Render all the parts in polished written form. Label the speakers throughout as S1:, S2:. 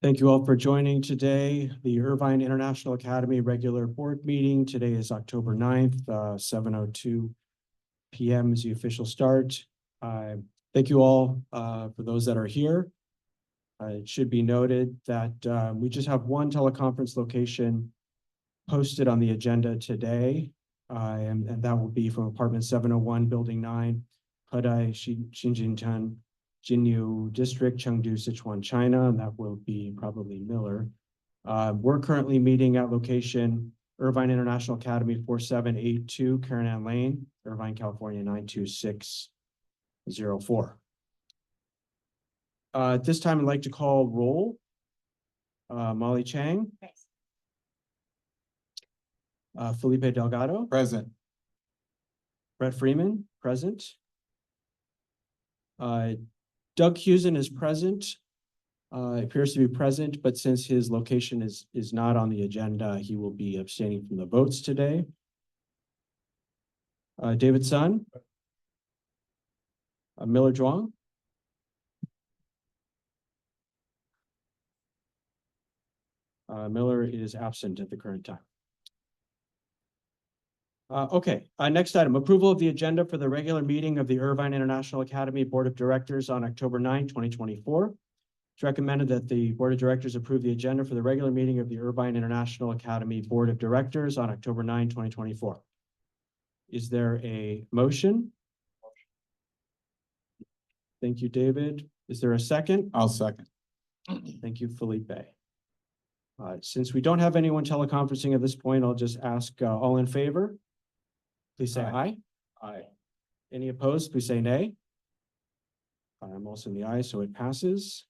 S1: Thank you all for joining today. The Irvine International Academy regular board meeting. Today is October 9th, 7:02 p.m. is the official start. Thank you all for those that are here. It should be noted that we just have one teleconference location posted on the agenda today, and that will be from apartment 701, building 9, Hadai Xinjiang Jinyu District, Chengdu, Sichuan, China, and that will be probably Miller. We're currently meeting at location Irvine International Academy 4782 Karen Ann Lane, Irvine, California 92604. At this time, I'd like to call roll. Molly Chang. Felipe Delgado.
S2: Present.
S1: Brett Freeman, present. Doug Husen is present, appears to be present, but since his location is not on the agenda, he will be abstaining from the votes today. David Sun. Miller Zhuang. Miller is absent at the current time. Next item, approval of the agenda for the regular meeting of the Irvine International Academy Board of Directors on October 9, 2024. It's recommended that the Board of Directors approve the agenda for the regular meeting of the Irvine International Academy Board of Directors on October 9, 2024. Is there a motion? Thank you, David. Is there a second?
S2: I'll second.
S1: Thank you, Felipe. Since we don't have anyone teleconferencing at this point, I'll just ask all in favor. Please say aye.
S2: Aye.
S1: Any opposed, please say nay. I'm also in the aye, so it passes.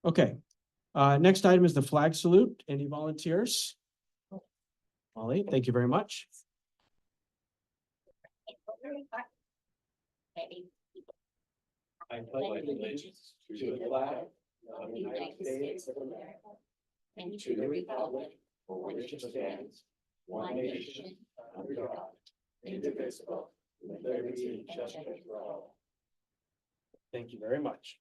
S1: Okay, next item is the flag salute. Any volunteers? Molly, thank you very much. I pledge allegiance to the flag of the United States of America and to the republic for which it stands, one nation, under God, indivisible, with liberty and justice for all. Thank you very much.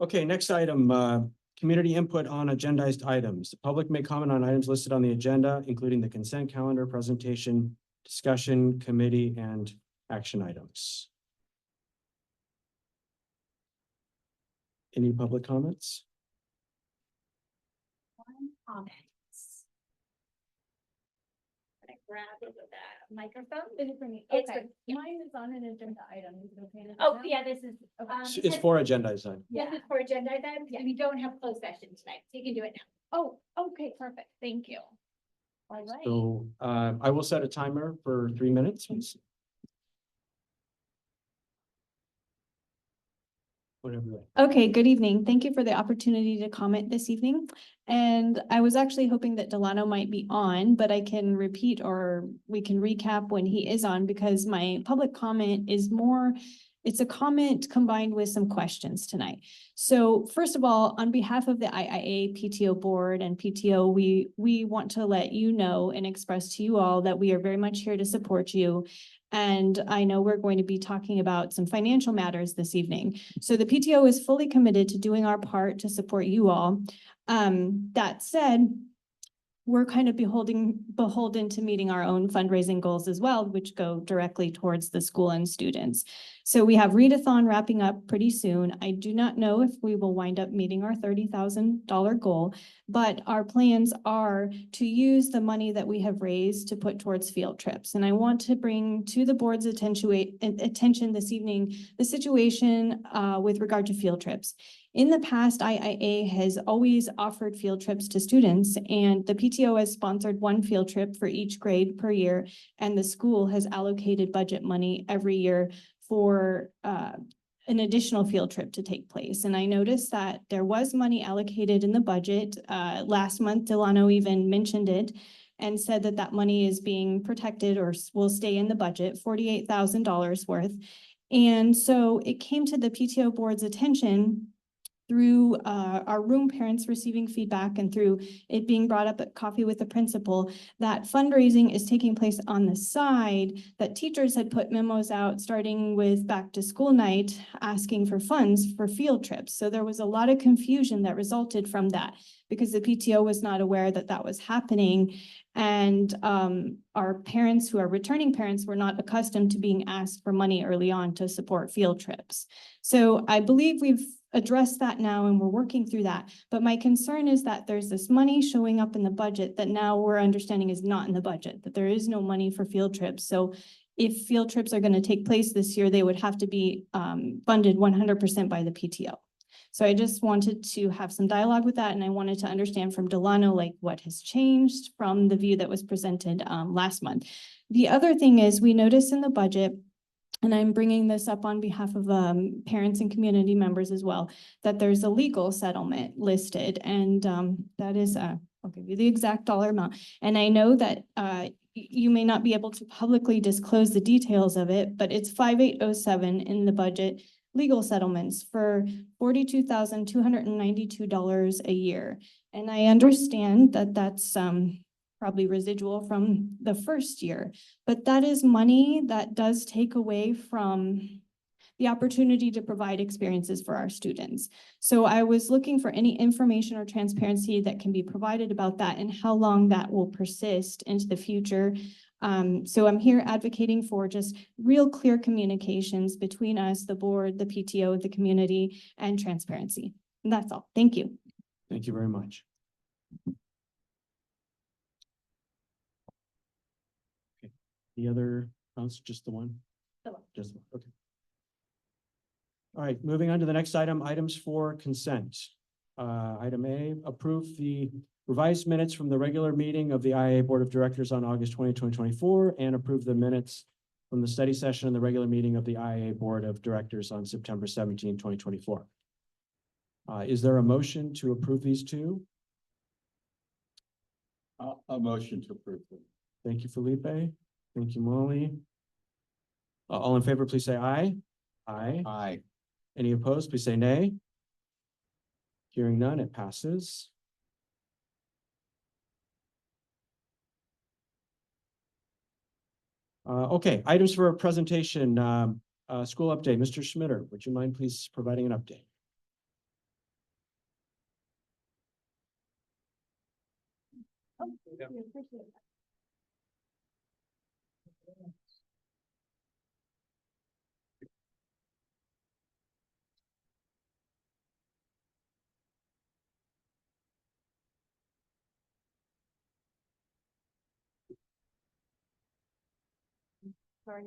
S1: Okay, next item, community input on agendized items. The public may comment on items listed on the agenda, including the consent calendar, presentation, discussion, committee, and action items. Any public comments?
S3: One comment. Can I grab the microphone?
S4: Is it for me?
S3: It's
S4: Okay,
S3: for- yeah.
S4: mine is on an agenda item. Is it okay to?
S3: Oh,
S4: have?
S3: yeah, this is.
S1: It's for agendized item.
S3: This is for agenda items.
S4: Yeah.
S3: We don't have closed session tonight, so you can do it now.
S4: Oh, okay, perfect. Thank you. All right.
S1: So I will set a timer for 3 minutes. Whatever.
S4: Okay, good evening. Thank you for the opportunity to comment this evening. And I was actually hoping that Delano might be on, but I can repeat or we can recap when he is on because my public comment is more, it's a comment combined with some questions tonight. So first of all, on behalf of the IIA PTO board and PTO, we want to let you know and express to you all that we are very much here to support you. And I know we're going to be talking about some financial matters this evening. So the PTO is fully committed to doing our part to support you all. That said, we're kind of beholden to meeting our own fundraising goals as well, which go directly towards the school and students. So we have readathon wrapping up pretty soon. I do not know if we will wind up meeting our $30,000 goal, but our plans are to use the money that we have raised to put towards field trips. And I want to bring to the board's attention this evening, the situation with regard to field trips. In the past, IIA has always offered field trips to students, and the PTO has sponsored one field trip for each grade per year, and the school has allocated budget money every year for an additional field trip to take place. And I noticed that there was money allocated in the budget. Last month, Delano even mentioned it and said that that money is being protected or will stay in the budget, $48,000 worth. And so it came to the PTO board's attention through our room parents receiving feedback and through it being brought up at coffee with the principal, that fundraising is taking place on the side, that teachers had put memos out starting with back to school night, asking for funds for field trips. So there was a lot of confusion that resulted from that because the PTO was not aware that that was happening. And our parents who are returning parents were not accustomed to being asked for money early on to support field trips. So I believe we've addressed that now and we're working through that. But my concern is that there's this money showing up in the budget that now we're understanding is not in the budget, that there is no money for field trips. So if field trips are going to take place this year, they would have to be funded 100% by the PTO. So I just wanted to have some dialogue with that. And I wanted to understand from Delano, like what has changed from the view that was presented last month. The other thing is we noticed in the budget, and I'm bringing this up on behalf of parents and community members as well, that there's a legal settlement listed, and that is, I'll give you the exact dollar amount. And I know that you may not be able to publicly disclose the details of it, but it's 5807 in the budget, legal settlements for $42,292 a year. And I understand that that's probably residual from the first year, but that is money that does take away from the opportunity to provide experiences for our students. So I was looking for any information or transparency that can be provided about that and how long that will persist into the future. So I'm here advocating for just real clear communications between us, the board, the PTO, the community, and transparency. And that's all. Thank you.
S1: Thank you very much. The other, just the one?
S3: The one.
S1: Just one, okay. All right, moving on to the next item, items for consent. Item A, approve the revised minutes from the regular meeting of the IAA Board of Directors on August 20, 2024, and approve the minutes from the study session and the regular meeting of the IAA Board of Directors on September 17, 2024. Is there a motion to approve these two?
S2: A motion to approve them.
S1: Thank you, Felipe. Thank you, Molly. All in favor, please say aye. Aye.
S2: Aye.
S1: Any opposed, please say nay. Hearing none, it passes. Okay, items for a presentation. School update. Mr. Schmitter, would you mind please providing an update?
S3: Sorry,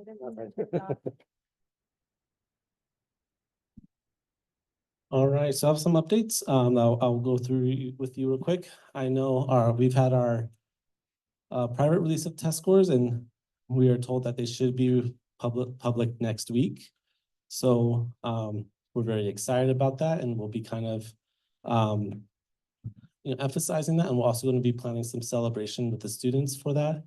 S5: All right, so I have some updates. I'll go through with you real quick. I know we've had our private release of test scores, and we are told that they should be public next week. So we're very excited about that, and we'll be kind of emphasizing that, and we're also going to be planning some celebration with the students for that.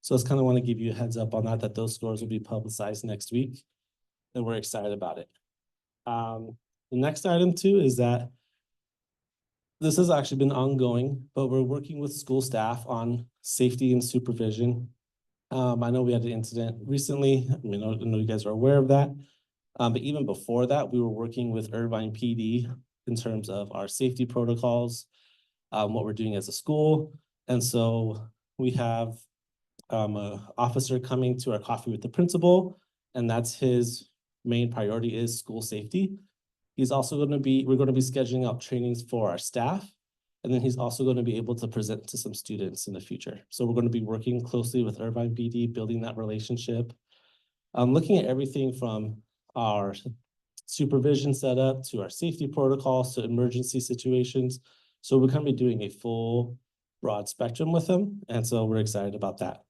S5: So I just kind of want to give you a heads up on that those scores will be publicized next week, and we're excited about it. The next item too is that this has actually been ongoing, but we're working with school staff on safety and supervision. I know we had an incident recently. I know you guys are aware of that. But even before that, we were working with Irvine PD in terms of our safety protocols, what we're doing as a school. And so we have an officer coming to our coffee with the principal, and that's his main priority is school safety. He's also we're going to be scheduling out trainings for our staff, and then he's also going to be able to present to some students in the future. So we're going to be working closely with Irvine PD, building that relationship. Looking at everything from our supervision setup to our safety protocols to emergency situations. So we're going to be doing a full broad spectrum with them. And so we're excited about that.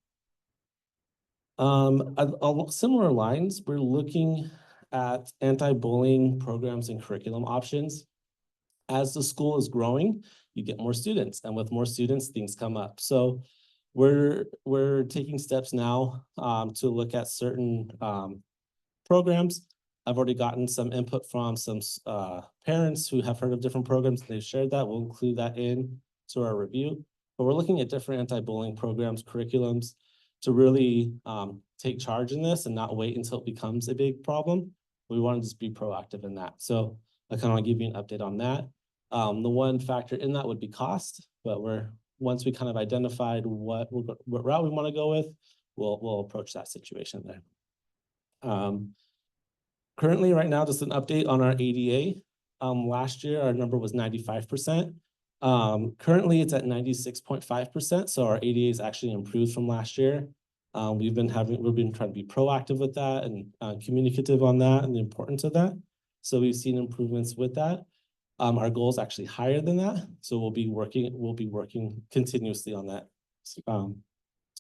S5: Along similar lines, we're looking at anti-bullying programs and curriculum options. As the school is growing, you get more students, and with more students, things come up. So we're taking steps now to look at certain programs I've already gotten some input from some parents who have heard of different programs. They've shared that. We'll include that in to our review. But we're looking at different anti-bullying programs, curriculums to really take charge in this and not wait until it becomes a big problem. We want to just be proactive in that. So I kind of want to give you an update on that. The one factor in that would be cost, but once we kind of identified what route we want to go with, we'll approach that situation there. Currently, right now, just an update on our ADA. Last year, our number was 95%. Currently, it's at 96.5%. So our ADA is actually improved from last year. We've been trying to be proactive with that and communicative on that and the importance of that. So we've seen improvements with that. Our goal is actually higher than that. So we'll be working continuously on that.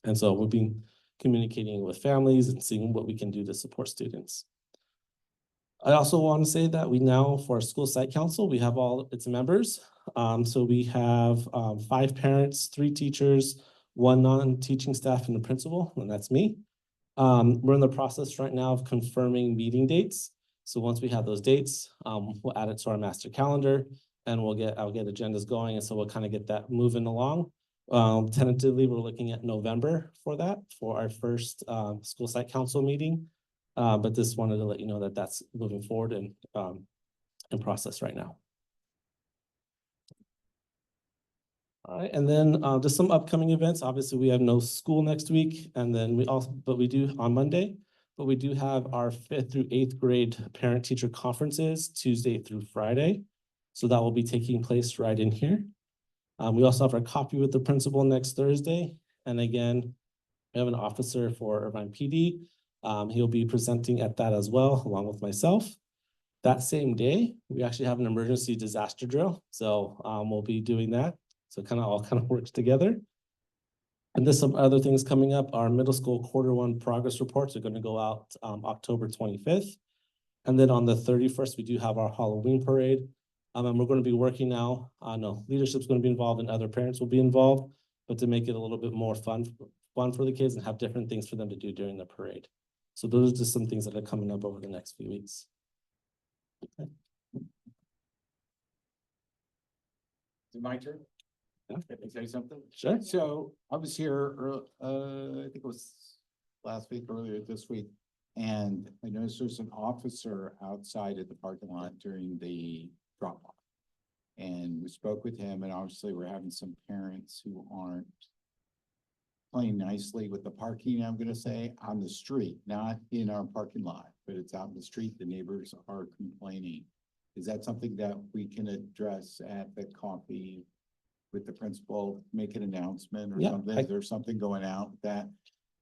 S5: And so we'll be communicating with families and seeing what we can do to support students. I also want to say that we now, for our school site council, we have all its members. So we have 5 parents, 3 teachers, 1 non-teaching staff, and the principal, and that's me. We're in the process right now of confirming meeting dates. So once we have those dates, we'll add it to our master calendar and I'll get agendas going. And so we'll kind of get that moving along. Tentatively, we're looking at November for that, for our first school site council meeting. But just wanted to let you know that that's moving forward and in process right now. All right, and then just some upcoming events. Obviously, we have no school next week, and then we do on Monday. But we do have our 5th through 8th grade parent-teacher conferences Tuesday through Friday. So that will be taking place right in here. We also have our coffee with the principal next Thursday. And again, we have an officer for Irvine PD. He'll be presenting at that as well, along with myself. That same day, we actually have an emergency disaster drill. So we'll be doing that. So all works together. And there's some other things coming up. Our middle school Q1 progress reports are going to go out October 25th. And then on the 31st, we do have our Halloween parade. And we're going to be working now. Leadership's going to be involved and other parents will be involved, but to make it a little bit more fun for the kids and have different things for them to do during the parade. So those are just some things that are coming up over the next few weeks. Okay.
S2: Is it my turn?
S5: Yeah.
S2: Can I say something?
S5: Sure.
S2: So I was here, I think it was last week, earlier this week, and I noticed there's an officer outside at the parking lot during the drop off. And we spoke with him, and obviously we're having some parents who aren't playing nicely with the parking, I'm gonna say, on the street, not in our parking lot, but it's out in the street. The neighbors are complaining. Is that something that we can address at the coffee with the principal, make an announcement or something? Is there something going out with that?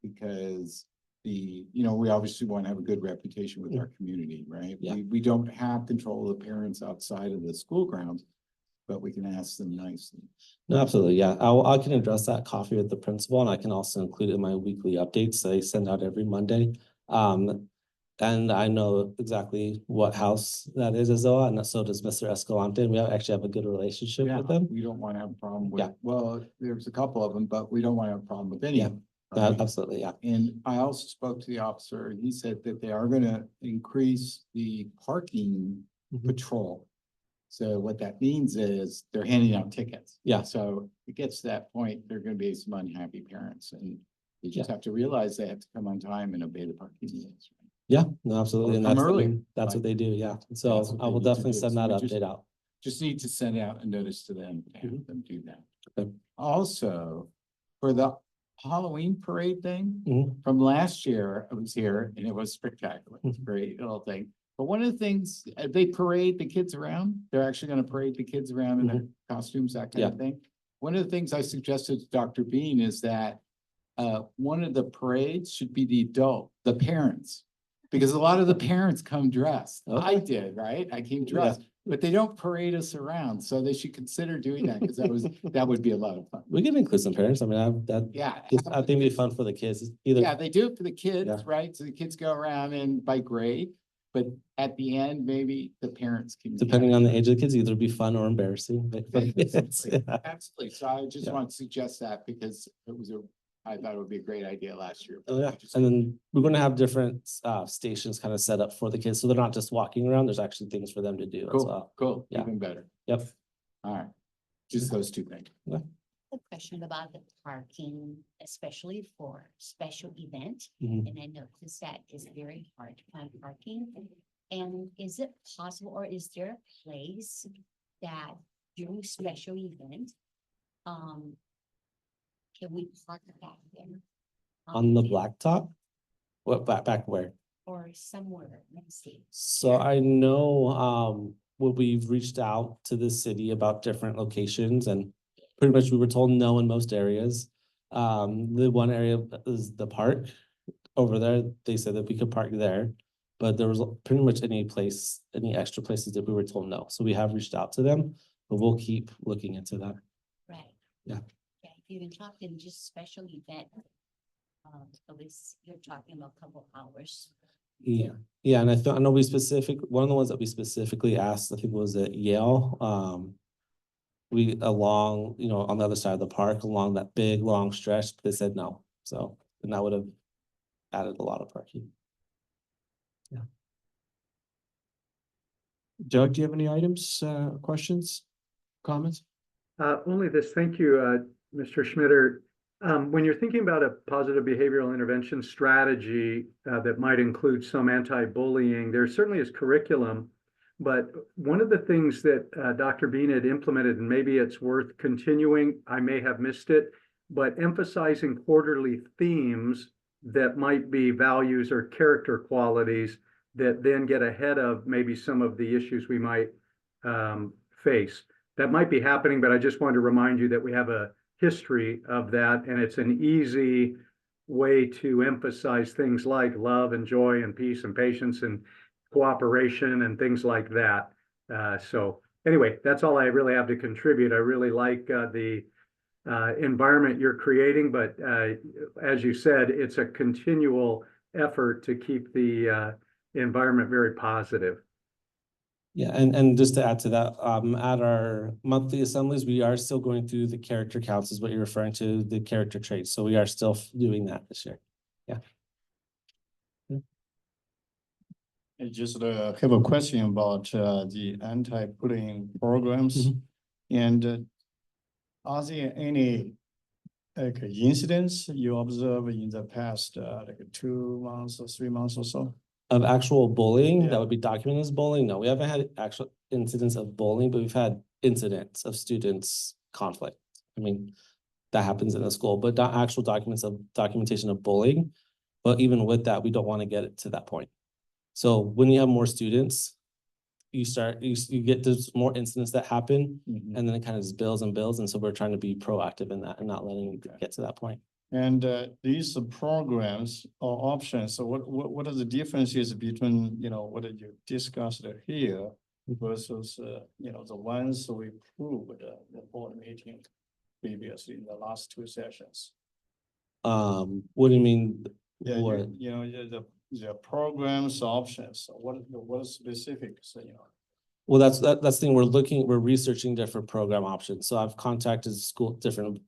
S2: Because we obviously want to have a good reputation with our community, right?
S5: Yeah.
S2: We don't have control of the parents outside of the school grounds, but we can ask them nicely.
S5: No, absolutely. Yeah, I can address that coffee with the principal, and I can also include it in my weekly updates that I send out every Monday. And I know exactly what house that is as well, and so does Mr. Escalante. We actually have a good relationship with them.
S2: We don't want to have a problem with, well, there's a couple of them, but we don't want to have a problem with any of them. Right?
S5: Absolutely, yeah.
S2: And I also spoke to the officer, and he said that they are going to increase the parking patrol. So what that means is they're handing out tickets.
S5: Yeah.
S2: So it gets to that point, there are going to be some unhappy parents, and you just have to realize they have to come on time and obey the parking rules.
S5: Yeah, no, absolutely. And that's what they do. Yeah. So I will definitely send that update out.
S2: Just need to send out a notice to them to have them do that.
S5: Okay.
S2: Also, for the Halloween parade thing from last year, I was here and it was spectacular. It's a great little thing. But one of the things, they parade the kids around. They're actually going to parade the kids around in their costumes, that kind of thing. One of the things I suggested to Dr. Bean is that one of the parades should be the parents. Because a lot of the parents come dressed.
S5: Okay.
S2: I did, right? I came dressed, but they don't parade us around. So they should consider doing that because that would be a lot of fun.
S5: We can include some parents. I mean, I think it'd be fun for the kids.
S2: Yeah, they do it for the kids, right? So the kids go around and by grade, but at the end, maybe the parents can.
S5: Depending on the age of the kids, either be fun or embarrassing.
S2: Absolutely. So I just want to suggest that because it was a I thought it would be a great idea last year.
S5: Oh, yeah, and then we're gonna have different stations kind of set up for the kids, so they're not just walking around, there's actually things for them to do as
S2: Cool,
S5: well.
S2: cool,
S5: Yeah.
S2: even better.
S5: Yep.
S2: All right, just those two things.
S6: A question about the parking, especially for special event,
S5: Mhm.
S6: and I noticed that is very hard to find parking. And is it possible, or is there a place that during special event, can we park back there?
S5: On the blacktop? What, back where?
S6: Or somewhere, let's see.
S5: So I know, when we've reached out to the city about different locations and pretty much we were told no in most areas. The one area is the park over there. They said that we could park there. But there was pretty much any place, any extra places that we were told no. So we have reached out to them, but we'll keep looking into that.
S6: Right.
S5: Yeah.
S6: Yeah, if you're talking just special event. At least you're talking about a couple hours.
S5: Yeah, yeah, and I know one of the ones that we specifically asked, I think was at Yale. We along, on the other side of the park, along that big, long stretch, they said no, so, and that would have added a lot of parking.
S1: Doug, do you have any items, questions, comments?
S7: Only this, thank you, Mr. Schmitter. When you're thinking about a positive behavioral intervention strategy that might include some anti-bullying, there certainly is curriculum. But one of the things that Dr. Bean had implemented, and maybe it's worth continuing, I may have missed it, but emphasizing quarterly themes that might be values or character qualities that then get ahead of maybe some of the issues we might face. That might be happening, but I just wanted to remind you that we have a history of that, and it's an easy way to emphasize things like love and joy and peace and patience and cooperation and things like that. So anyway, that's all I really have to contribute. I really like the environment you're creating, but as you said, it's a continual effort to keep the environment very positive.
S5: Yeah, and just to add to that, at our monthly assemblies, we are still going through the character counts is what you're referring to, the character traits. So we are still doing that this year.
S8: I just have a question about the anti-bullying programs.
S5: Mhm.
S8: And are there any like incidents you observe in the past like 2 months or 3 months or so?
S5: Of actual bullying,
S8: Yeah.
S5: that would be documented as bullying. No, we haven't had actual incidents of bullying, but we've had incidents of students conflict. I mean, that happens in the school, but not actual documentation of bullying. But even with that, we don't want to get it to that point. So when you have more students, you get there's more incidents that happen,
S8: Mhm.
S5: and then it kind of just builds and builds. And so we're trying to be proactive in that and not letting it get to that point.
S8: And these programs or options, so what are the differences between, what did you discussed here versus, the ones we proved the board meeting previously in the last 2 sessions?
S5: What do you mean?
S8: Yeah,
S5: What?
S8: the programs options, what is specific,
S5: Well, that's the thing, we're researching different program options. So I've contacted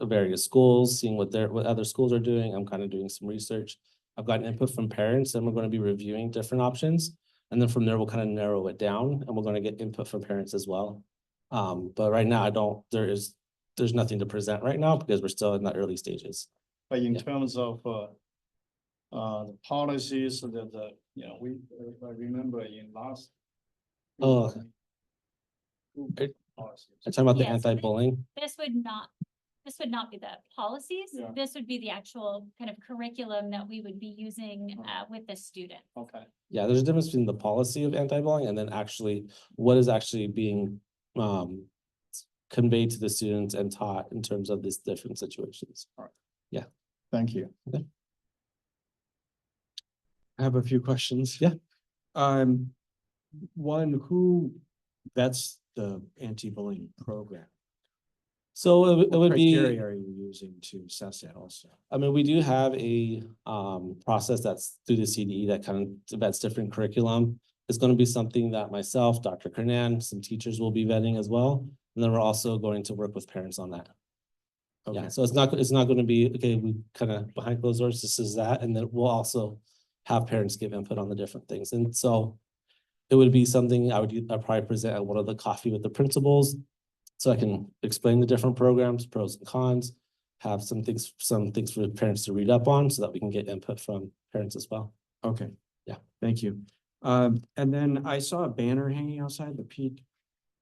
S5: various schools, seeing what other schools are doing. I'm kind of doing some research. I've gotten input from parents, and we're going to be reviewing different options. And then from there, we'll kind of narrow it down, and we're going to get input from parents as well. But right now, there's nothing to present right now because we're still in the early stages.
S8: But in
S5: Yeah.
S8: terms of the policies that, I remember in last.
S5: Oh.
S8: Policies.
S5: I'm talking about the
S3: Yeah, so
S5: anti-bullying.
S3: This would not be the policies.
S8: Yeah.
S3: This would be the actual kind of curriculum that we would be using with the student.
S8: Okay.
S5: Yeah, there's a difference between the policy of anti-bullying and then actually what is actually being conveyed to the students and taught in terms of these different situations.
S8: Thank you.
S1: I have a few questions.
S5: Yeah.
S1: One, who vets the anti-bullying program?
S5: So it
S1: What
S5: would be.
S1: criteria are you using to assess it also?
S5: I mean, we do have a process that's through the CDE that kind of vets different curriculum. It's going to be something that myself, Dr. Kernan, some teachers will be vetting as well. And then we're also going to work with parents on that.
S1: Okay.
S5: Yeah, so it's not gonna be, okay, we kind of behind closed doors, this is that, and then we'll also have parents give input on the different things. And so it would be something I'd probably present at one of the coffee with the principals. So I can explain the different programs, pros and cons, have some things for parents to read up on so that we can get input from parents as well.
S1: Okay.
S5: Yeah.
S1: Thank you. And then I saw a banner hanging outside the peak.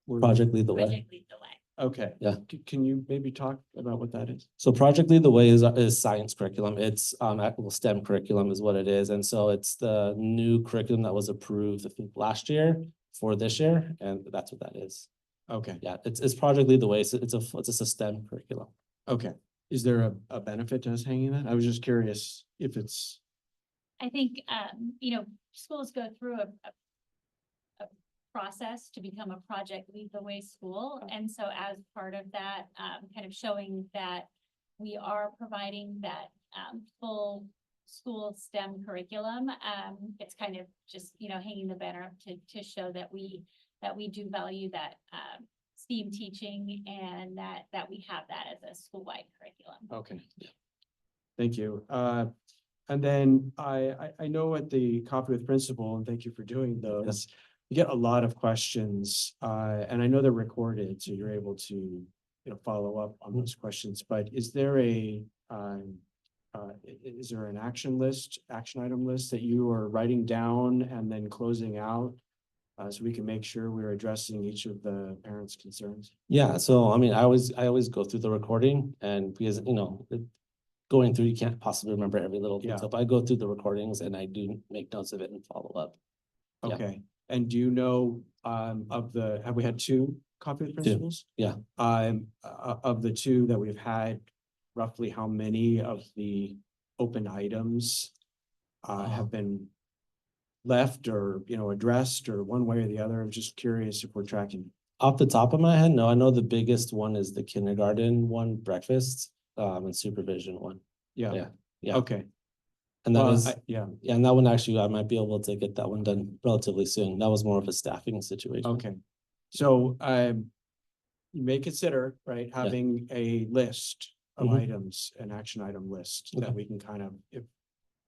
S5: Project Lead the Way.
S3: Project Lead the Way.
S1: Okay.
S5: Yeah.
S1: Can you maybe talk about what that is?
S5: So Project Lead the Way is science curriculum. It's actual STEM curriculum is what it is. And so it's the new curriculum that was approved, I think, last year for this year, and that's what that is.
S1: Okay,
S5: Yeah, it's Project Lead the Way. So it's a STEM curriculum.
S1: okay. Is there a benefit to us hanging that? I was just curious if it's,
S3: I think, schools go through a process to become a Project Lead the Way school. And so as part of that, kind of showing that we are providing that, full school STEM curriculum, it's kind of just, hanging the banner up to show that we do value that, STEAM teaching and that we have that as a school-wide curriculum.
S1: okay. Thank you. And then I know at the Coffee with Principal, and thank you for doing those, you get a lot of questions, and I know they're recorded, so you're able to, follow up on those questions, but is there an action item list that you are writing down and then closing out? So we can make sure we're addressing each of the parents' concerns?
S5: Yeah, so I mean, I always go through the recording, and because, going through, you can't possibly remember every little
S1: Yeah.
S5: detail, but I go through the recordings and I do make notes of it and follow up. Yeah.
S1: Okay, and do you know, have we had two Coffee with Principals?
S5: Yeah.
S1: Of the two that we've had, roughly how many of the open items have been left or, addressed or one way or the other? I'm just curious if we're tracking.
S5: Off the top of my head, no, I know the biggest one is the kindergarten one, breakfast, and supervision one.
S1: Yeah.
S5: Yeah.
S1: Okay.
S5: And that
S1: Well,
S5: was,
S1: yeah,
S5: yeah, and that one actually, I might be able to get that one done relatively soon. That was more of a staffing situation.
S1: okay. So, you may consider, right, having a list of
S5: Mhm.
S1: items, an action item list that
S5: Okay.
S1: we can kind of, if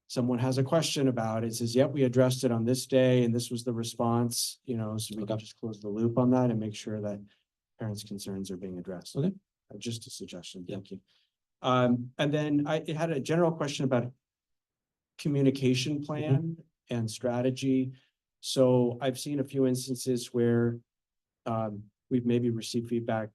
S1: someone has a question about it, says, yep, we addressed it on this day and this was the response, so we can just close the loop on that and make sure that parents' concerns are being addressed.
S5: Okay.
S1: Just a suggestion.
S5: Yeah.
S1: Thank you. And then I had a general question about communication plan and strategy. So I've seen a few instances where we've maybe received feedback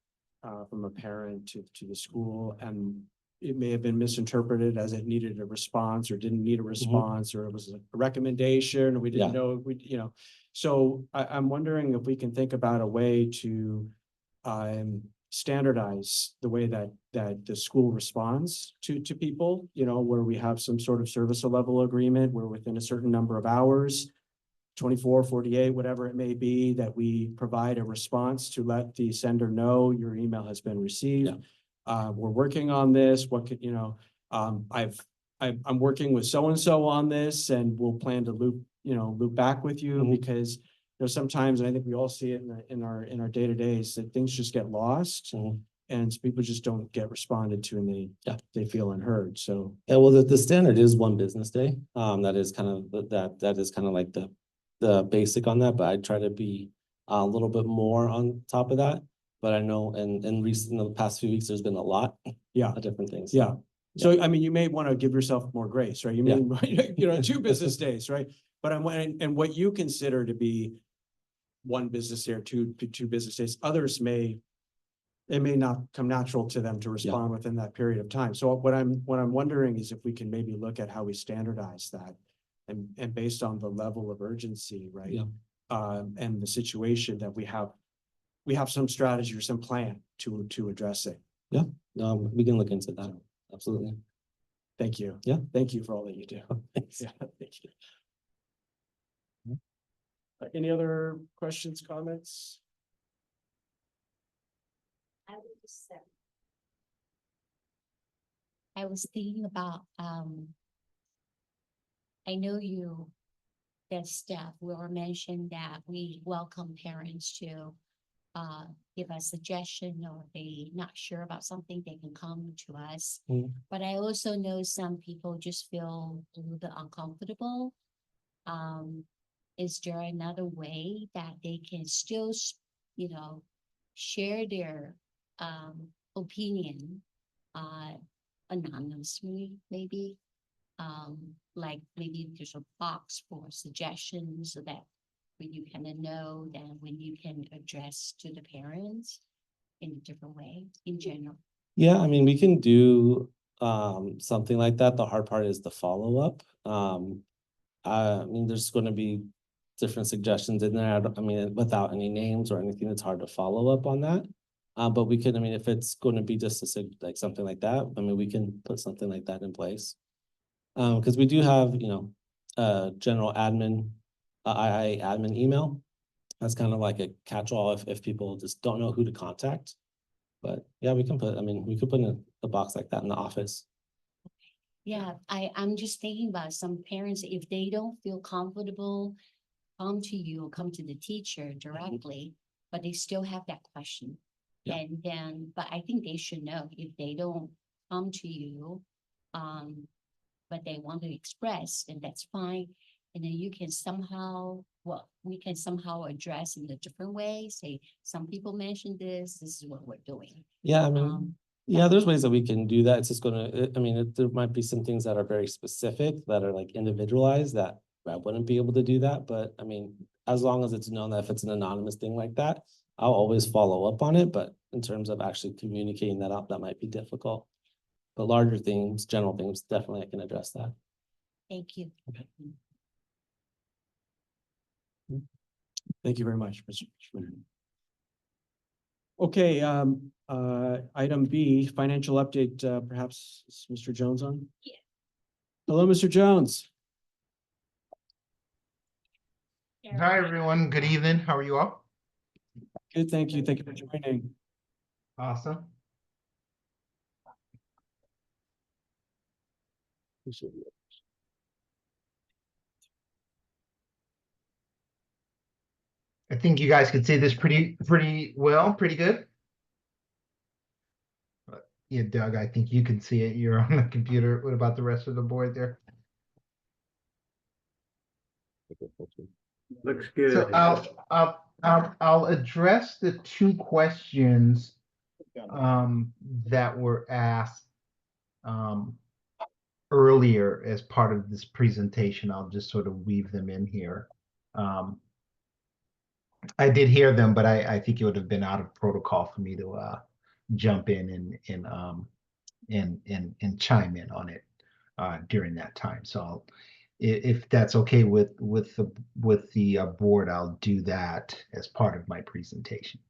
S1: from a parent to the school, and it may have been misinterpreted as it needed a response or didn't need a response, or it was a recommendation, or we didn't
S5: Yeah.
S1: know, So I'm wondering if we can think about a way to standardize the way that the school responds to people, where we have some sort of service level agreement where within a certain number of hours, 24, 48, whatever it may be, that we provide a response to let the sender know your email has been received. We're working on this. What could, I'm working with so-and-so on this, and we'll plan to loop back with you, because sometimes, and I think we all see it in our day-to-days, that things just get lost and people just don't get responded to, and they feel unheard. So,
S5: Yeah, well, the standard is 1 business day. That is kind of that is kind of like the basic on that, but I try to be a little bit more on top of that. But I know in the past few weeks, there's been a lot of different things.
S1: yeah. So, I mean, you may want to give yourself more grace, right? You may, 2 business days, right? But and what you consider to be 1 business day or two business days, others it may not come natural to them to respond within that period of time. So what I'm wondering is if we can maybe look at how we standardize that, and based on the level of urgency, right?
S5: Yeah.
S1: And the situation that we have some strategy or some plan to address it.
S5: We can look into that. Absolutely.
S1: Thank you.
S5: Yeah.
S1: Thank you for all that you do.
S5: Thanks.
S1: Yeah, thank you. Any other questions, comments?
S6: I was thinking about, I know the staff will mention that we welcome parents to give a suggestion or they not sure about something, they can come to us.
S5: Mm.
S6: But I also know some people just feel a little bit uncomfortable. Is there another way that they can still, share their opinion anonymously, maybe? Like maybe there's a box for suggestions so that when you kind of know that when you can address to the parents in a different way in general.
S5: Yeah, I mean, we can do something like that. The hard part is the follow-up. I mean, there's gonna be different suggestions in there. I mean, without any names or anything, it's hard to follow up on that. But we can, I mean, if it's gonna be just like something like that, I mean, we can put something like that in place. Because we do have, general admin, II admin email. That's kind of like a catch-all if people just don't know who to contact. But yeah, we can we could put in a box like that in the office.
S6: Yeah, I'm just thinking about some parents, if they don't feel comfortable, come to you, or come to the teacher directly, but they still have that question.
S5: Yeah.
S6: And then, but I think they should know if they don't come to you, but they want to express, then that's fine. And then you can somehow, we can somehow address in a different way, say, some people mentioned this is what we're doing.
S5: Yeah, I mean,
S6: Um,
S5: yeah, there's ways that we can do that. It's just there might be some things that are very specific that are like individualized that I wouldn't be able to do that. But I mean, as long as it's known that if it's an anonymous thing like that, I'll always follow up on it. But in terms of actually communicating that out, that might be difficult. But larger things, general things, definitely I can address that.
S6: Thank you.
S1: Thank you very much, Mr. Schmidt. Okay, item B, financial update, perhaps is Mr. Jones on?
S3: Yeah.
S1: Hello, Mr. Jones.
S9: Hi, everyone. Good evening. How are you all?
S1: Good, thank you. Thank you for joining.
S9: Awesome. I think you guys can see this pretty well, pretty good. Yeah, Doug, I think you can see it. You're on the computer. What about the rest of the board there?
S7: Looks good.
S9: So I'll address the two questions that were asked earlier as part of this presentation. I'll just sort of weave them in here. I did hear them, but I think it would have been out of protocol for me to jump in and chime in on it during that time. So if that's okay with the board, I'll do that as part of my presentation.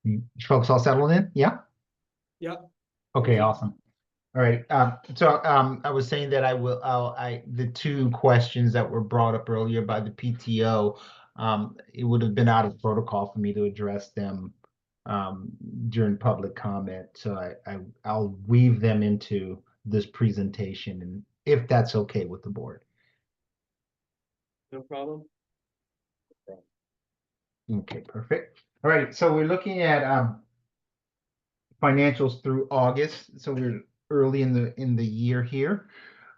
S9: You folks all settled in? Yeah?
S1: Yeah.
S9: Okay, awesome. All right. I was saying that the two questions that were brought up earlier by the PTO, it would have been out of protocol for me to address them during public comment. So I'll weave them into this presentation, and if that's okay with the board.
S1: No problem.
S9: Okay, perfect. All right, so we're looking at financials through August. So we're early in the year here.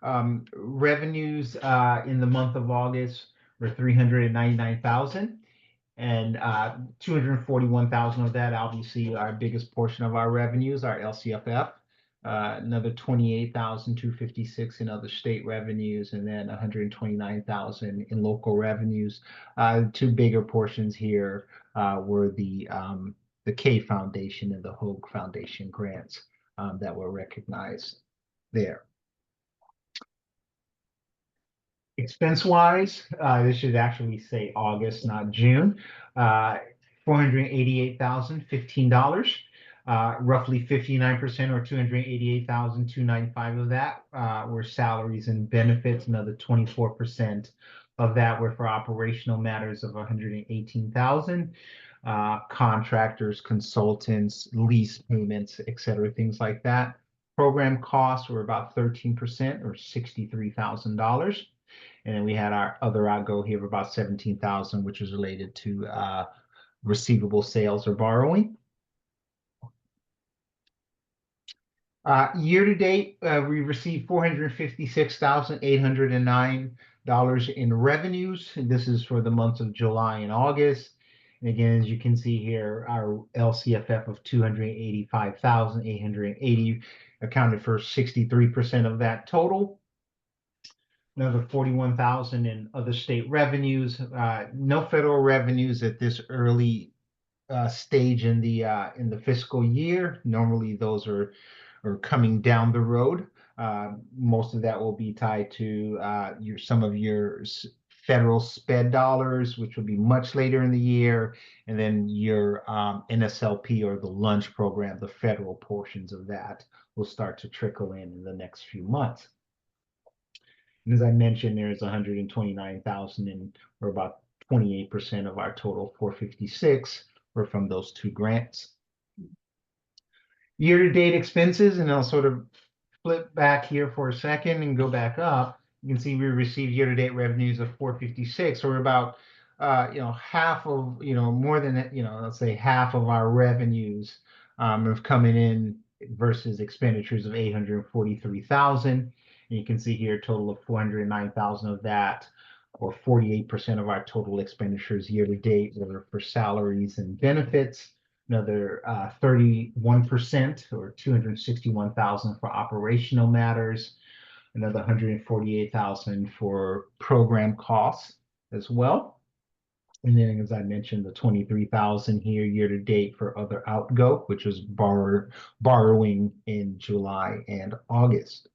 S9: Revenues in the month of August were 399,000, and 241,000 of that, obviously our biggest portion of our revenues are LCFF. Another 28,256 in other state revenues, and then 129,000 in local revenues. Two bigger portions here were the K Foundation and the Hoag Foundation grants that were recognized there. Expense-wise, this should actually say August, not June. $488,015. Roughly 59% or 288,295 of that were salaries and benefits. Another 24% of that were for operational matters of 118,000. Contractors, consultants, lease payments, et cetera, things like that. Program costs were about 13% or $63,000. And then we had our other outgo here of about 17,000, which is related to receivable sales or borrowing. Year to date, we received $456,809 in revenues. And this is for the months of July and August. And again, as you can see here, our LCFF of 285,880 accounted for 63% of that total. Another 41,000 in other state revenues. No federal revenues at this early stage in the fiscal year. Normally, those are coming down the road. Most of that will be tied to some of your federal SPED dollars, which will be much later in the year, and then your NSLP or the lunch program, the federal portions of that will start to trickle in the next few months. And as I mentioned, there's 129,000 in, or about 28% of our total 456 were from those two grants. Year-to-date expenses, and I'll sort of flip back here for a second and go back up. You can see we received year-to-date revenues of 456, or about half of, more than, let's say half of our revenues have coming in versus expenditures of 843,000. And you can see here a total of 409,000 of that, or 48% of our total expenditures year to date were for salaries and benefits. Another 31% or 261,000 for operational matters. Another 148,000 for program costs as well. And then, as I mentioned, the 23,000 here year to date for other outgo, which was borrowing in July and August.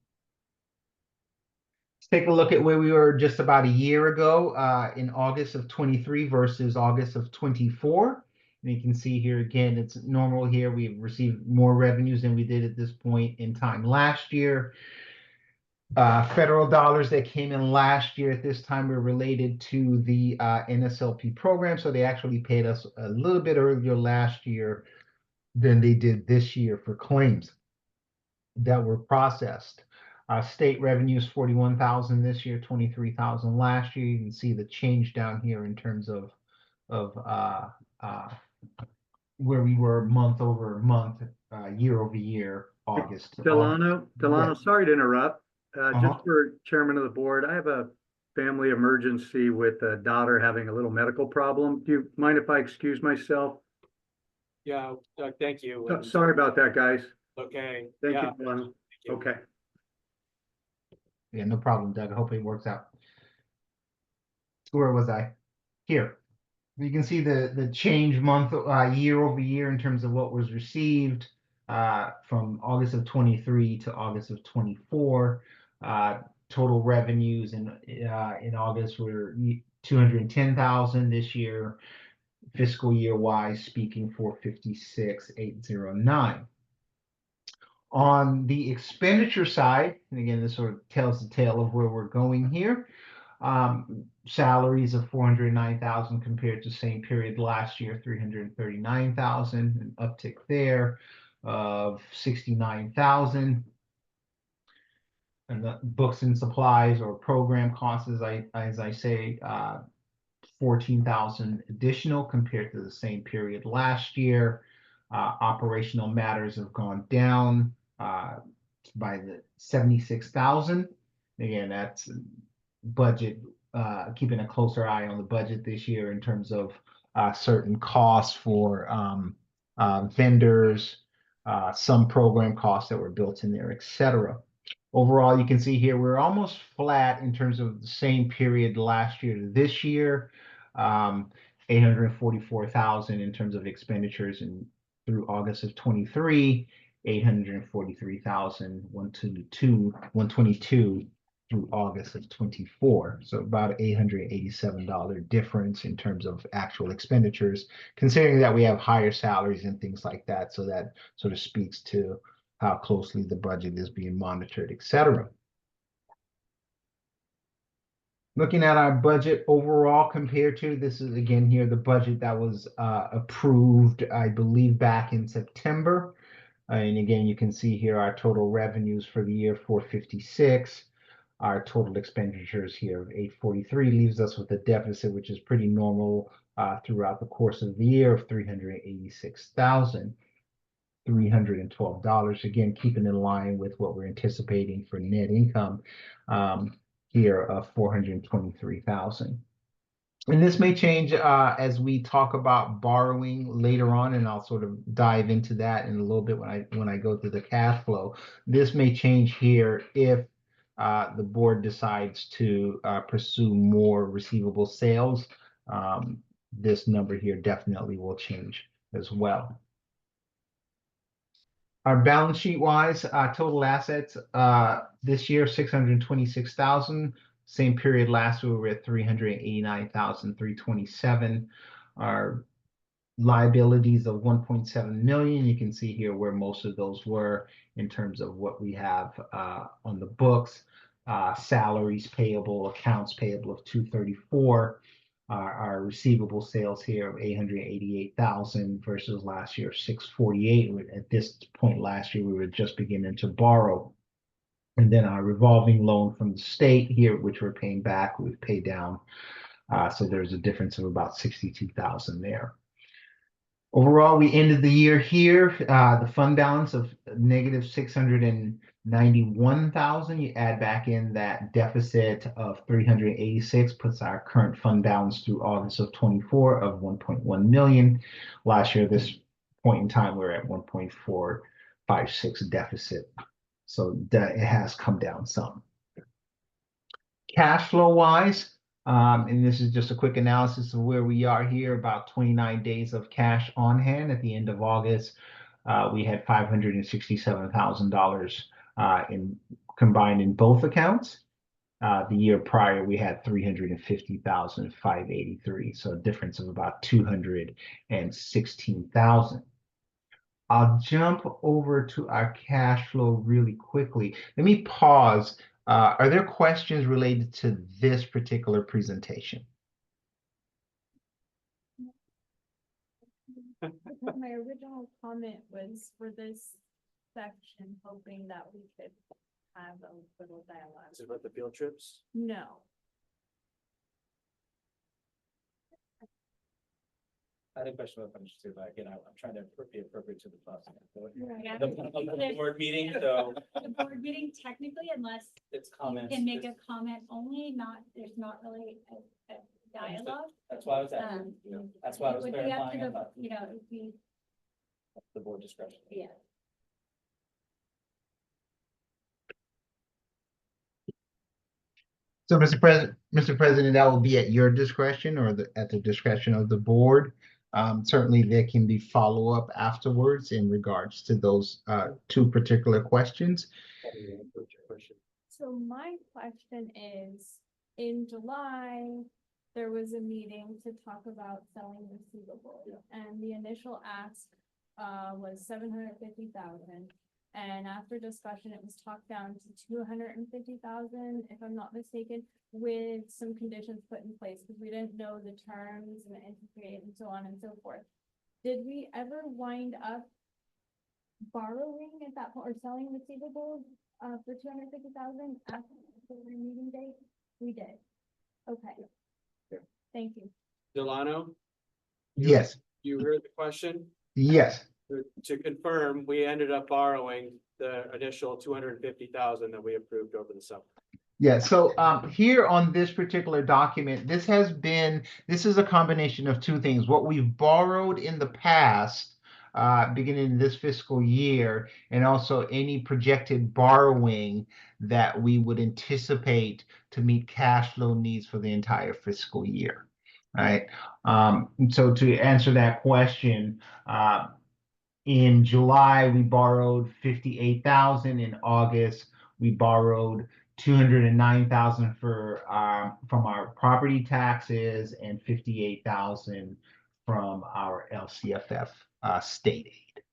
S9: Let's take a look at where we were just about a year ago in August of 23 versus August of 24. And you can see here again, it's normal here. We've received more revenues than we did at this point in time last year. Federal dollars that came in last year at this time were related to the NSLP program. So they actually paid us a little bit earlier last year than they did this year for claims that were processed. State revenues, 41,000 this year, 23,000 last year. You can see the change down here in terms of where we were month over month, year over year, August.
S7: Delano,
S9: Yes.
S7: sorry to interrupt.
S9: Uh-huh.
S7: Just for chairman of the board, I have a family emergency with a daughter having a little medical problem. Do you mind if I excuse myself?
S1: Yeah, Doug, thank you. and-
S7: Sorry about that, guys.
S1: Okay.
S7: Thank
S1: yeah,
S7: you, Delano.
S1: thank you.
S7: Okay.
S9: Yeah, no problem, Doug. I hope it works out. Where was I? Here. You can see the change month, year over year in terms of what was received from August of 23 to August of 24. Total revenues in August were 210,000 this year. Fiscal year wise speaking, 456,809. On the expenditure side, and again, this sort of tells the tale of where we're going here. Salaries of 409,000 compared to same period last year, 339,000, an uptick there of 69,000. And the books and supplies or program costs, as I say, 14,000 additional compared to the same period last year. Operational matters have gone down by the 76,000. Again, that's budget, keeping a closer eye on the budget this year in terms of certain costs for vendors, some program costs that were built in there, etc. Overall, you can see here we're almost flat in terms of the same period last year to this year. 844,000 in terms of expenditures and through August of 23, 843,122 through August of 24. So about $887 difference in terms of actual expenditures, considering that we have higher salaries and things like that. So that sort of speaks to how closely the budget is being monitored, et cetera. Looking at our budget overall compared to, this is again here, the budget that was approved, I believe, back in September. And again, you can see here our total revenues for the year, 456. Our total expenditures here of 843 leaves us with a deficit, which is pretty normal throughout the course of the year, of $386,312. Again, keeping in line with what we're anticipating for net income here of 423,000. And this may change as we talk about borrowing later on, and I'll sort of dive into that in a little bit when I go through the cash flow. This may change here if the board decides to pursue more receivable sales. This number here definitely will change as well. Our balance sheet wise, total assets this year, 626,000. Same period last year, we were at 389,327. Our liabilities of 1.7 million. You can see here where most of those were in terms of what we have on the books. Salaries payable, accounts payable of 234. Our receivable sales here of 888,000 versus last year 648. At this point last year, we were just beginning to borrow. And then our revolving loan from the state here, which we're paying back, we've paid down. So there's a difference of about 62,000 there. Overall, we ended the year here, the fund balance of negative 691,000. You add back in that deficit of 386, puts our current fund balance through August of 24 of 1.1 million. Last year, this point in time, we were at 1.456 deficit. So that it has come down some. Cash flow wise, and this is just a quick analysis of where we are here, about 29 days of cash on hand. At the end of August, we had $567,000 combined in both accounts. The year prior, we had $350,583, so a difference of about $216,000. I'll jump over to our cash flow really quickly. Let me pause. Are there questions related to this particular presentation?
S4: My original comment was for this section, hoping that we could have a little dialogue.
S1: Is it about the field trips?
S4: No.
S5: I had a question about financial too, but again, I'm trying to be appropriate to the process.
S3: Yeah.
S5: The board meeting, so
S3: The board meeting technically, unless
S5: it's
S3: you
S5: comments.
S3: can make a comment only, there's not really a dialogue.
S5: That's why I was asking, that's why I was
S3: It would be up to
S5: clarifying. I thought
S3: the, it'd be,
S5: the board discretion.
S3: yeah.
S9: So, Mr. President, that will be at your discretion or at the discretion of the board. Certainly, there can be follow-up afterwards in regards to those two particular questions.
S4: So my question is, in July, there was a meeting to talk about selling receivables. And the initial ask was 750,000. And after discussion, it was talked down to 250,000, if I'm not mistaken, with some conditions put in place because we didn't know the terms and the interest rate and so on and so forth. Did we ever wind up borrowing at that point or selling receivables for 250,000 after the meeting date? We did. Okay. Thank you.
S1: Delano,
S9: Yes,
S1: you heard the question?
S9: yes.
S1: To confirm, we ended up borrowing the initial 250,000 that we approved over the summer.
S9: Yeah, so here on this particular document, this is a combination of two things. What we've borrowed in the past, beginning this fiscal year, and also any projected borrowing that we would anticipate to meet cash flow needs for the entire fiscal year. Right. So to answer that question, in July, we borrowed 58,000. In August, we borrowed 209,000 for from our property taxes, and 58,000 from our LCFF state aid.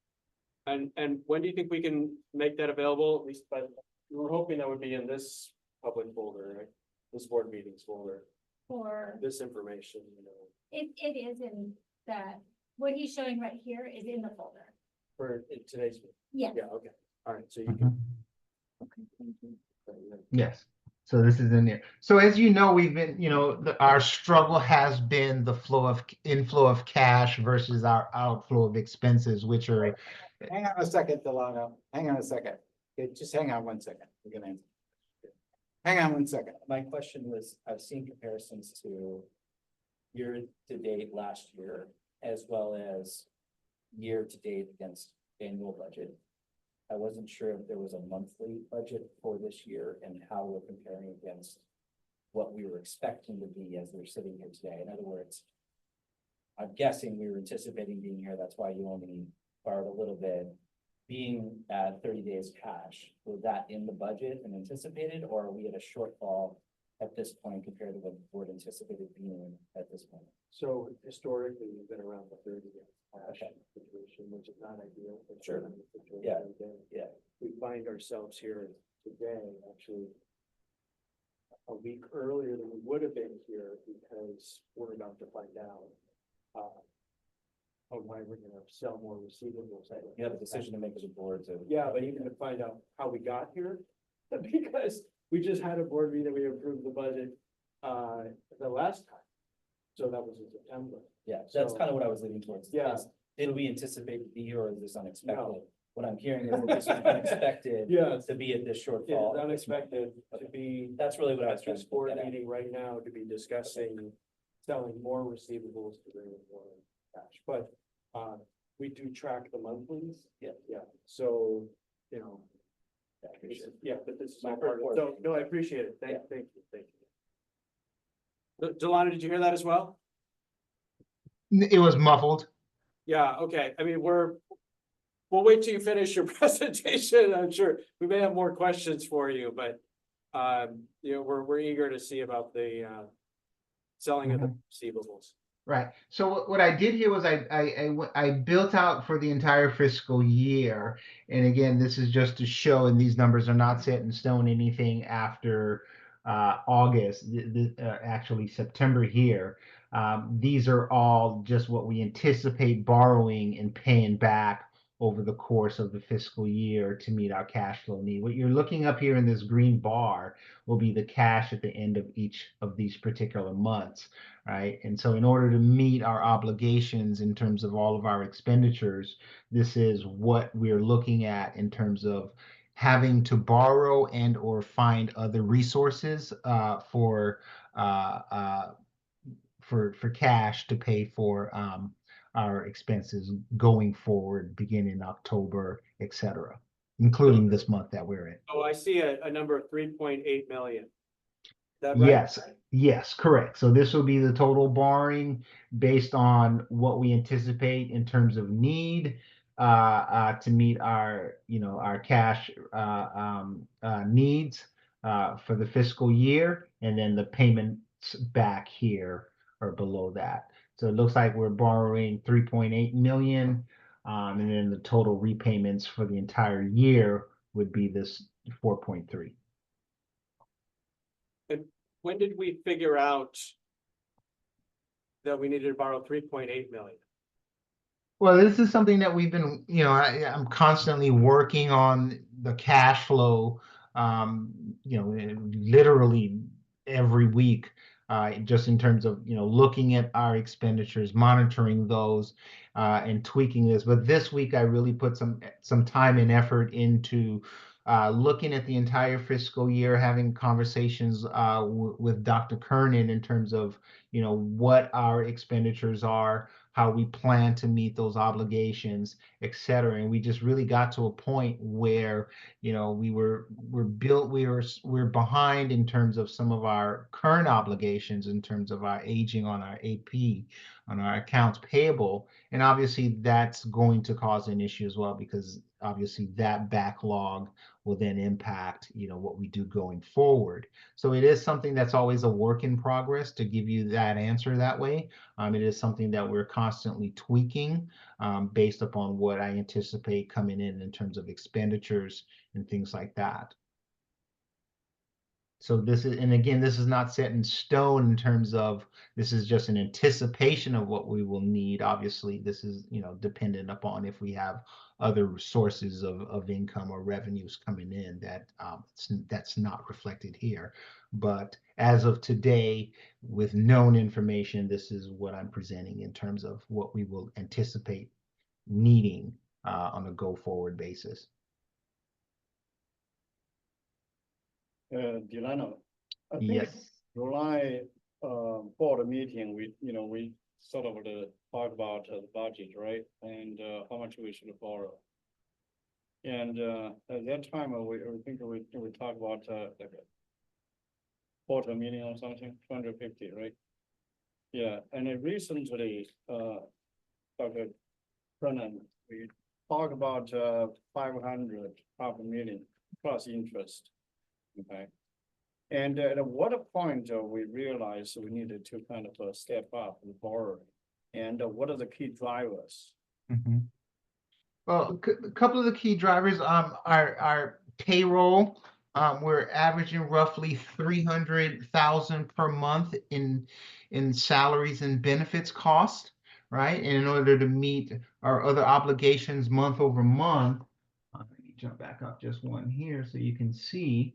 S1: And when do you think we can make that available? At least, but we were hoping that would be in this public folder, right? This board meetings folder,
S3: For,
S1: this information, you know,
S3: it is in that, what he's showing right here is in the folder.
S1: for today's.
S3: Yes.
S1: Yeah, okay, all right, so you can.
S9: Yes. So this is in there. So as you know, we've been, our struggle has been the inflow of cash versus our outflow of expenses, which are,
S2: Hang on a second, Delano. Hang on a second. Okay, just hang on one second. We're gonna answer. Hang on one second.
S10: My question was, I've seen comparisons to year to date last year, as well as year to date against annual budget. I wasn't sure if there was a monthly budget for this year and how we're comparing against what we were expecting to be as we're sitting here today. In other words, I'm guessing we were anticipating being here. That's why you only borrowed a little bit. Being at 30 days cash, was that in the budget and anticipated, or are we at a shortfall at this point compared to what the board anticipated being at this point?
S1: So historically, we've been around the 30-day cash
S10: Okay.
S1: situation, which is not ideal. but
S10: Sure.
S1: certainly the situation
S10: Yeah.
S1: we're in.
S10: Yeah.
S1: We find ourselves here today, actually, a week earlier than we would have been here because we're about to find out on why we're gonna sell more receivables.
S10: You have a decision to make as a board to.
S1: Yeah, but even to find out how we got here, because we just had a board meeting that we approved the budget the last time. So that was in September.
S10: Yeah, that's
S1: So-
S10: kind of what I was leaning towards.
S1: Yeah.
S10: is, Did we anticipate to be here, or is this unexpected?
S1: No.
S10: What I'm hearing is that this is unexpected
S1: Yes.
S10: to be at this
S1: It
S10: shortfall.
S1: is unexpected to be
S10: That's really what I was
S1: at
S10: trying
S1: this
S10: to
S1: board
S10: get at.
S1: meeting right now to be discussing selling more receivables to bring in more cash, but we do track the monthlies.
S10: Yeah.
S1: Yeah, so, you know.
S10: Yeah, I appreciate it.
S1: Yeah, but this is
S10: My
S1: all part of
S10: first
S1: it.
S10: board
S1: So, no, I appreciate it.
S10: Yeah.
S1: Thank you. Delana, did you hear that as well?
S9: it was muffled.
S1: Yeah, okay. I mean, we'll wait till you finish your presentation. I'm sure we may have more questions for you, but we're eager to see about the selling of the receivables.
S9: Right. So what I did here was I built out for the entire fiscal year. And again, this is just to show, and these numbers are not set in stone, anything after August, actually September here. These are all just what we anticipate borrowing and paying back over the course of the fiscal year to meet our cash flow need. What you're looking up here in this green bar will be the cash at the end of each of these particular months, right? And so in order to meet our obligations in terms of all of our expenditures, this is what we're looking at in terms of having to borrow and or find other resources for cash to pay for our expenses going forward, beginning October, et cetera, including this month that we're in.
S1: Oh, I see a number of 3.8 million. Is that right?
S9: Yes, correct. So this will be the total borrowing based on what we anticipate in terms of need to meet our, our cash needs for the fiscal year, and then the payments back here are below that. So it looks like we're borrowing 3.8 million, and then the total repayments for the entire year would be this 4.3.
S1: When did we figure out that we needed to borrow 3.8 million?
S9: Well, this is something that we've been, I'm constantly working on the cash flow, literally every week. Just in terms of, looking at our expenditures, monitoring those, and tweaking this. But this week, I really put some time and effort into looking at the entire fiscal year, having conversations with Dr. Kernan in terms of, what our expenditures are, how we plan to meet those obligations, et cetera. And we just really got to a point where, we're behind in terms of some of our current obligations, in terms of our aging on our AP, on our accounts payable. And obviously that's going to cause an issue as well, because obviously that backlog will then impact, what we do going forward. So it is something that's always a work in progress to give you that answer that way. It is something that we're constantly tweaking based upon what I anticipate coming in terms of expenditures and things like that. So this is, and again, this is not set in stone in terms of, this is just an anticipation of what we will need. Obviously, this is, dependent upon if we have other sources of income or revenues coming in that's not reflected here. But as of today, with known information, this is what I'm presenting in terms of what we will anticipate needing on a go-forward basis.
S8: Delano, I think
S9: Yes.
S8: July, board meeting, we sort of talk about the budget, right? And, how much we should borrow. And, at that time, we think we talk about, like a quarter million or something, 250, right? Yeah, and then recently, Dr. Brennan, we talk about, 500, half a million plus interest. Okay. And at what point we realize we needed to kind of step up and borrow? And what are the key drivers?
S9: Well, a couple of the key drivers, our payroll. We're averaging roughly 300,000 per month in salaries and benefits cost, right? And in order to meet our other obligations month over month, let me jump back up just one here so you can see.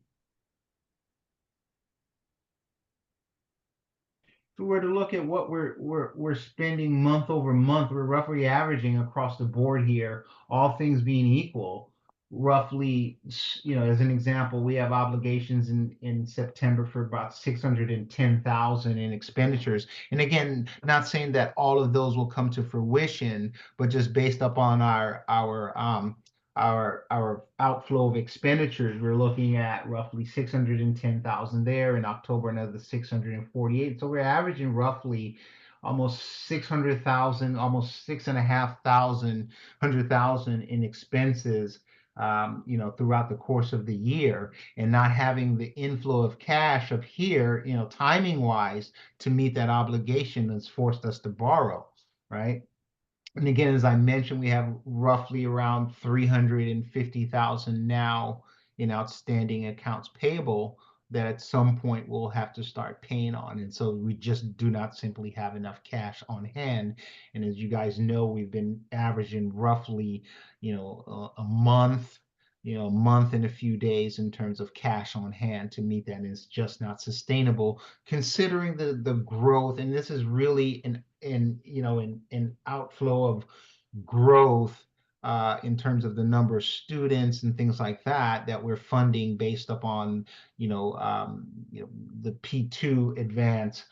S9: If we were to look at what we're spending month over month, we're roughly averaging across the board here, all things being equal, roughly, as an example, we have obligations in September for about 610,000 in expenditures. And again, not saying that all of those will come to fruition, but just based upon our outflow of expenditures, we're looking at roughly 610,000 there. In October, another 648. So we're averaging roughly almost 600,000, almost 100,000 in expenses, throughout the course of the year, and not having the inflow of cash of here, timing wise, to meet that obligation has forced us to borrow, right? And again, as I mentioned, we have roughly around 350,000 now in outstanding accounts payable that at some point we'll have to start paying on. And so we just do not simply have enough cash on hand. And as you guys know, we've been averaging roughly, a month, a month and a few days in terms of cash on hand to meet that. And it's just not sustainable considering the growth. And this is really an outflow of growth in terms of the number of students and things like that we're funding based upon the P2 advance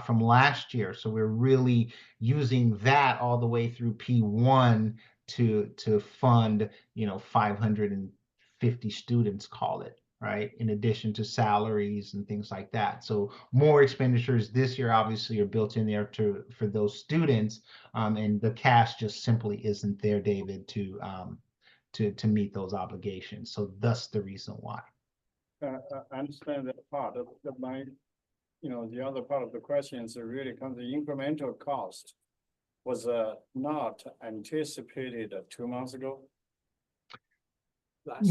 S9: from last year. So we're really using that all the way through P1 to fund 550 students, call it, right? In addition to salaries and things like that. So more expenditures this year obviously are built in there for those students. And the cash just simply isn't there, David, to meet those obligations. So thus the reason why.
S8: I understand that part of my, the other part of the question is really comes the incremental cost was not anticipated 2 months ago.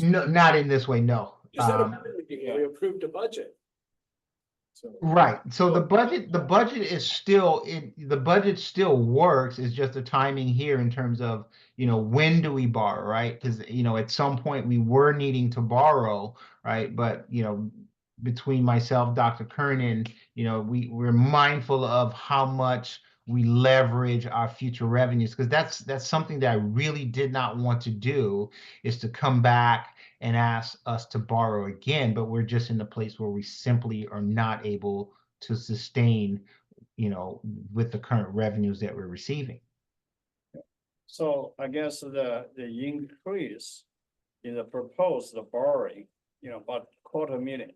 S9: No, not in this way, no.
S8: We
S1: approved a budget. So.
S9: Right. So the budget is still, the budget still works. It's just the timing here in terms of, when do we borrow, right? Because, at some point we were needing to borrow, right? But, between myself, Dr. Kernan, we're mindful of how much we leverage our future revenues, because that's something that I really did not want to do, is to come back and ask us to borrow again, but we're just in a place where we simply are not able to sustain, with the current revenues that we're receiving.
S8: So I guess the increase in the proposed borrowing, about $250,000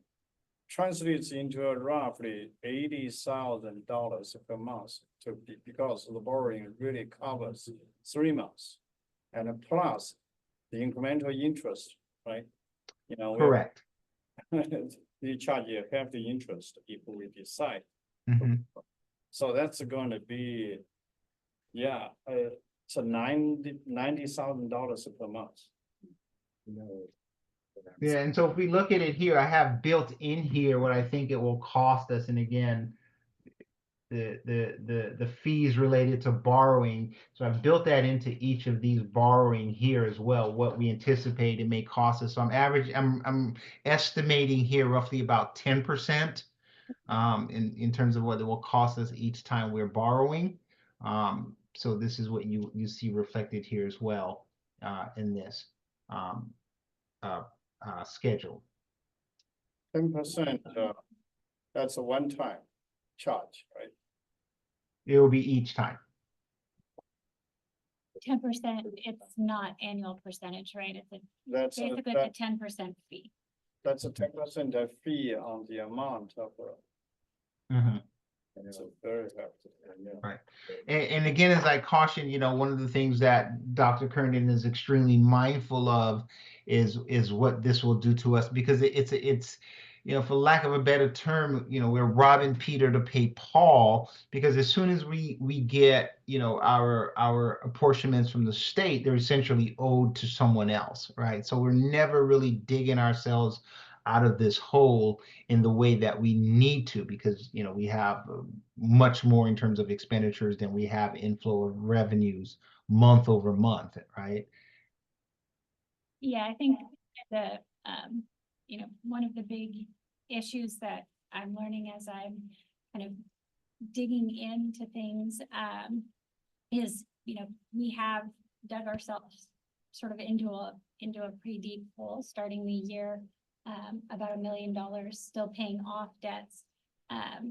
S8: translates into a roughly $80,000 per month because the borrowing really covers 3 months, and plus the incremental interest, right? You know,
S9: Correct.
S8: they charge you a hefty interest if we decide.
S9: Mhm.
S8: So that's going to be, yeah, it's a $90,000 per month.
S9: Yeah, and so if we look at it here, I have built in here what I think it will cost us, and again, the fees related to borrowing. So I've built that into each of these borrowing here as well, what we anticipate it may cost us. So I'm estimating here roughly about 10%. In terms of what it will cost us each time we're borrowing. So this is what you see reflected here as well, in this, schedule.
S8: 10%, that's a one-time charge, right?
S9: It will be each time.
S3: 10%, it's not annual percentage, right? It's a
S8: That's a,
S3: basically
S8: that,
S3: a 10% fee.
S8: that's a 10% fee on the amount of, it's a very hefty, yeah.
S9: Right. And again, as I caution, one of the things that Dr. Kernan is extremely mindful of is what this will do to us, because it's for lack of a better term, we're robbing Peter to pay Paul, because as soon as we get, our apportionments from the state, they're essentially owed to someone else, right? So we're never really digging ourselves out of this hole in the way that we need to, because we have much more in terms of expenditures than we have inflow of revenues month over month, right?
S3: Yeah, I think the, one of the big issues that I'm learning as I'm kind of digging into things, is, we have dug ourselves sort of into a pretty deep hole, starting the year, about $1 million, still paying off debts,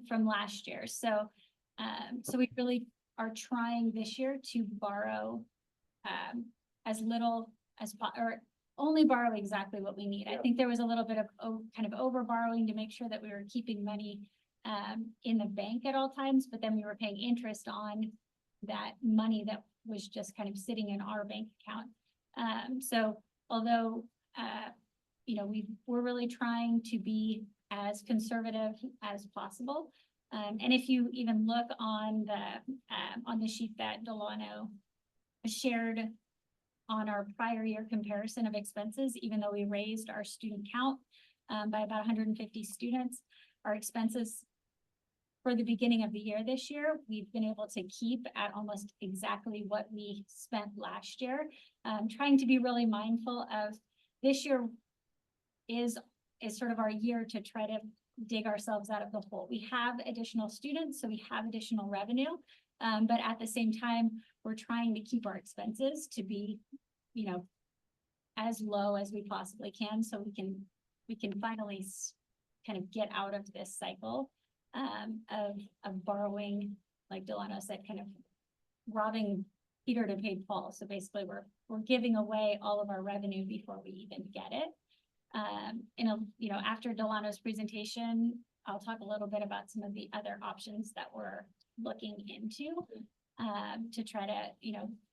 S3: from last year. So we really are trying this year to borrow, as little as, or only borrow exactly what we need. I think there was a little bit of kind of over borrowing to make sure that we were keeping money in the bank at all times, but then we were paying interest on that money that was just kind of sitting in our bank account. So although, we're really trying to be as conservative as possible. And if you even look on the sheet that Delano shared on our prior year comparison of expenses, even though we raised our student count by about 150 students, our expenses for the beginning of the year this year, we've been able to keep at almost exactly what we spent last year. Trying to be really mindful of this year is sort of our year to try to dig ourselves out of the hole. We have additional students, so we have additional revenue. But at the same time, we're trying to keep our expenses to be, as low as we possibly can, so we can finally kind of get out of this cycle of borrowing, like Delano said, kind of robbing Peter to pay Paul. So basically we're giving away all of our revenue before we even get it. After Delano's presentation, I'll talk a little bit about some of the other options that we're looking into to try to,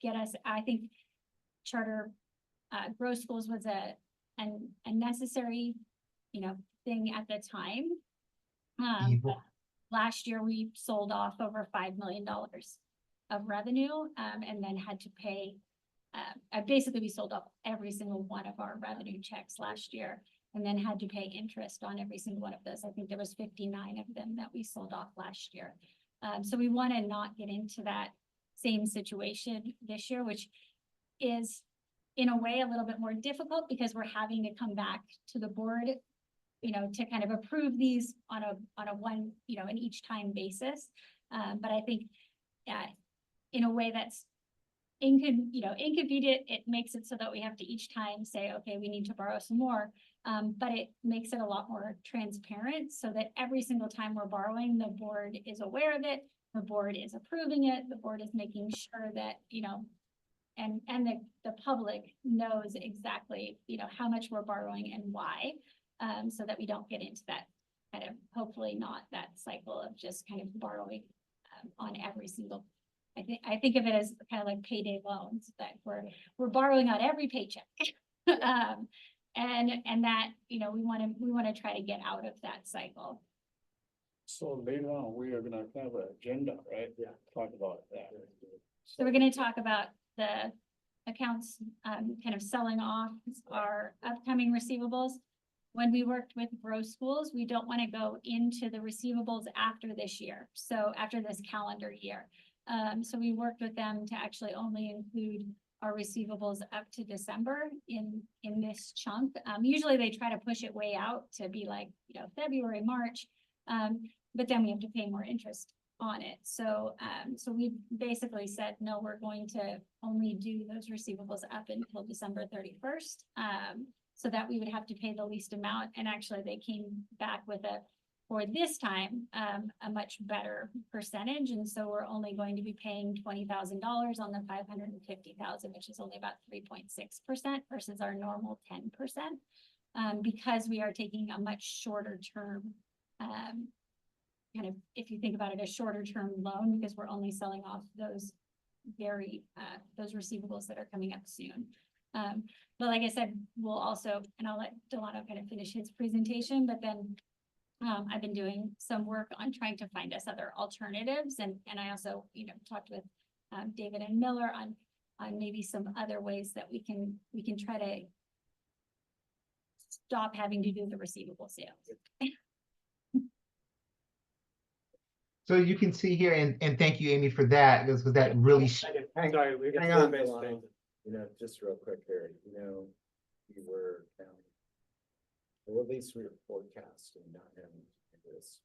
S3: get us. I think charter growth schools was a necessary, thing at the time. But last year we sold off over $5 million of revenue, and then had to pay. Basically, we sold off every single one of our revenue checks last year, and then had to pay interest on every single one of those. I think there was 59 of them that we sold off last year. So we want to not get into that same situation this year, which is in a way a little bit more difficult because we're having to come back to the board, to kind of approve these on a one, an each time basis. But I think in a way that's inconvenient, it makes it so that we have to each time say, okay, we need to borrow some more. But it makes it a lot more transparent so that every single time we're borrowing, the board is aware of it, the board is approving it, the board is making sure that, and the public knows exactly, how much we're borrowing and why, so that we don't get into that kind of, hopefully not that cycle of just kind of borrowing on every single. I think of it as kind of like payday loans that we're borrowing on every paycheck. And that, we want to try to get out of that cycle.
S8: So later on, we are gonna have an agenda, right? Yeah. Talk about that.
S3: So we're going to talk about the accounts, kind of selling off our upcoming receivables. When we worked with Grow Schools, we don't want to go into the receivables after this year. So after this calendar year. So we worked with them to actually only include our receivables up to December in this chunk. Usually they try to push it way out to be like, February, March. But then we have to pay more interest on it. So, so we basically said, no, we're going to only do those receivables up until December 31st. So that we would have to pay the least amount. And actually they came back with for this time, a much better percentage. And so we're only going to be paying $20,000 on the $550,000, which is only about 3.6% versus our normal 10%. Because we are taking a much shorter term, kind of, if you think about it, a shorter term loan, because we're only selling off those those receivables that are coming up soon. But like I said, we'll also, and I'll let Delano kind of finish his presentation, but then I've been doing some work on trying to find us other alternatives. And I also, talked with David and Miller on maybe some other ways that we can try to stop having to do the receivable sales.
S9: So you can see here, and thank you, Amy, for that, because that really.
S11: Hang on, Delano. Just real quick here, we were, or at least we were forecasting not having this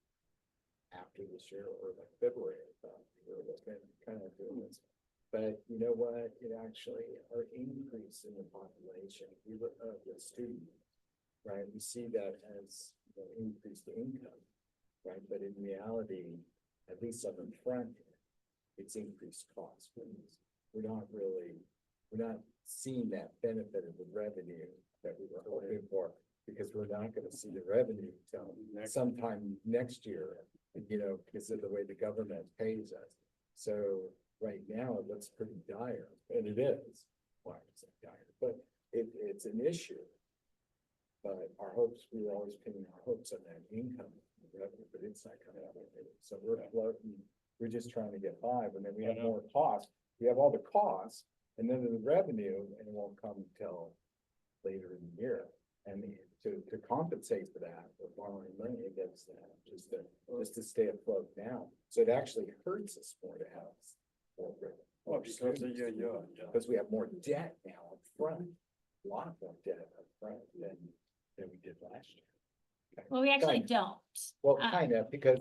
S11: after this year or like February, I thought we were looking kind of doing this. But you know what, it actually, our increase in the population, we look at the student, right? We see that as increased income, right? But in reality, at least on the front, it's increased cost. We're not seeing that benefit of the revenue that we were hoping for, because we're not gonna see the revenue till sometime next year, because of the way the government pays us. So right now, it looks pretty dire, and it is. Why is it dire? But it's an issue. But we were always pinning our hopes on that income revenue, but it's not coming out of it. So we're floating, we're just trying to get by, and then we have more costs. We have all the costs, and then the revenue, and it won't come until later in the year. And to compensate for that, we're borrowing money against that, just to stay afloat now. So it actually hurts us more to have more revenue. Because we have more debt now up front, a lot more debt up front than we did last year.
S3: Well, we actually don't.
S11: Well, kind of, because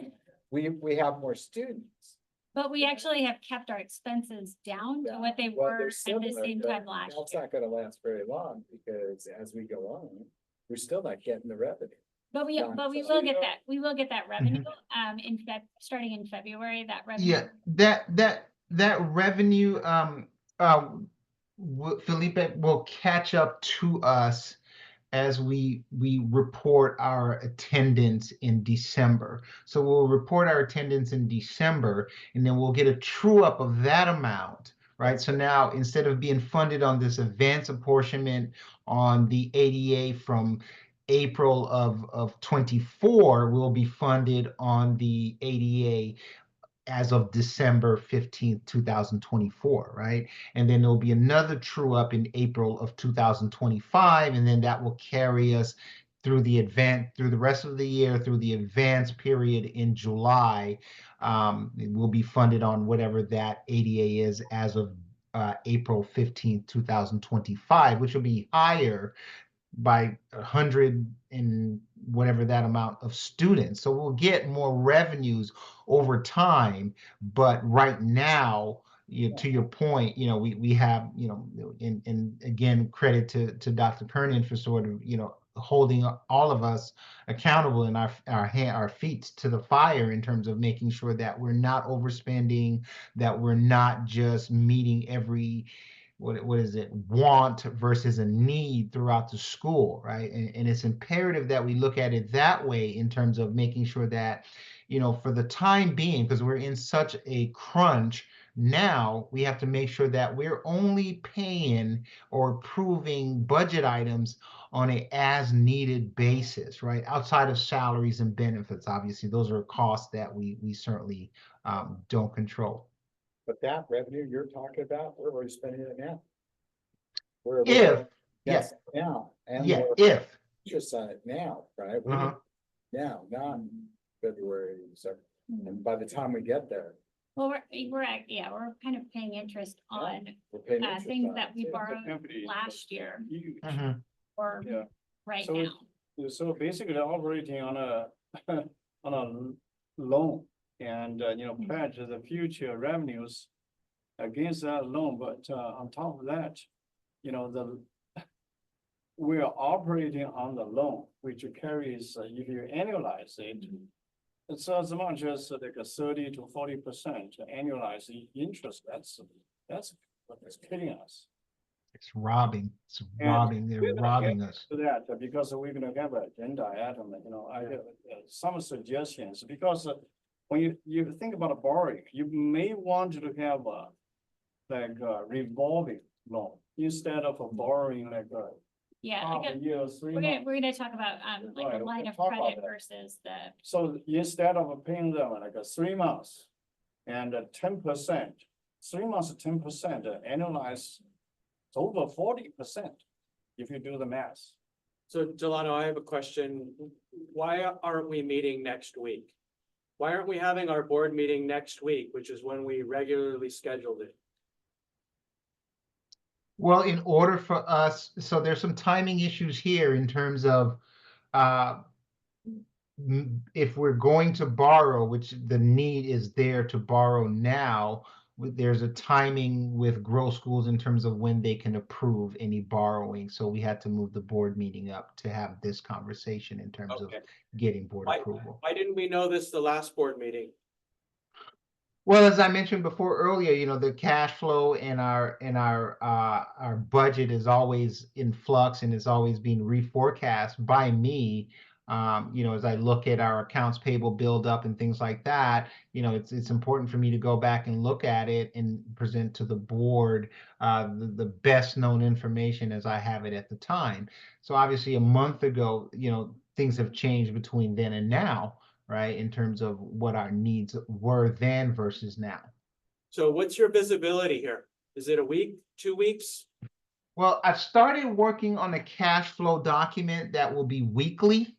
S11: we have more students.
S3: But we actually have kept our expenses down to what they
S11: Well,
S3: were
S11: they're
S3: at the
S11: similar,
S3: same
S11: but
S3: time last
S11: That's
S3: year.
S11: not gonna last very long, because as we go on, we're still not getting the revenue.
S3: But we
S11: Done.
S3: will
S11: So,
S3: get that, we will get that revenue, starting in February, that revenue.
S9: Yeah, that revenue, Felipe, will catch up to us as we report our attendance in December. So we'll report our attendance in December, and then we'll get a true up of that amount, right? So now, instead of being funded on this advance apportionment on the ADA from April of 24, we'll be funded on the ADA as of December 15th, 2024, right? And then there'll be another true up in April of 2025, and then that will carry us through the rest of the year, through the advance period in July. We'll be funded on whatever that ADA is as of April 15th, 2025, which will be higher by 100 and whatever that amount of students. So we'll get more revenues over time, but right now, to your point, we have, and again, credit to Dr. Kernan for sort of, holding all of us accountable and our feet to the fire in terms of making sure that we're not overspending, that we're not just meeting every what is it, want versus a need throughout the school, right? And it's imperative that we look at it that way in terms of making sure that, for the time being, because we're in such a crunch, now we have to make sure that we're only paying or approving budget items on a as needed basis, right? Outside of salaries and benefits, obviously, those are costs that we certainly don't control.
S11: But that revenue you're talking about, where are we spending it now? We're
S9: If,
S11: yes, now, and
S9: yeah,
S11: we're
S9: if,
S11: just on it now, right?
S9: uh-huh.
S11: Now, not February, so, and by the time we get there,
S3: Well, we're kind of paying interest on
S11: we're paying interest
S3: things
S11: on
S3: that
S11: it,
S3: we
S11: too.
S3: borrowed
S8: Company,
S3: last year
S9: Mhm.
S3: or
S8: Yeah.
S3: right
S8: So
S3: now.
S8: So basically operating on a, on a loan and, pledge the future revenues against that loan, but, on top of that, we are operating on the loan, which carries, if you annualize it, it's as much as like a 30 to 40% annualized interest. That's what's killing us.
S9: It's robbing,
S8: And
S9: they're
S8: we're gonna
S9: robbing
S8: get
S9: us.
S8: to that, because we're gonna have an agenda item, I have some suggestions, because when you think about a borrowing, you may want to have a like a revolving loan instead of a borrowing like a
S3: Yeah,
S8: half a year, 3 months.
S3: we're gonna talk about like
S8: Right,
S3: the line
S8: we'll
S3: of
S8: talk about
S3: credit
S8: that.
S3: versus the,
S8: So instead of paying them like a 3 months and 10%, 3 months, 10% annualized, it's over 40% if you do the math.
S1: So Delano, I have a question. Why aren't we meeting next week? Why aren't we having our board meeting next week, which is when we regularly scheduled it?
S9: Well, in order for us, so there's some timing issues here in terms of if we're going to borrow, which the need is there to borrow now, there's a timing with Grow Schools in terms of when they can approve any borrowing. So we had to move the board meeting up to have this conversation in terms of
S1: Okay.
S9: getting board
S1: Why-
S9: approval.
S1: Why didn't we know this the last board meeting?
S9: Well, as I mentioned before earlier, the cash flow and our budget is always in flux and is always being reforecast by me. As I look at our accounts payable build up and things like that, it's important for me to go back and look at it and present to the board the best known information as I have it at the time. So obviously a month ago, things have changed between then and now, right, in terms of what our needs were then versus now.
S1: So what's your visibility here? Is it a week, 2 weeks?
S9: Well, I've started working on a cash flow document that will be weekly.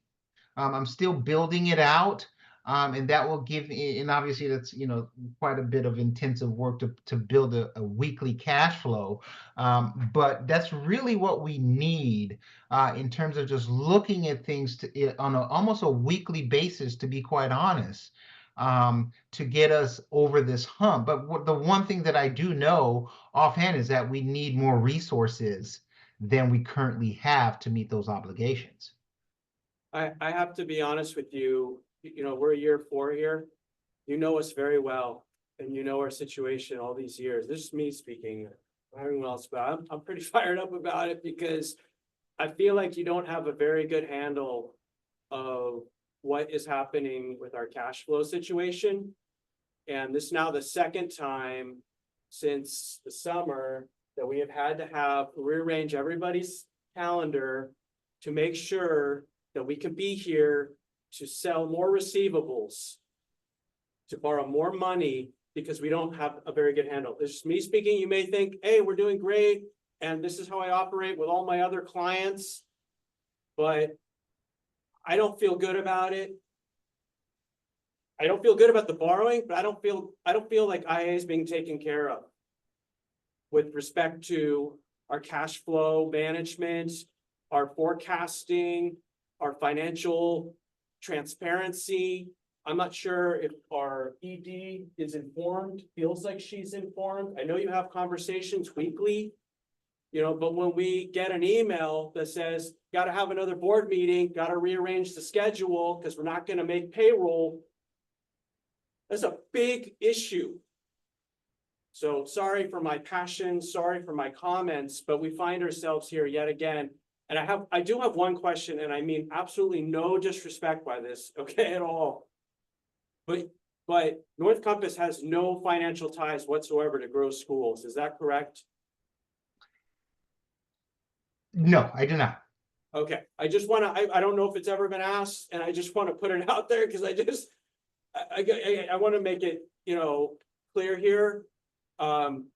S9: I'm still building it out. And that will give, and obviously that's, quite a bit of intensive work to build a weekly cash flow. But that's really what we need in terms of just looking at things on almost a weekly basis, to be quite honest, to get us over this hump. But the one thing that I do know offhand is that we need more resources than we currently have to meet those obligations.
S1: I have to be honest with you, we're year 4 here. You know us very well and you know our situation all these years. This is me speaking. Everyone else, but I'm pretty fired up about it because I feel like you don't have a very good handle of what is happening with our cash flow situation. And this is now the second time since the summer that we have had to rearrange everybody's calendar to make sure that we can be here to sell more receivables, to borrow more money, because we don't have a very good handle. This is me speaking. You may think, hey, we're doing great, and this is how I operate with all my other clients, but I don't feel good about it. I don't feel good about the borrowing, but I don't feel like IA is being taken care of with respect to our cash flow management, our forecasting, our financial transparency. I'm not sure if our ED is informed, feels like she's informed. I know you have conversations weekly, but when we get an email that says, got to have another board meeting, got to rearrange the schedule because we're not going to make payroll, that's a big issue. So sorry for my passion, sorry for my comments, but we find ourselves here yet again. And I do have one question, and I mean absolutely no disrespect by this, okay, at all. But North Compass has no financial ties whatsoever to Grow Schools. Is that correct?
S9: No, I do not.
S1: Okay, I just wanna, I don't know if it's ever been asked, and I just wanna put it out there, cause I wanna make it, clear here.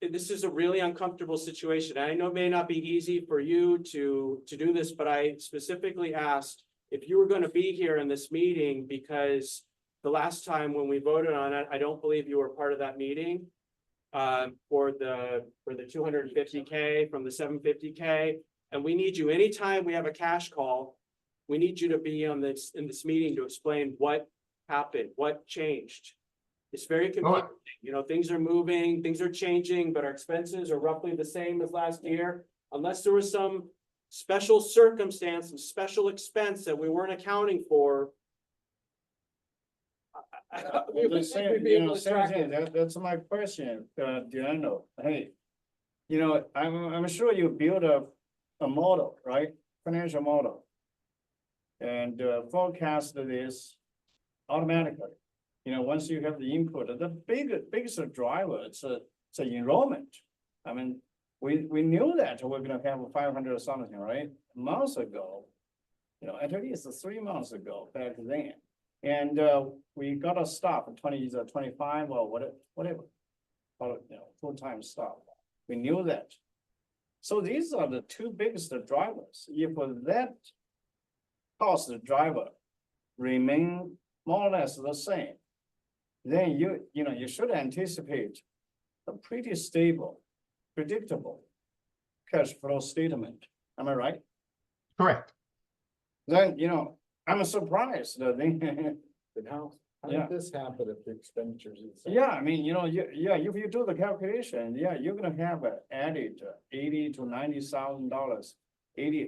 S1: This is a really uncomfortable situation. I know it may not be easy for you to do this, but I specifically asked if you were gonna be here in this meeting, because the last time when we voted on it, I don't believe you were part of that meeting. For the 250K from the 750K. And we need you, anytime we have a cash call, we need you to be in this meeting to explain what happened, what changed. It's very confusing, things are moving, things are changing, but our expenses are roughly the same as last year. Unless there was some special circumstance, some special expense that we weren't accounting for.
S8: Well, the same, same thing, that's my question, Deanna. Hey, I'm sure you build a model, right? Financial model. And forecast this automatically. Once you have the input, the biggest driver, it's enrollment. I mean, we knew that we're gonna have 500 or something, right? Months ago, at least 3 months ago, back then. And we got a stop at 25 or whatever, full-time stop. We knew that. So these are the two biggest drivers. If that cost driver remain more or less the same, then you should anticipate a pretty stable, predictable cash flow statement. Am I right?
S9: Correct.
S8: Then, I'm surprised that
S11: But how
S8: Yeah.
S11: did this happen if the expenditures? is-
S8: yeah, I mean, if you do the calculation, you're gonna have added $80,000 to $90,000,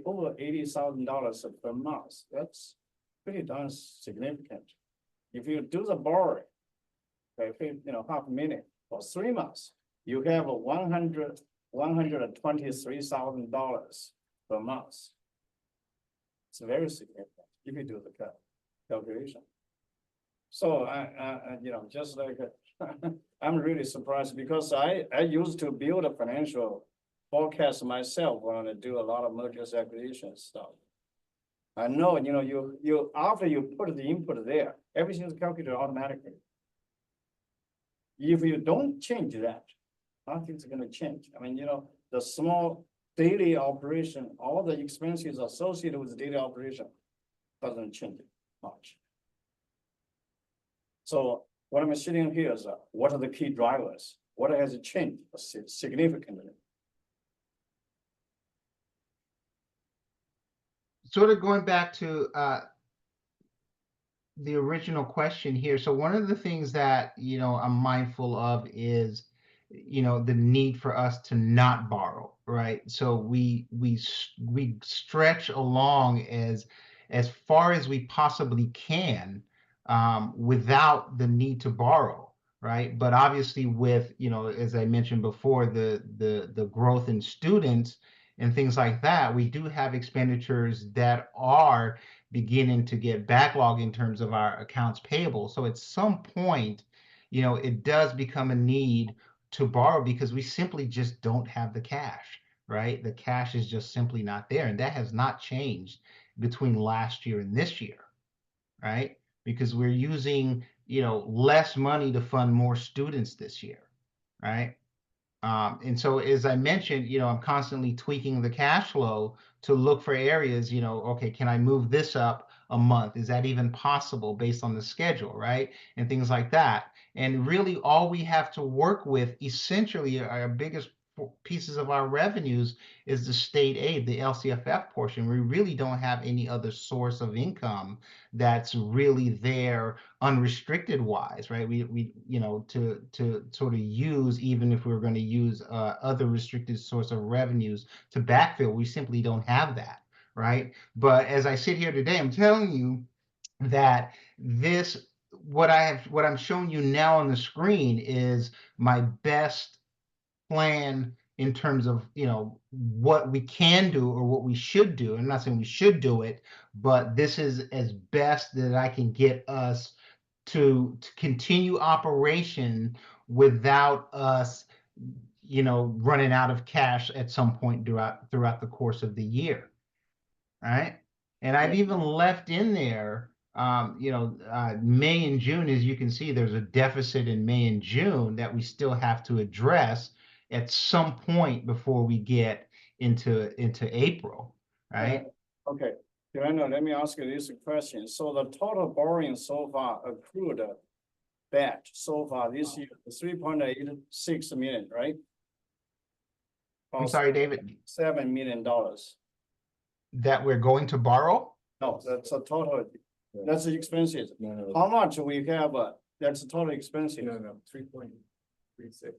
S8: over $80,000 per month. That's pretty darn significant. If you do the borrowing, okay, $500,000 for 3 months, you have $123,000 per month. It's very significant if you do the calculation. So just like, I'm really surprised because I used to build a financial forecast myself when I do a lot of mergers, acquisitions stuff. I know, you after you put the input there, everything is calculated automatically. If you don't change that, nothing's gonna change. I mean, the small daily operation, all the expenses associated with the daily operation doesn't change much. So what I'm sitting here is, what are the key drivers? What has changed significantly?
S9: Sort of going back to the original question here. So one of the things that, I'm mindful of is, the need for us to not borrow, right? So we stretch along as far as we possibly can without the need to borrow, right? But obviously with, as I mentioned before, the growth in students and things like that, we do have expenditures that are beginning to get backlogged in terms of our accounts payable. So at some point, it does become a need to borrow because we simply just don't have the cash, right? The cash is just simply not there. And that has not changed between last year and this year, right? Because we're using, less money to fund more students this year, right? And so, as I mentioned, I'm constantly tweaking the cash flow to look for areas, okay, can I move this up a month? Is that even possible based on the schedule, right? And things like that. And really all we have to work with, essentially our biggest pieces of our revenues is the state aid, the LCFF portion. We really don't have any other source of income that's really there unrestricted wise, right? We to sort of use, even if we were going to use other restricted source of revenues to backfill, we simply don't have that, right? But as I sit here today, I'm telling you that what I'm showing you now on the screen is my best plan in terms of what we can do or what we should do. I'm not saying we should do it, but this is as best that I can get us to continue operation without us, running out of cash at some point throughout the course of the year. Right? And I've even left in there, May and June, as you can see, there's a deficit in May and June that we still have to address at some point before we get into April, right?
S8: Okay, Joanna, let me ask you this question. So the total borrowing so far accrued batch so far this year, 3.86 million, right?
S9: I'm sorry, David,
S8: $7 million.
S9: that we're going to borrow?
S8: No, that's a total, that's the expenses.
S11: No,
S8: How much we have, that's the total expenses.
S11: no, 3.36.
S8: Is that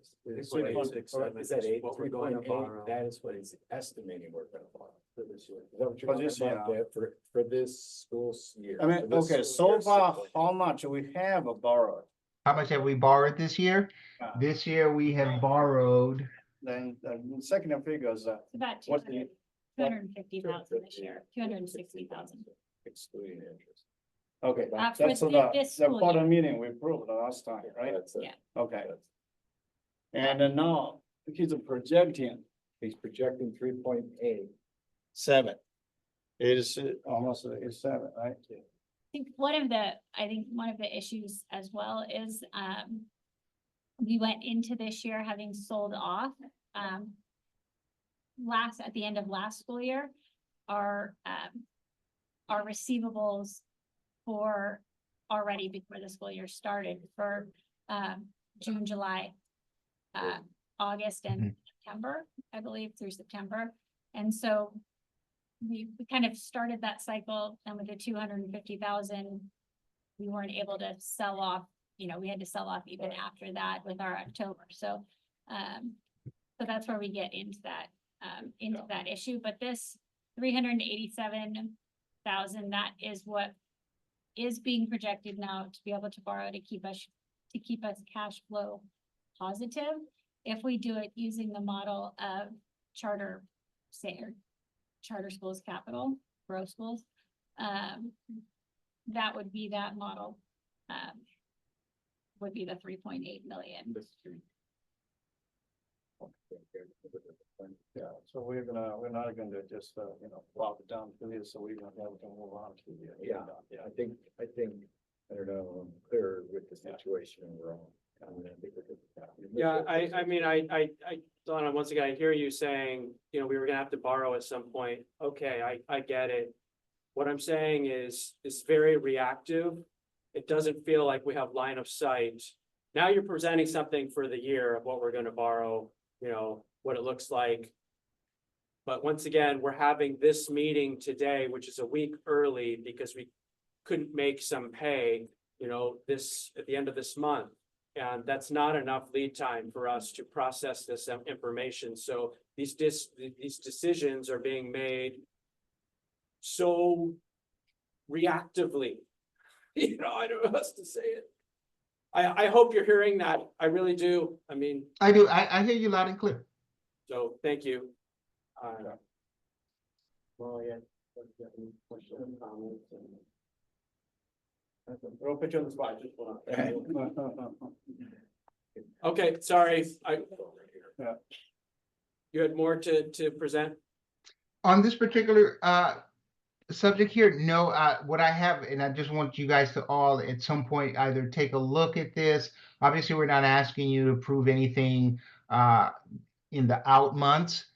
S11: What we're going to borrow? That is what he's estimating we're gonna borrow for this year. Is that what you're
S8: For this
S11: talking about,
S8: year.
S11: Deb? For this school year?
S8: I mean,
S11: For this
S8: okay,
S11: school
S8: so
S11: year,
S8: far,
S11: 6.8.
S8: how much we have borrowed?
S9: How much have we borrowed this year?
S8: Uh,
S9: This year we have borrowed,
S8: Then the second figure is,
S3: It's about
S8: What's the-
S3: 250,000 this year, 260,000.
S11: Excluding interest.
S8: okay,
S3: For
S8: that's
S3: this
S8: the
S3: school
S8: quarter
S3: year.
S8: meeting we approved the last time, right?
S11: That's it.
S3: Yeah.
S8: Okay. And then now he's projecting
S11: He's projecting 3.8.
S8: 7. It is almost it's 7, right?
S3: I think one of the issues as well is, we went into this year having sold off, at the end of last school year, our receivables for already before the school year started for, June, July, August and September, I believe, through September. And so we kind of started that cycle, and with the 250,000, we weren't able to sell off, we had to sell off even after that with our October. So, so that's where we get into that issue. But this 387,000, that is what is being projected now to be able to borrow to keep us cash flow positive. If we do it using the model of charter schools capital, growth schools, that would be that model, would be the 3.8 million.
S8: Yeah, so we're not gonna just, lock it down to this, so we're gonna be able to move on to the.
S11: Yeah, I think, I don't know, I'm clear with the situation we're on. I mean, I think we're good with that.
S1: Yeah, I mean, Donna, once again, I hear you saying, we were gonna have to borrow at some point. Okay, I get it. What I'm saying is, it's very reactive. It doesn't feel like we have line of sight. Now you're presenting something for the year of what we're gonna borrow, what it looks like. But once again, we're having this meeting today, which is a week early because we couldn't make some pay, this at the end of this month. And that's not enough lead time for us to process this information. So these decisions are being made so reactively. I don't know how else to say it. I hope you're hearing that. I really do. I mean,
S9: I do, I hear you loud and clear.
S1: so thank you.
S11: Well, yeah.
S1: We'll put you on the spot. Okay, sorry. You had more to present?
S9: On this particular subject here, no, what I have, and I just want you guys to all at some point either take a look at this. Obviously, we're not asking you to approve anything in the out months,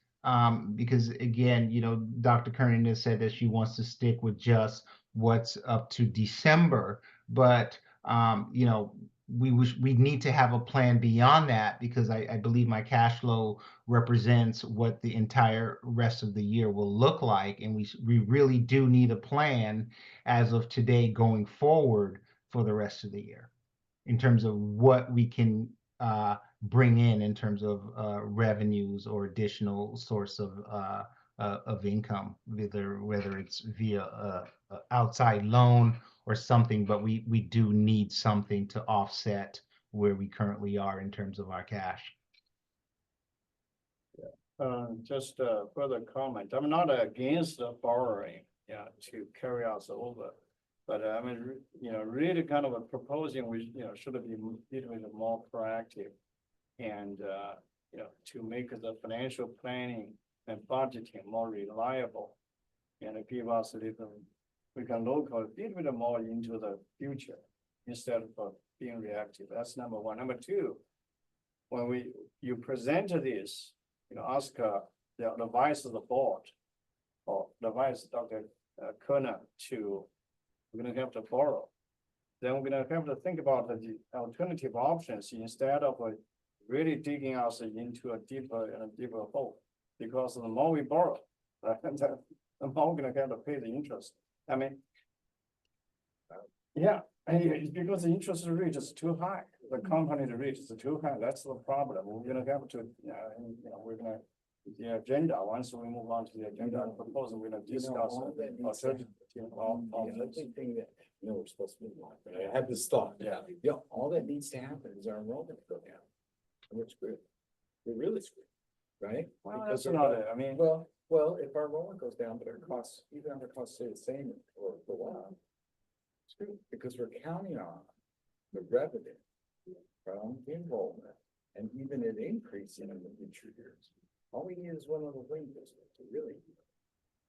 S9: because again, Dr. Kernan has said that she wants to stick with just what's up to December, but we need to have a plan beyond that, because I believe my cash flow represents what the entire rest of the year will look like, and we really do need a plan as of today going forward for the rest of the year in terms of what we can bring in terms of revenues or additional source of income, whether it's via a outside loan or something, but we do need something to offset where we currently are in terms of our cash.
S8: Just further comment, I'm not against the borrowing, to carry us over. But I mean, really kind of a proposing, we, should be a little bit more proactive. And, to make the financial planning and budgeting more reliable. And give us a little, we can look a little bit more into the future instead of being reactive. That's number one. Number two, when you present this, ask the vice of the board or the vice Dr. Kerner we're gonna have to borrow. Then we're gonna have to think about the alternative options instead of really digging us into a deeper and a deeper hole. Because the more we borrow, the more we're gonna have to pay the interest. I mean, yeah, and it's because the interest rate is too high. The company rate is too high. That's the problem. We're gonna have to, we're gonna, the agenda, once we move on to the agenda proposal, we're gonna discuss.
S11: All that needs to happen. The other thing that, we're supposed to move on, but I have this thought.
S8: Yeah.
S11: All that needs to happen is our enrollment go down. And we're screwed. We're really screwed, right?
S8: Well,
S11: Because
S8: that's
S11: our-
S8: not it. I mean,
S11: Well, if our enrollment goes down, but our costs, even if our costs stay the same or go up, screwed, because we're counting on the revenue from the enrollment and even an increase in the future years. All we need is one little thing to really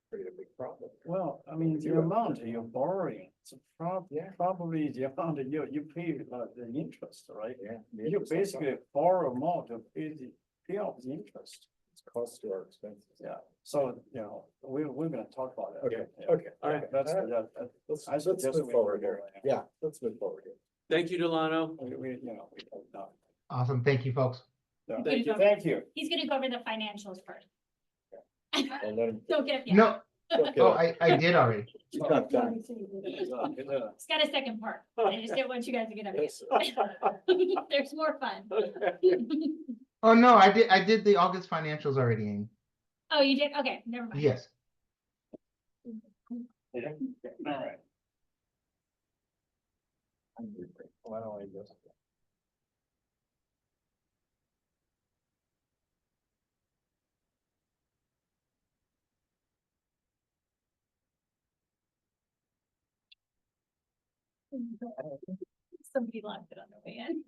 S11: create a big problem.
S8: well, I mean, the amount you're borrowing, it's probably the amount that you pay the interest, right?
S11: Yeah.
S8: You basically borrow more to pay off the interest.
S11: It's cost to our expenses.
S8: Yeah, so, we're gonna talk about it.
S11: Okay,
S8: Yeah.
S11: okay.
S1: All right.
S8: That's,
S11: All right.
S8: I
S11: Let's
S8: suggest
S11: move
S8: we
S11: forward
S8: go
S11: here.
S8: there.
S11: Yeah, let's move forward here.
S1: Thank you, Delano.
S8: We don't know.
S9: Awesome. Thank you, folks.
S8: So,
S3: Thank you.
S8: Thank you.
S3: He's gonna go over the financials first.
S11: And then-
S3: Don't get, yeah,
S9: No,
S11: Okay.
S9: oh, I did already.
S11: She's not done.
S3: it's got a second part. I just didn't want you guys to get up. There's more fun.
S9: Oh, no, I did the August financials already, Amy.
S3: Oh, you did? Okay, never mind.
S9: Yes.
S8: All right. Why don't I just?
S3: Somebody left it on the way in.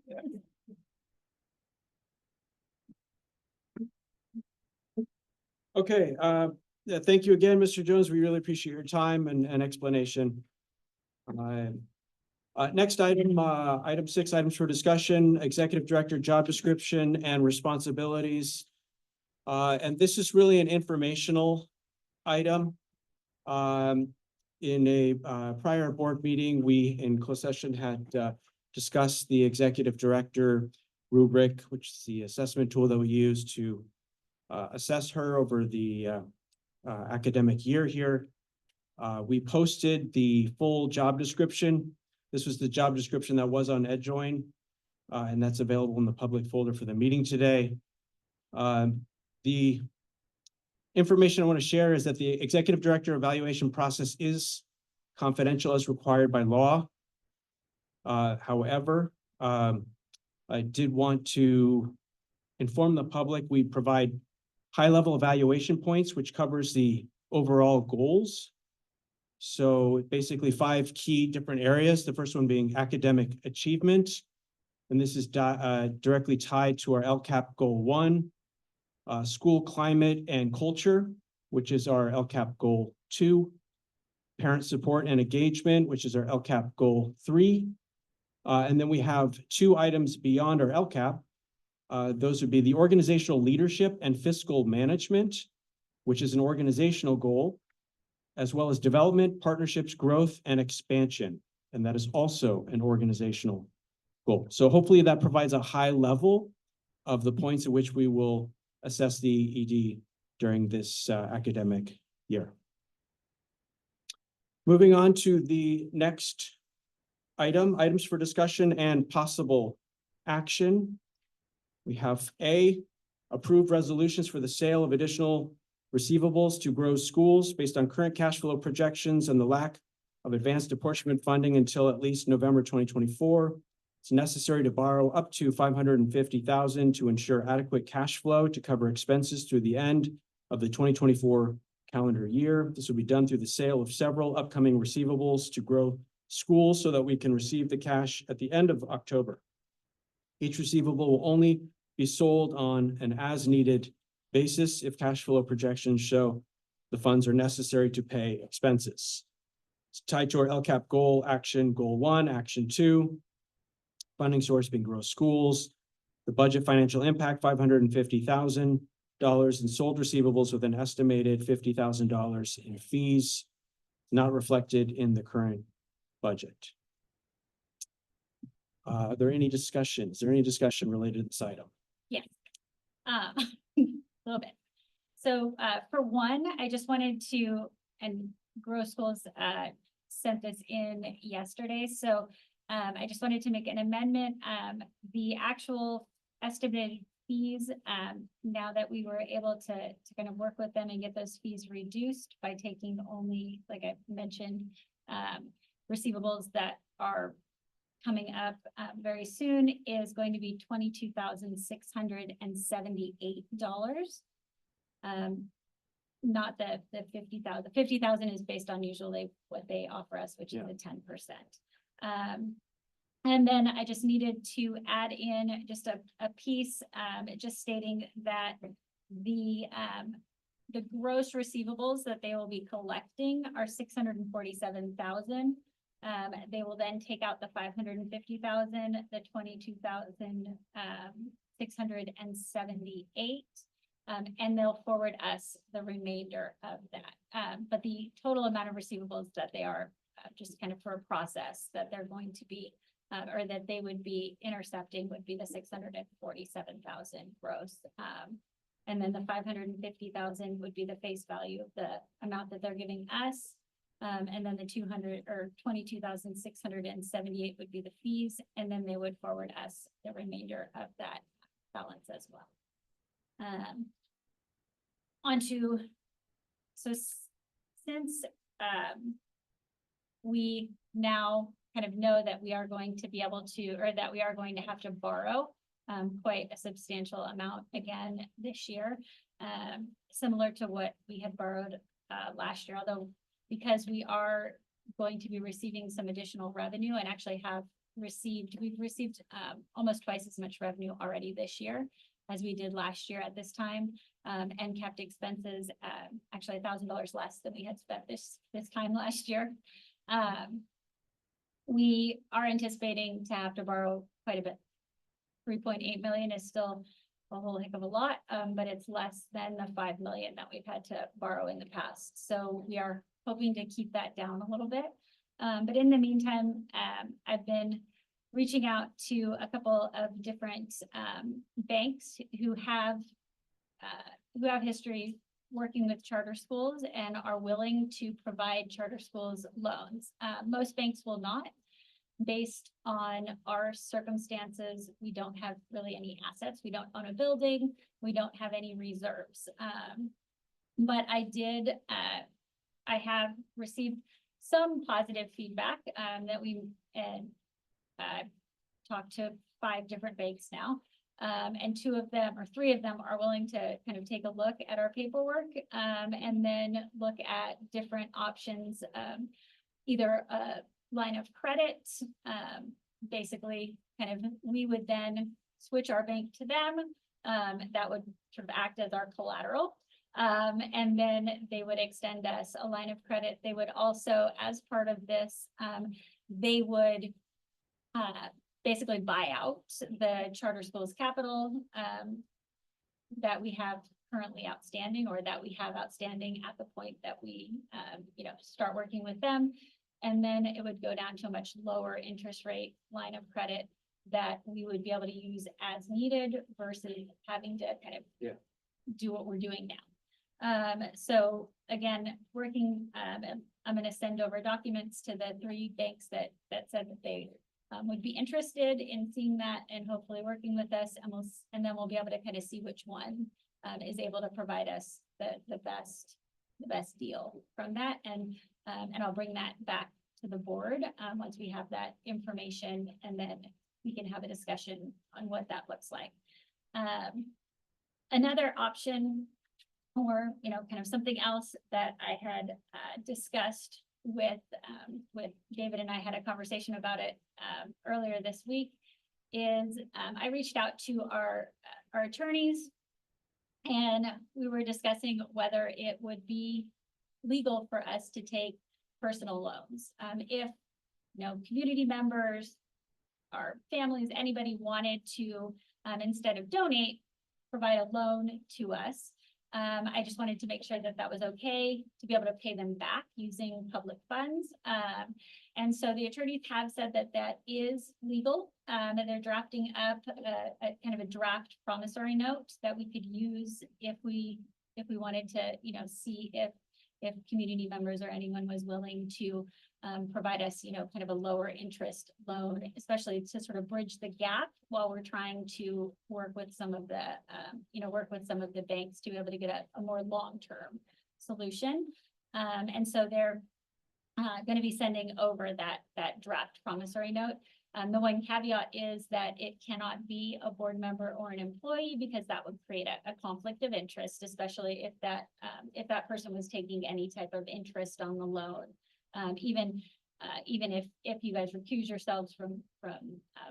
S1: Okay, yeah, thank you again, Mr. Jones. We really appreciate your time and explanation. Next item, item 6, items for discussion, executive director job description and responsibilities. And this is really an informational item. In a prior board meeting, we in closed session had discussed the executive director rubric, which is the assessment tool that we use to assess her over the academic year here. We posted the full job description. This was the job description that was on EdJoin, and that's available in the public folder for the meeting today. The information I want to share is that the executive director evaluation process is confidential as required by law. However, I did want to inform the public, we provide high-level evaluation points, which covers the overall goals. So basically 5 key different areas, the first one being academic achievement. And this is directly tied to our LCAP Goal 1, school climate and culture, which is our LCAP Goal 2, parent support and engagement, which is our LCAP Goal 3. And then we have 2 items beyond our LCAP. Those would be the organizational leadership and fiscal management, which is an organizational goal, as well as development, partnerships, growth, and expansion. And that is also an organizational goal. So hopefully that provides a high level of the points at which we will assess the ED during this academic year. Moving on to the next item, items for discussion and possible action. We have A, approved resolutions for the sale of additional receivables to Grow Schools based on current cash flow projections and the lack of advanced apportionment funding until at least November 2024. It's necessary to borrow up to $550,000 to ensure adequate cash flow to cover expenses through the end of the 2024 calendar year. This will be done through the sale of several upcoming receivables to Grow schools so that we can receive the cash at the end of October. Each receivable will only be sold on an as-needed basis if cash flow projections show the funds are necessary to pay expenses. It's tied to our LCAP goal, goal 1, action 2. Funding source being gross schools. The budget financial impact, $550,000 in sold receivables with an estimated $50,000 in fees not reflected in the current budget. Are there any discussions? Is there any discussion related to this item?
S3: A little bit. So, for one, I just wanted to, and Grow Schools, sent this in yesterday, so, I just wanted to make an amendment. The actual estimated fees, now that we were able to kind of work with them and get those fees reduced by taking only, like I mentioned, receivables that are coming up very soon, is going to be $22,678. Not the 50,000. 50,000 is based on usually what they offer us, which is the 10%. And then I just needed to add in just a piece, just stating that the gross receivables that they will be collecting are 647,000. They will then take out the 550,000, the 22,678, and they'll forward us the remainder of that. But the total amount of receivables that they are, just kind of for a process that they're going to be, or that they would be intercepting, would be the 647,000 gross. And then the 550,000 would be the face value of the amount that they're giving us. And then the 22,678 would be the fees, and then they would forward us the remainder of that balance as well. Since we now kind of know that we are going to be able to, or that we are going to have to borrow quite a substantial amount again this year, similar to what we had borrowed last year, although because we are going to be receiving some additional revenue and actually we've received almost twice as much revenue already this year as we did last year at this time, and kept expenses actually $1,000 less than we had spent this time last year. We are anticipating to have to borrow quite a bit. 3.8 million is still a whole heck of a lot, but it's less than the 5 million that we've had to borrow in the past. So we are hoping to keep that down a little bit. But in the meantime, I've been reaching out to a couple of different banks who have history working with charter schools and are willing to provide charter schools loans. Most banks will not. Based on our circumstances, we don't have really any assets. We don't own a building. We don't have any reserves. But I have received some positive feedback that we talked to 5 different banks now. And 2 of them or 3 of them are willing to kind of take a look at our paperwork and then look at different options, either a line of credit, basically kind of, we would then switch our bank to them. That would sort of act as our collateral. And then they would extend us a line of credit. They would also, as part of this, they would basically buy out the charter schools capital that we have currently outstanding, or that we have outstanding at the point that we start working with them. And then it would go down to a much lower interest rate line of credit that we would be able to use as needed versus having to kind of do what we're doing now. So again, working, I'm going to send over documents to the 3 banks that said that they would be interested in seeing that and hopefully working with us, and then we'll be able to kind of see which one is able to provide us the best deal from that, and I'll bring that back to the board once we have that information, and then we can have a discussion on what that looks like. Another option, or kind of something else that I had discussed with David and I had a conversation about it, earlier this week, is, I reached out to our attorneys, and we were discussing whether it would be legal for us to take personal loans. If, community members, our families, anybody wanted to, instead of donate, provide a loan to us. I just wanted to make sure that that was okay to be able to pay them back using public funds. And so the attorneys have said that that is legal, and they're drafting up a kind of a draft promissory note that we could use if we wanted to, see if community members or anyone was willing to provide us, kind of a lower interest loan, especially to sort of bridge the gap while we're trying to work with some of the, banks to be able to get a more long-term solution. And so they're going to be sending over that draft promissory note. The one caveat is that it cannot be a board member or an employee, because that would create a conflict of interest, especially if that person was taking any type of interest on the loan. Even if you guys recuse yourselves from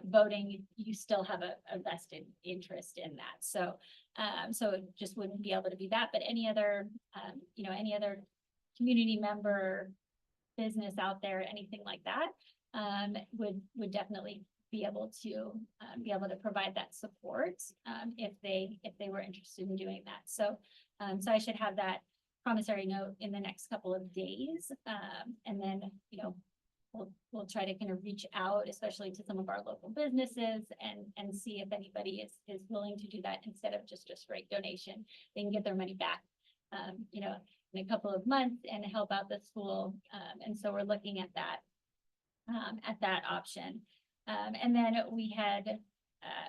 S3: voting, you still have a vested interest in that. So it just wouldn't be able to be that, but any other community member, business out there, anything like that, would definitely be able to provide that support, if they were interested in doing that. So I should have that promissory note in the next couple of days. And then, we'll try to kind of reach out, especially to some of our local businesses, and see if anybody is willing to do that instead of just a straight donation. They can get their money back, in a couple of months and help out the school. And so we're looking at that option. And then we had,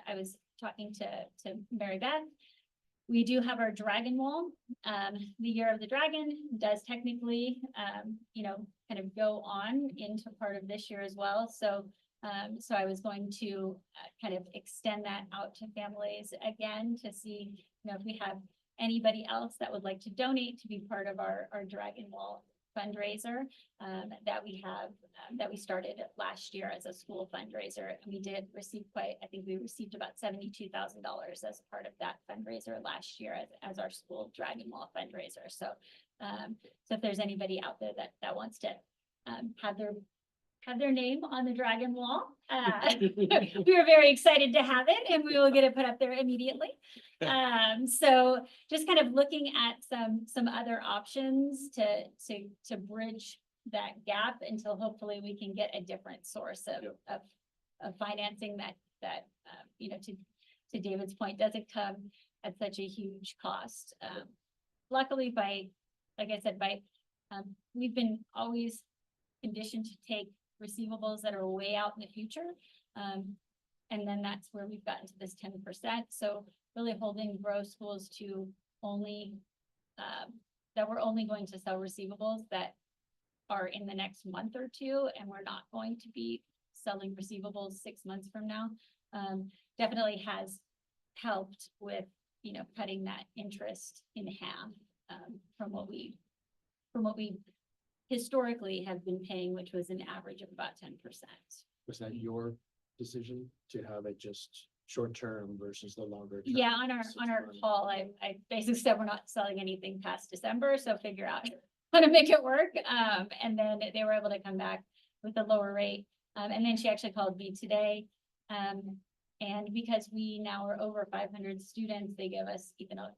S3: I was talking to Mary Beth. We do have our Dragon Wall. The Year of the Dragon does technically, kind of go on into part of this year as well. So I was going to kind of extend that out to families again to see, if we have anybody else that would like to donate to be part of our Dragon Wall fundraiser that we started last year as a school fundraiser. And we did receive I think we received about $72,000 as part of that fundraiser last year as our school Dragon Wall fundraiser. So if there's anybody out there that wants to have their name on the Dragon Wall, we are very excited to have it, and we will get it put up there immediately. So just kind of looking at some other options to bridge that gap until hopefully we can get a different source of financing that to David's point, doesn't come at such a huge cost. Luckily, like I said, we've been always conditioned to take receivables that are way out in the future. And then that's where we've gotten to this 10%. So really holding gross schools to only, that we're only going to sell receivables that are in the next month or two, and we're not going to be selling receivables 6 months from now, definitely has helped with, cutting that interest in half, from what we historically have been paying, which was an average of about 10%.
S1: Was that your decision to have it just short term versus the longer term?
S3: Yeah, on our
S1: 6 months?
S3: call, I basically said we're not selling anything past December, so figure out how to make it work. And then they were able to come back with a lower rate. And then she actually called me today. And because we now are over 500 students, they give us, even though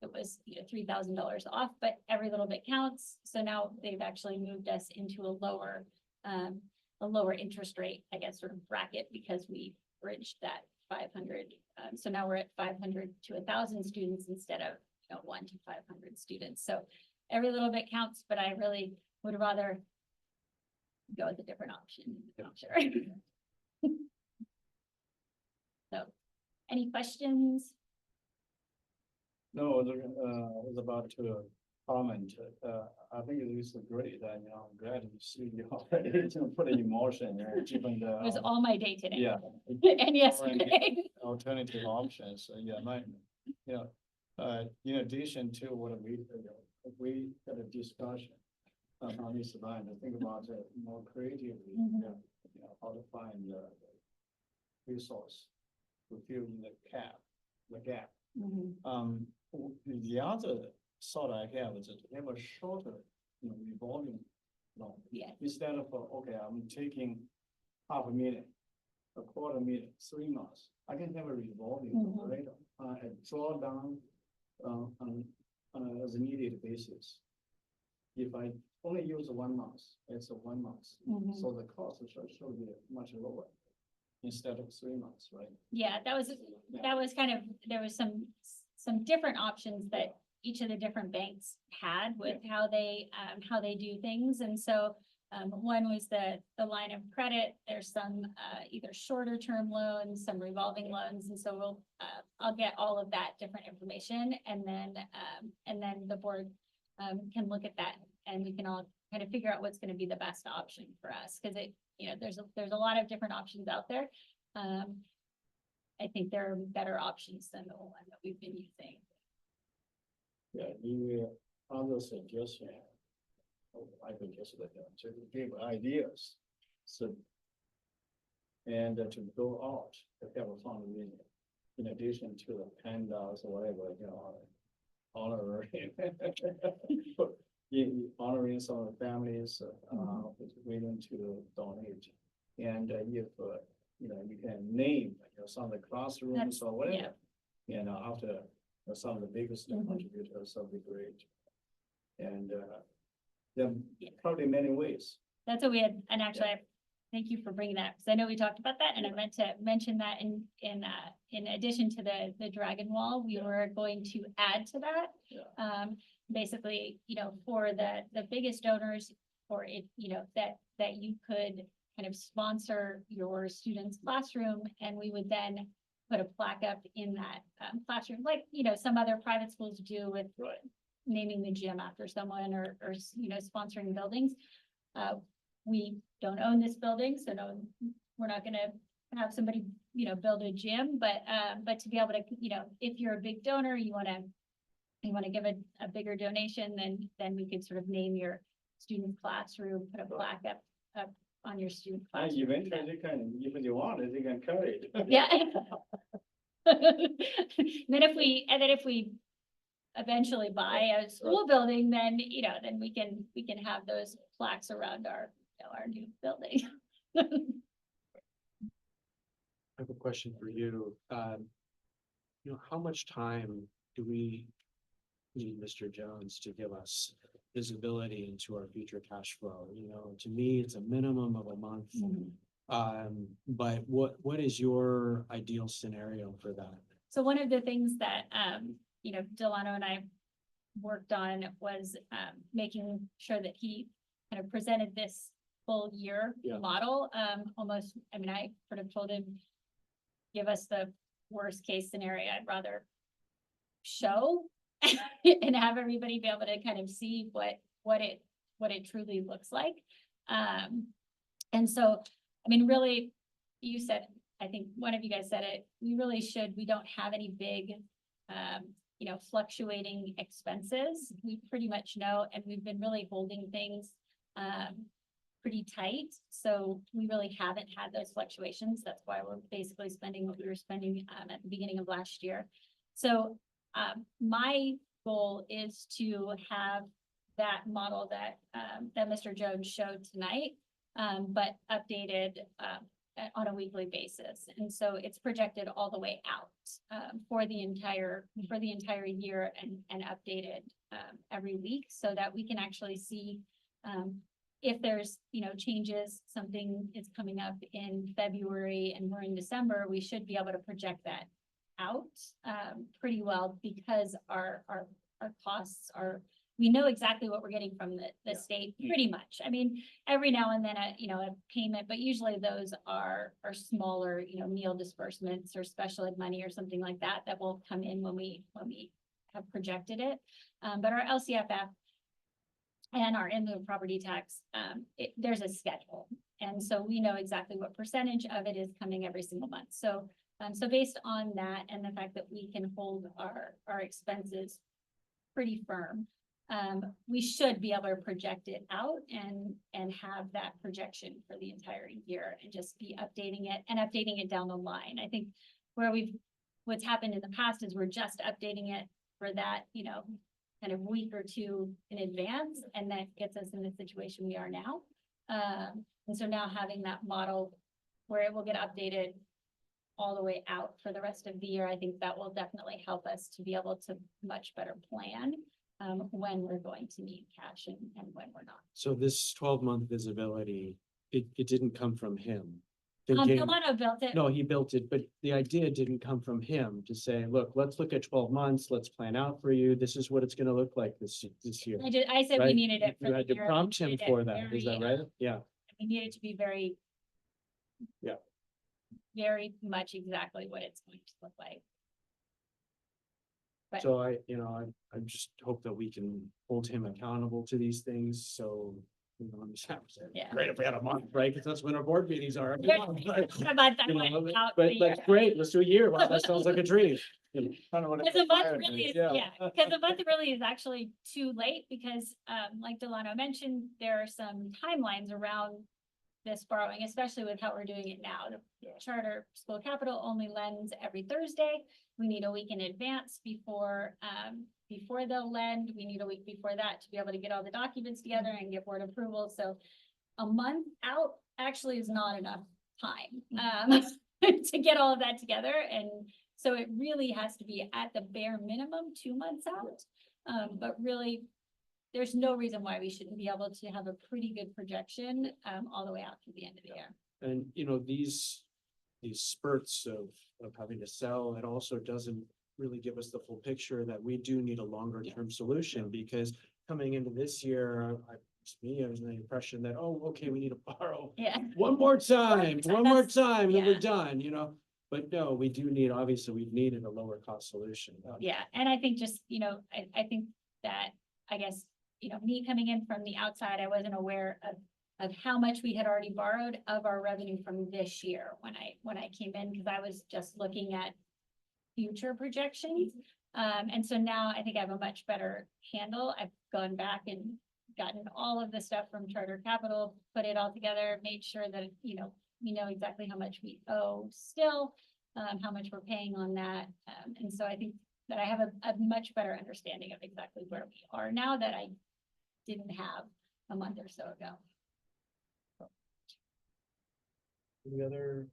S3: it was $3,000 off, but every little bit counts. So now they've actually moved us into a lower interest rate, I guess, sort of bracket, because we bridged that 500. So now we're at 500 to 1,000 students instead of 1 to 500 students. So every little bit counts, but I really would rather go with a different option. I'm sure. So, any questions?
S8: No, I was about to comment. I think it is great, and I'm glad to see you already put it in motion, given the.
S3: It was all my day today.
S8: Yeah.
S3: And yesterday.
S8: Alternative options, in addition to what we had a discussion on this line, I think about it more creatively,
S3: Mhm.
S8: you know, how to find the resource to fill in the gap. The other thought I have is to have a shorter, you know, revolving loan.
S3: Yeah.
S8: Instead of, okay, I'm taking half a million, a quarter million, 3 months, I can have a revolving loan,
S3: Mhm.
S8: right? And draw down, on as a needed basis. If I only use 1 month, it's a 1 month,
S3: Mhm.
S8: so the cost should be much lower instead of 3 months, right?
S3: Yeah, that was kind of, there was some different options that each of the different banks had with how they do things. And so one was the line of credit. There's some either shorter term loans, some revolving loans. And so I'll get all of that different information, and then the board can look at that, and we can all kind of figure out what's going to be the best option for us. Cause there's a lot of different options out there. I think there are better options than the one that we've been using.
S8: Yeah, the other suggestion, I think just like to give ideas, so. And to go out, to have a fundraising, in addition to the handouts or whatever, you know, honoring. Honoring some of the families, who's willing to donate. And if, you know, you can name, you know, some of the classrooms or whatever. You know, after some of the biggest contributors, that'll be great. And there are probably many ways.
S3: That's what we had, and actually, thank you for bringing that, because I know we talked about that, and I meant to mention that in addition to the Dragon Wall, we were going to add to that. Basically, you know, for the biggest donors, for it, you know, that you could kind of sponsor your student's classroom, and we would then put a plaque up in that classroom, like, you know, some other private schools do with naming the gym after someone, or, you know, sponsoring buildings. We don't own this building, so no, we're not gonna have somebody, you know, build a gym, but to be able to, you know, if you're a big donor, you wanna give a bigger donation, then we could sort of name your student classroom, put a plaque up on your student
S8: And
S3: classroom.
S8: eventually they can, if they want it, they can carry it.
S3: Yeah. Then if we eventually buy a school building, then, you know, then we can have those plaques around our, you know, our new building.
S1: I have a question for you. You know, how much time do we need Mr. Jones to give us visibility into our future cash flow? You know, to me, it's a minimum of a month. But what is your ideal scenario for that?
S3: So one of the things that, you know, Delano and I worked on was making sure that he kind of presented this full year model. Almost, I mean, I sort of told him, give us the worst case scenario. I'd rather show and have everybody be able to kind of see what it truly looks like. And so, I mean, really, you said, I think one of you guys said it, we don't have any big, you know, fluctuating expenses. We pretty much know, and we've been really holding things pretty tight. So we really haven't had those fluctuations. That's why we're basically spending what we were spending at the beginning of last year. So my goal is to have that model that Mr. Jones showed tonight, but updated on a weekly basis. And so it's projected all the way out for the entire year, and updated every week, so that we can actually see if there's, you know, changes, something is coming up in February and we're in December, we should be able to project that out pretty well, because our costs are, we know exactly what we're getting from the state, pretty much. I mean, every now and then a payment, but usually those are smaller, you know, meal disbursements or special ed money or something like that will come in when we have projected it. But our LCFF and our in lieu property tax, there's a schedule. And so we know exactly what percentage of it is coming every single month. So based on that, and the fact that we can hold our expenses pretty firm, we should be able to project it out and have that projection for the entire year and just be updating it down the line. I think what's happened in the past is we're just updating it for that, kind of week or two in advance, and that gets us in the situation we are now. And so now having that model where it will get updated all the way out for the rest of the year, I think that will definitely help us to be able to much better plan when we're going to need cash and when we're not.
S1: So this 12-month visibility, it didn't come from him. It came-
S3: Delano built it.
S1: No, he built it, but the idea didn't come from him to say, look, let's look at 12 months, let's plan out for you. This is what it's gonna look like this year.
S3: I said we
S1: right?
S3: needed it for
S1: You
S3: the
S1: had to
S3: year.
S1: prompt him
S3: We did
S1: for that, is that
S3: very,
S1: right? Yeah,
S3: We needed to be very.
S1: Yeah.
S3: Very much exactly what it's going to look like. But-
S1: so I just hope that we can hold him accountable to these things, so. I'm just happy to say,
S3: Yeah.
S1: great if we had a month, right? Because that's when our board meetings are. every
S3: There's
S1: month,
S3: a
S1: right?
S3: month that
S1: You
S3: went
S1: know,
S3: out
S1: But
S3: the year.
S1: that's great, let's do a year, wow, that sounds like a dream.
S8: Kind of what it
S3: Because a month
S8: required
S3: really
S8: is.
S3: is,
S1: Yeah.
S3: because a month really is actually too late because, like Delano mentioned, there are some timelines around this borrowing, especially with how we're doing it now. The charter school capital only lends every Thursday. We need a week in advance before they'll lend. We need a week before that to be able to get all the documents together and get board approval. So a month out actually is not enough time, to get all of that together. And so it really has to be at the bare minimum 2 months out. But really, there's no reason why we shouldn't be able to have a pretty good projection, all the way out to the end of the year.
S1: And these spurts of having to sell, it also doesn't really give us the full picture that we do need a longer term solution, because coming into this year, I was under the impression that, oh, okay, we need to borrow
S3: Yeah.
S1: one more time, then we're
S3: Yeah.
S1: done, but no, we do need, obviously, we've needed a lower cost solution.
S3: Yeah, and I think just, I think that, I guess, me coming in from the outside, I wasn't aware of how much we had already borrowed of our revenue from this year when I came in, because I was just looking at future projections. And so now I think I have a much better handle. I've gone back and gotten all of the stuff from Charter Capital, put it all together, made sure that, we know exactly how much we owe still, how much we're paying on that. And so I think that I have a much better understanding of exactly where we are now that I didn't have a month or so ago.
S1: Any other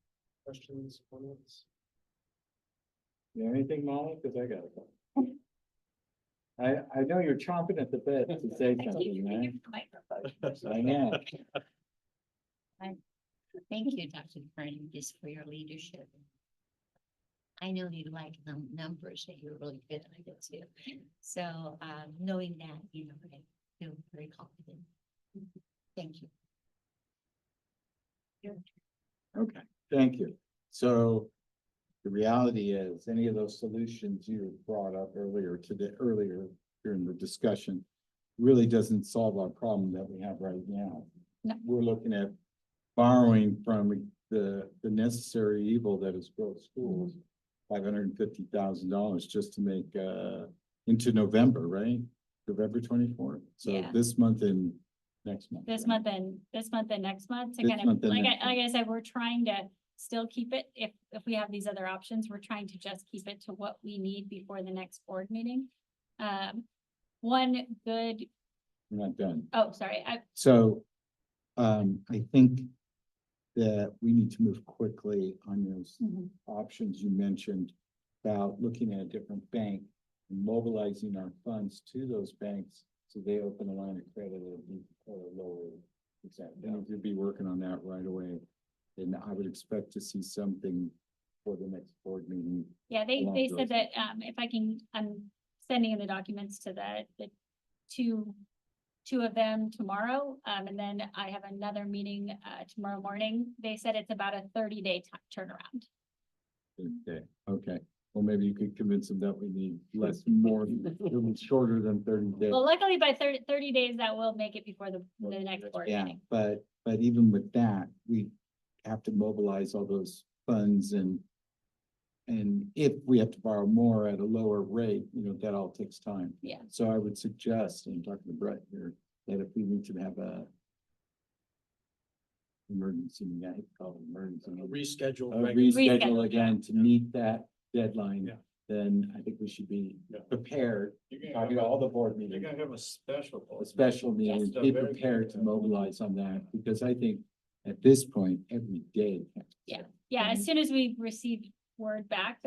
S1: questions, comments?
S2: Yeah, anything, Molly? Cause I gotta go. I know you're chomping at the bit to say
S3: I keep
S2: something,
S3: forgetting
S2: right?
S3: the microphone.
S2: I know.
S6: Thank you, Dr. Fernandez, for your leadership. I know you like numbers, and you're really good at it too. So, knowing that, I feel very confident. Thank you.
S2: Okay, thank you. So the reality is, any of those solutions you brought up earlier during the discussion really doesn't solve our problem that we have right now.
S3: No.
S2: We're looking at borrowing from the necessary evil that is growth schools, $550,000 just to make into November, right? November 24th. So
S3: Yeah.
S2: this month and next month.
S3: This
S2: right?
S3: month and next month to
S2: This
S3: kind of,
S2: month and
S3: like
S2: next
S3: I said, we're trying to still keep it, if we have these other options, we're trying to just keep it to what we need before the next board meeting. One good,
S2: We're not done.
S3: oh, sorry,
S2: So, I think that we need to move quickly on those options you mentioned about looking at a different bank, and mobilizing our funds to those banks so they open a line of credit at a lower percent. We need to be working on that right away. And I would expect to see something for the next board meeting.
S3: yeah, they
S2: along
S3: said
S2: those
S3: that, if I can, I'm sending in the documents to the two of them tomorrow. And then I have another meeting, tomorrow morning. They said it's about a 30-day turnaround.
S2: Okay, well, maybe you could convince them that we need more, shorter than 30 days.
S3: Well, luckily by 30 days, that will make it before the next board
S2: Yeah,
S3: meeting.
S2: but even with that, we have to mobilize all those funds and And if we have to borrow more at a lower rate, you know, that all takes time.
S3: Yeah.
S2: So I would suggest, and talking to Brett here, that if we need to have a emergency, I hate to call it emergency.
S1: Reschedule.
S2: A
S1: regular-
S2: reschedule
S3: Reschedule,
S2: again to meet that deadline.
S1: Yeah.
S2: Then I think we should be
S8: Yeah.
S2: prepared,
S8: You can
S2: talking
S8: have
S2: to
S8: a-
S2: all the board
S8: You're
S2: meetings,
S8: gonna have a special.
S2: a special meeting,
S8: Yes.
S2: be prepared to mobilize on that, because I think at this point, every day.
S3: Yeah. Yeah, as soon as we receive word back,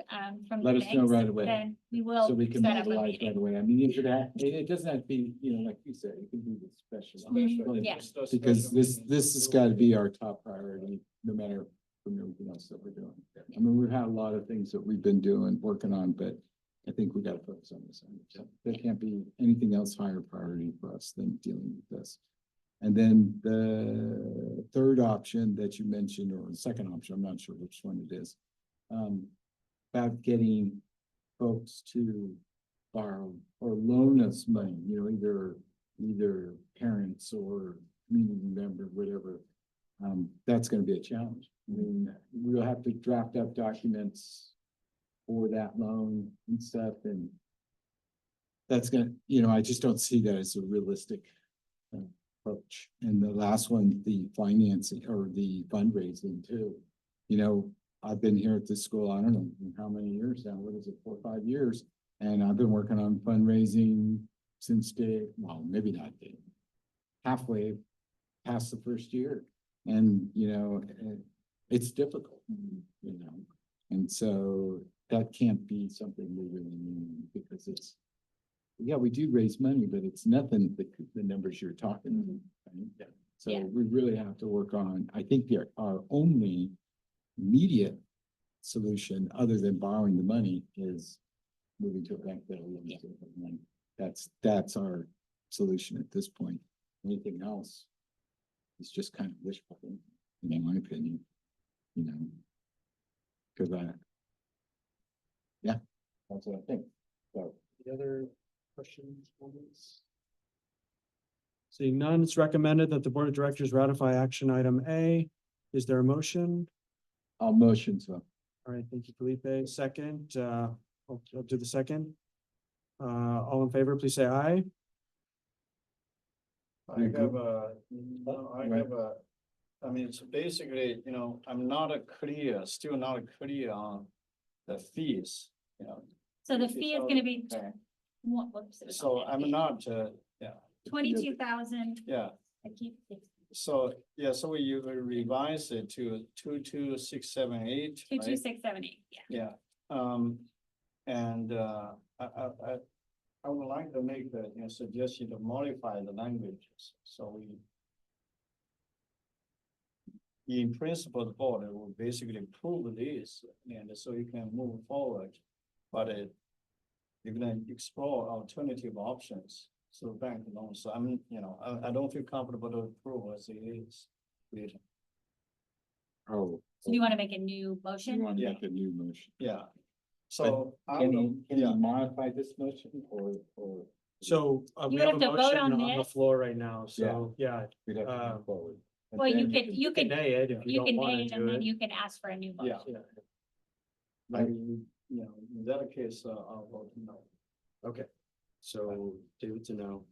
S3: from the
S2: Let us know
S3: banks,
S2: right away.
S3: then we will
S2: So we can
S3: set up a
S2: mobilize
S3: meeting.
S2: right away. I mean, if it doesn't have to be, you know, like you said, it can be the special.
S3: Mhm, yeah.
S2: Because this has got to be our top priority, no matter from everything else that we're doing. I mean, we've had a lot of things that we've been doing, working on, but I think we gotta focus on this. There can't be anything else higher priority for us than dealing with this. And then the third option that you mentioned, or the second option, I'm not sure which one it is. About getting folks to borrow or loan us money, you know, either parents or community member, whatever. That's gonna be a challenge. I mean, we'll have to draft up documents for that loan and stuff, and that's gonna, you know, I just don't see that as a realistic approach. And the last one, the financing or the fundraising too. You know, I've been here at this school, I don't know how many years now, what is it, 4 or 5 years? And I've been working on fundraising since well, maybe not halfway past the first year. And, you know, it's difficult, you know, and so that can't be something we really need, because it's, yeah, we do raise money, but it's nothing, the numbers you're talking about. Right? So
S3: Yeah.
S2: we really have to work on, I think our only immediate solution, other than borrowing the money, is moving to a bank that will lend us the money. That's our solution at this point. Anything else is just kind of wishful thinking, in my opinion, you know. Cause yeah, that's what I think. So,
S1: The other questions, comments? Seeing none, it's recommended that the Board of Directors ratify action item A. Is there a motion?
S2: I'll motion so.
S1: All right, thank you, Felipe. Second, I'll do the second. All in favor, please say aye.
S8: I have a, I mean, it's basically, you know, I'm not still not clear on the fees, you know.
S3: So the fee is gonna be for, whoops. it was
S8: So
S3: on that
S8: I'm
S3: page.
S8: not,
S3: 22,000,
S8: yeah,
S3: I keep,
S8: so, yeah, so we revise it to 22678, right?
S3: 22678, yeah.
S8: Yeah, and, I would like to make the, you know, suggestion to modify the languages, so in principle, the board will basically approve this, and so you can move forward, but you're gonna explore alternative options, so bank loans, so I'm, you know, I don't feel comfortable to approve as it is. Really.
S2: Oh,
S3: So do you want to make a new
S2: you
S3: motion?
S2: want to
S8: Yeah.
S2: make a new motion?
S8: Yeah, so. I
S2: Can
S8: don't-
S2: you
S8: yeah.
S2: modify this motion or?
S1: So we
S3: You
S1: have a
S3: have to vote
S1: motion
S3: on
S1: on the
S3: this.
S1: floor right now, so yeah.
S2: We'd have to
S1: Uh,
S2: move forward. And
S3: Well, you
S2: then-
S3: could, you could,
S1: nay it if you
S3: you
S1: don't
S3: can
S1: want
S3: name
S1: to
S3: it and
S1: do
S3: then
S1: it.
S3: you can ask for a new
S8: Yeah.
S3: motion.
S8: Like, you know, in that case, I'll vote no.
S1: Okay, so David's a no.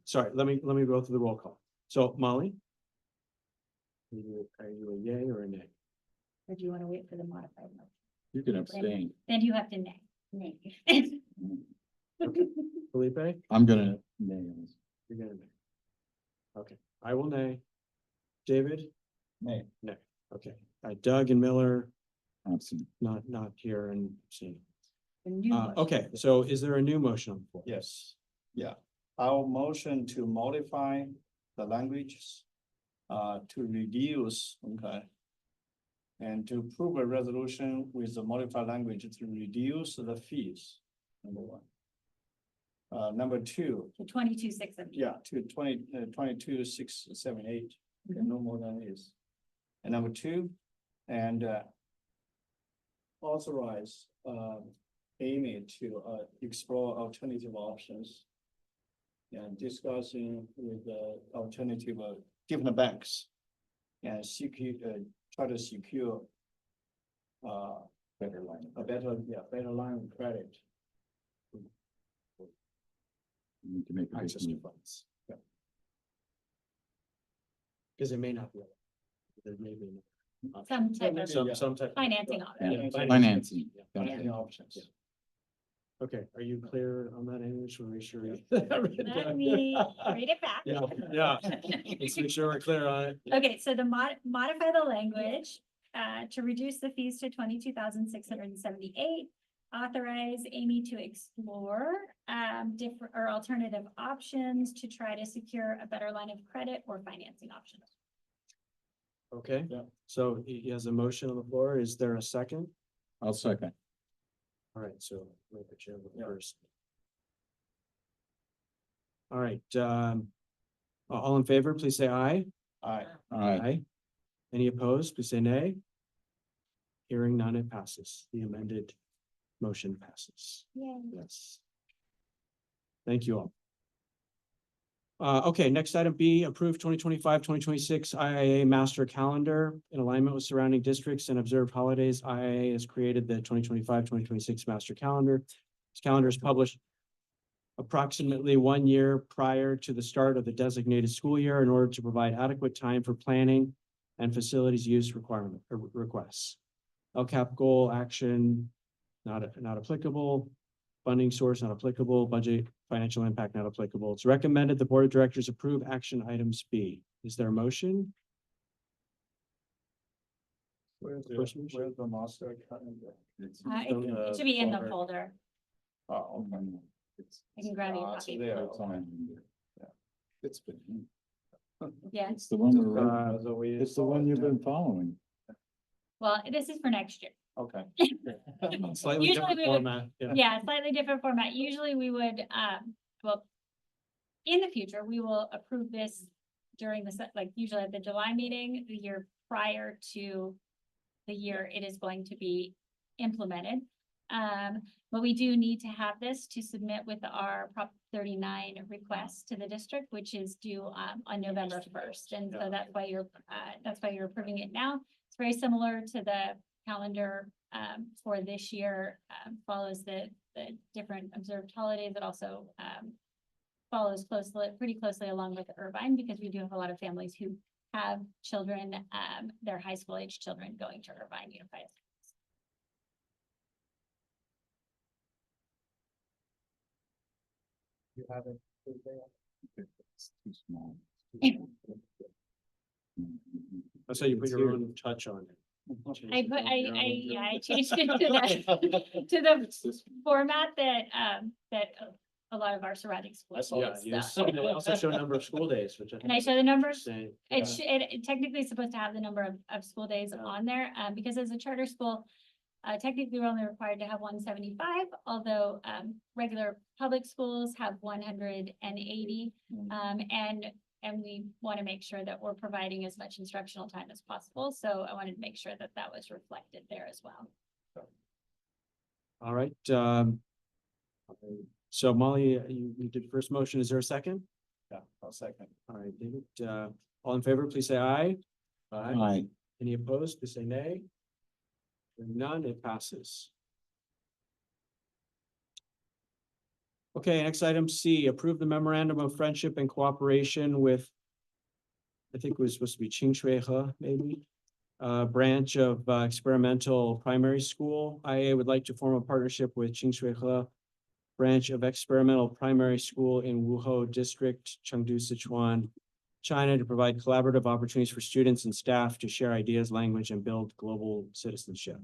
S1: Sorry, let me go through the roll call. So Molly? Are you a yay or a nay?
S3: Or do you want to wait for the modified motion?
S2: You can abstain.
S3: Then you have to nay. Nay.
S1: Felipe?
S2: I'm gonna name this.
S1: You're gonna nay. Okay, I will nay. David?
S8: Nay.
S1: Nay, okay. Doug and Miller,
S2: Absent.
S1: not here and see.
S3: The new motion.
S1: Okay, so is there a new motion on the floor?
S8: Yes, yeah. I'll motion to modify the languages to reduce, okay. And to approve a resolution with the modified language to reduce the fees, number one. Number two,
S3: To 22,678.
S8: yeah, to 22,678, no more than this. And number two, and authorize Amy to explore alternative options. And discussing with alternative different banks. And try to secure
S2: Better line.
S11: A better, yeah, better line of credit.
S2: We need to make a big
S1: Access to
S2: move.
S1: funds. Yeah. Because it may not be. There may be.
S3: Some type of
S1: Some type.
S3: financing option.
S2: Yeah,
S1: Financing.
S2: Financing.
S1: Yeah.
S2: Yeah.
S11: Financing options.
S1: Yeah. Okay, are you clear on that, Amy? Should we make sure?
S3: Let me read it back.
S1: Yeah, yeah. Let's make sure we're clear on it.
S3: Okay, so the modify the language, to reduce the fees to 22,678. Authorize Amy to explore, different or alternative options to try to secure a better line of credit or financing options.
S1: Okay,
S11: Yeah.
S1: so he has a motion on the floor. Is there a second?
S2: I'll second.
S1: All right, so make the chair
S11: Yeah.
S1: first. All right, all in favor, please say aye.
S11: Aye.
S2: All right.
S1: Aye. Any opposed, please say nay. Hearing none, it passes. The amended motion passes.
S3: Yay.
S1: Yes. Thank you all. Okay, next item B, approve 2025-2026 IIA master calendar in alignment with surrounding districts and observed holidays. IIA has created the 2025-2026 master calendar. This calendar is published approximately 1 year prior to the start of the designated school year in order to provide adequate time for planning and facilities use requests. LCAP goal action, not applicable. Funding source not applicable. Budget financial impact not applicable. It's recommended the board of directors approve action items B. Is there a motion?
S8: Where's
S1: First motion?
S8: where's the master calendar?
S3: It should be in the folder.
S8: Oh, okay.
S3: I can grab you a
S8: Ah, it's
S3: copy.
S8: there,
S2: It's
S8: okay.
S2: on. It's been,
S3: Yeah,
S2: it's the one,
S8: So we
S2: it's the one you've been following.
S3: well, this is for next year.
S8: Okay.
S1: Slightly
S3: Usually
S1: different
S3: we would-
S1: format. Yeah.
S3: Yeah, slightly different format. Usually we would, well, in the future, we will approve this during the, like, usually at the July meeting, the year prior to the year it is going to be implemented. But we do need to have this to submit with our Prop 39 request to the district, which is due, on November 1st. And so that's why you're approving it now. It's very similar to the calendar, for this year, follows the different observed holidays. It also, follows pretty closely along with Irvine, because we do have a lot of families who have children, their high school age children going to Irvine Unified.
S11: You have it.
S2: It's too small.
S1: I saw you put your own touch on it.
S3: I changed it to the
S2: It's this.
S3: format that a lot of our surrounding schools
S1: Yeah,
S3: use.
S1: you
S3: so.
S1: also show a number of school days, which I.
S3: And I show the numbers.
S1: Interesting.
S3: It technically is supposed to have the number of school days
S1: Yeah.
S3: on there, because as a charter school, technically we're only required to have 175, although, regular public schools have 180. And we want to make sure that we're providing as much instructional time as possible. So I wanted to make sure that that was reflected there as well.
S1: All right, so Molly, you did first motion. Is there a second?
S8: Yeah, I'll second.
S1: All right, David, all in favor, please say aye.
S2: Aye.
S1: Any opposed, please say nay. Hearing none, it passes. Okay, next item C, approve the memorandum of friendship and cooperation with, I think it was supposed to be Qingxue maybe, branch of experimental primary school. IA would like to form a partnership with Qingxue branch of experimental primary school in Wuhou District, Chengdu, Sichuan, China, to provide collaborative opportunities for students and staff to share ideas, language, and build global citizenship.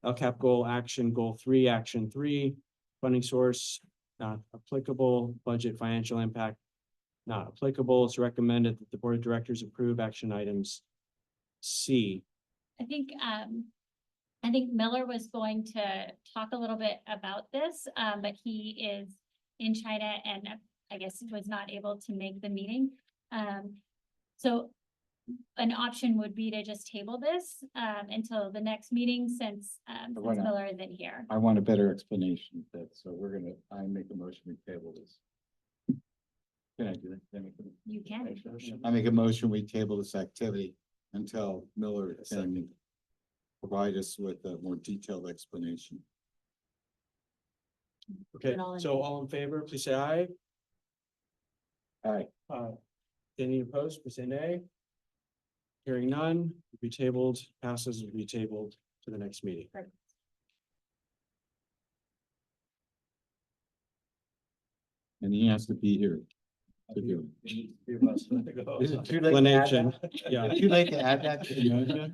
S1: LCAP goal action, goal 3, action 3, funding source not applicable, budget financial impact not applicable. It's recommended that the board of directors approve action items C.
S3: I think Miller was going to talk a little bit about this, but he is in China and I guess was not able to make the meeting. So an option would be to just table this, until the next meeting since
S2: Why not?
S3: Miller isn't here.
S2: I want a better explanation of that, so I make a motion, we table this. Can I do that? Can I make a-
S3: You can.
S2: I make a motion, we table this activity until Miller can provide us with a more detailed explanation.
S1: Okay,
S3: Put it all in
S1: so
S3: there.
S1: all in favor, please say aye.
S2: Aye.
S1: Any opposed, please say nay. Hearing none, will be tabled, passes will be tabled to the next meeting.
S2: And he has to be here. to do it.
S8: Is it too late to add
S1: Explanation,
S8: that?
S1: yeah.
S8: Too late to add that to the motion?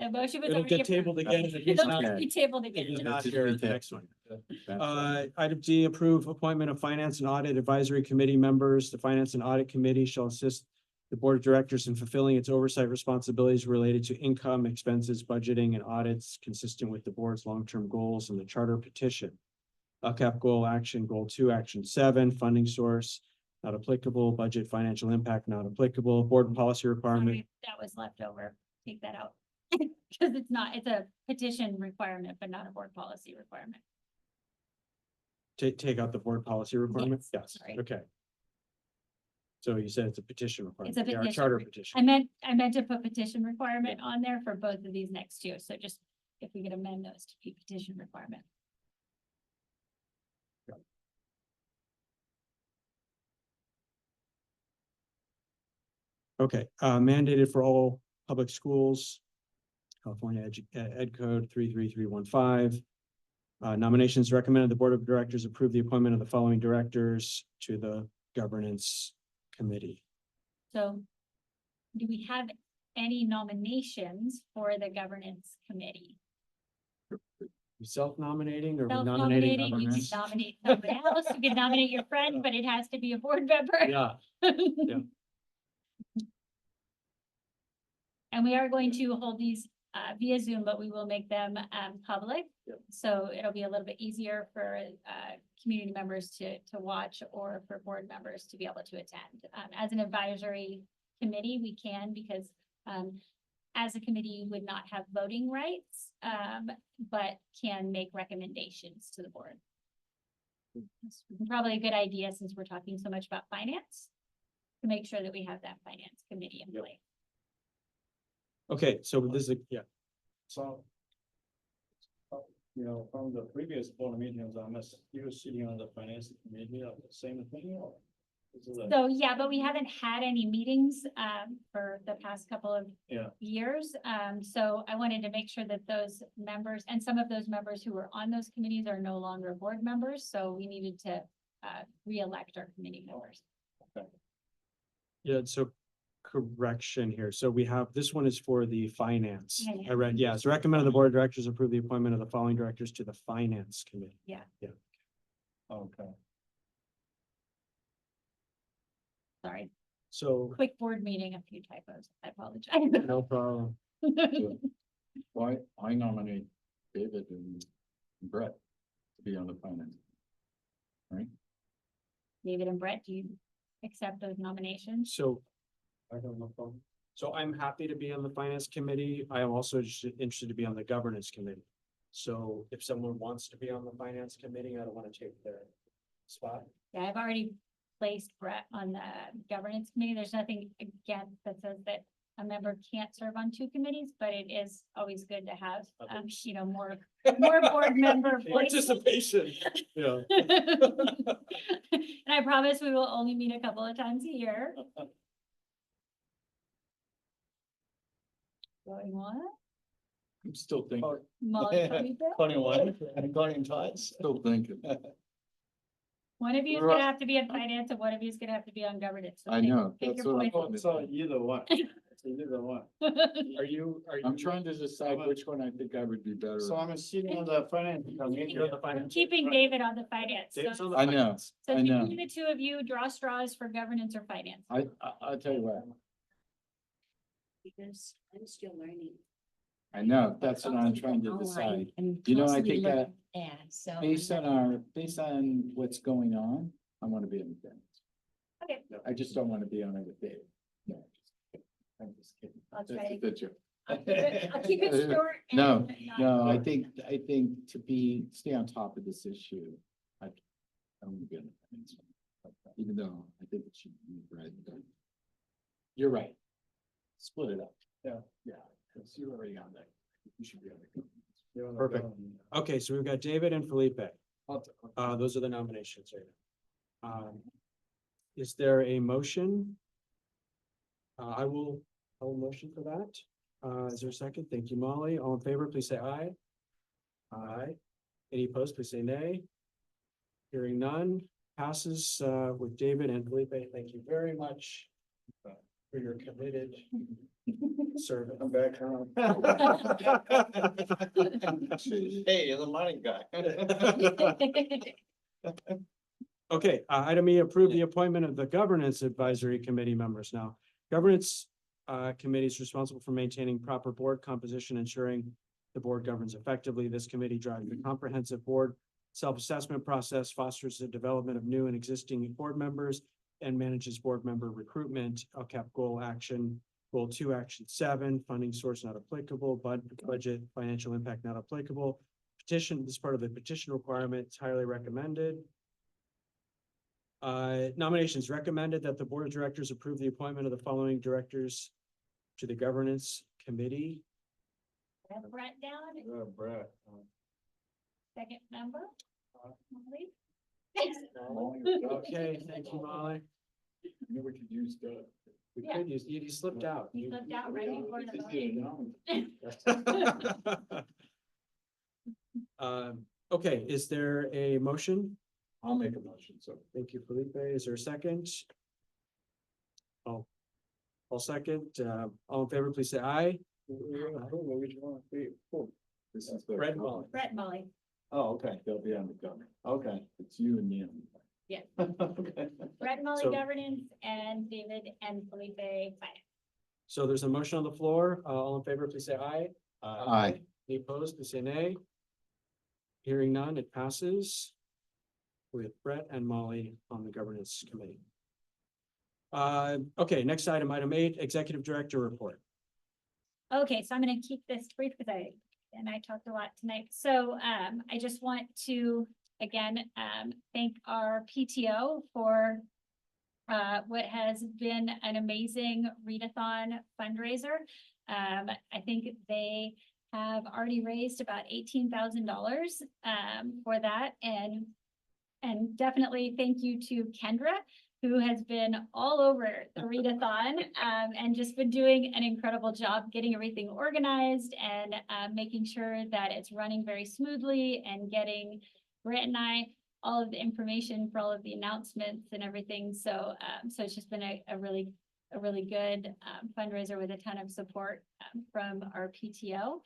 S3: The motion was
S1: It'll
S3: already
S1: get tabled
S3: approved.
S1: again. if he's
S3: It'll
S1: not-
S3: just be tabled
S1: if he's
S3: again.
S1: not
S2: That's
S1: here at the
S2: okay.
S1: next one.
S2: That's right.
S1: Item D, approve appointment of Finance and Audit Advisory Committee members. The Finance and Audit Committee shall assist the Board of Directors in fulfilling its oversight responsibilities related to income, expenses, budgeting, and audits consistent with the board's long-term goals and the charter petition. LCAP goal action, goal 2, action 7, funding source, not applicable, budget financial impact, not applicable, board policy requirement.
S3: Sorry, that was left over. Take that out. Because it's a petition requirement, but not a board policy requirement.
S1: Take out the board policy requirement?
S3: Yes,
S1: Yes,
S3: sorry.
S1: okay. So you said it's a petition requirement.
S3: It's a
S1: Yeah,
S3: petition
S1: charter
S3: re-
S1: petition.
S3: I meant to put petition requirement on there for both of these next two. So just if we could amend those to be petition requirement.
S1: Okay, mandated for all public schools. California Ed Code 33315. Nominations recommended, the Board of Directors approve the appointment of the following directors to the Governance Committee.
S3: So do we have any nominations for the governance committee?
S1: Self-nominating or we nominating
S3: Self-nominating, you can
S1: governance?
S3: nominate somebody else, you can nominate your friend, but it has to be a board member.
S1: Yeah,
S3: And we are going to hold these via Zoom, but we will make them public.
S1: Yep.
S3: So it'll be a little bit easier for community members to watch or for board members to be able to attend. As an advisory committee, we can because as a committee, you would not have voting rights, but can make recommendations to the board. It's probably a good idea since we're talking so much about finance, to make sure that we have that finance committee in
S1: Yep.
S3: place.
S1: okay, so this is, yeah,
S8: So. You know, from the previous board meetings, I'm still sitting on the finance committee of the same thing or? This is a-
S3: So, yeah, but we haven't had any meetings for the past couple of
S8: Yeah.
S3: years. So I wanted to make sure that those members and some of those members who were on those committees are no longer board members. So we needed to re-elect our committee members.
S1: yeah, so correction here. So we have, this one is for the finance. I read, yes, recommended the Board of Directors approve the appointment of the following directors to the Finance Committee.
S8: Okay.
S3: Sorry,
S1: So,
S3: quick board meeting, a few typos. I apologize.
S1: no problem.
S2: Why, I nominate David and Brett to be on the finance. Right?
S3: David and Brett, do you accept those nominations?
S1: So. I don't know. So I'm happy to be on the Finance Committee. I am also interested to be on the Governance Committee. So if someone wants to be on the Finance Committee, I don't want to take their spot.
S3: Yeah, I've already placed Brett on the governance committee. There's nothing again that says that a member can't serve on two committees, but it is always good to have, more board member voices.
S1: Participation, yeah.
S3: And I promise we will only meet a couple of times a year. Going on?
S2: I'm still thinking,
S3: Molly, Tony, Bill?
S8: Calling one and calling twice.
S2: still thinking.
S3: One of you is
S2: Right.
S3: gonna have to be in finance and one of you is gonna have to be on governance. So
S2: I
S3: pick-
S2: know,
S3: pick
S2: that's
S3: your
S2: what I'm
S3: poison.
S8: So either one. So either one.
S1: Are you?
S2: I'm trying to decide which one I think I would be better.
S8: So I'm sitting on the finance committee.
S1: You're on the finance.
S3: Keeping David on the finance.
S1: Dave's
S3: So
S1: on the
S2: I know,
S1: finance.
S3: so
S2: I know.
S3: between the two of you, draw straws for governance or finance.
S2: I'll tell you what,
S6: Because I'm still learning.
S2: I know, that's what I'm trying to decide. You know, I think that
S6: So.
S2: based on what's going on, I want to be on the fence.
S3: Okay.
S2: I just don't want to be on it with Dave. No, just kidding. I'm just kidding.
S3: I'll
S2: That's
S3: try
S2: the joke.
S3: I'll keep it short. and
S2: No,
S3: not-
S2: No, I think to stay on top of this issue, I want to be on the fence. Even though I think it should be right. You're right. Split it up.
S8: Yeah.
S2: Yeah, because you're already on that. You should be on the
S1: Okay, so we've got David and Felipe. Those are the nominations right now. Is there a motion? I will motion for that. Is there a second? Thank you, Molly. All in favor, please say aye. Aye. Any opposed, please say nay. Hearing none, passes with David and Felipe. Thank you very much for your committed service.
S8: I'm back home. Hey, you're the money guy.
S1: Okay, item E, approve the appointment of the Governance Advisory Committee members. Now, Governance Committee is responsible for maintaining proper board composition, ensuring the board governs effectively. This committee drives the comprehensive board self-assessment process, fosters the development of new and existing board members, and manages board member recruitment. LCAP goal action, goal 2, action 7, funding source not applicable, budget, financial impact not applicable. Petition, this is part of the petition requirement, it's highly recommended. Nominations recommended that the board of directors approve the appointment of the following directors to the governance committee.
S3: Have Brett down,
S8: Brett.
S3: second member. Molly?
S1: Okay, thank you, Molly.
S8: Maybe we could use that.
S1: We
S3: Yeah.
S1: could use, you slipped out.
S3: You slipped out right before the vote.
S1: Okay, is there a motion?
S8: I'll make a motion, so.
S1: Thank you, Felipe. Is there a second? Oh, I'll second. All in favor, please say aye.
S8: I don't know which one. This is the.
S1: Brett Molly.
S3: Brett, Molly.
S8: Oh, okay, they'll be on the government. Okay, it's you and me.
S3: Yeah.
S8: Okay.
S3: Brett, Molly
S1: So-
S3: governance, and David and Felipe finance.
S1: So there's a motion on the floor. All in favor, please say aye.
S2: Aye.
S1: Any opposed, please say nay. Hearing none, it passes with Brett and Molly on the governance committee. Okay, next item, item 8, executive director report.
S3: Okay, so I'm gonna keep this brief because I talked a lot tonight. So I just want to, again, thank our PTO for what has been an amazing readathon fundraiser. I think they have already raised about $18,000 for that, and definitely thank you to Kendra, who has been all over the readathon and just been doing an incredible job getting everything organized and making sure that it's running very smoothly and getting Brett and I all of the information for all of the announcements and everything. So so it's just been a really good fundraiser with a ton of support from our PTO.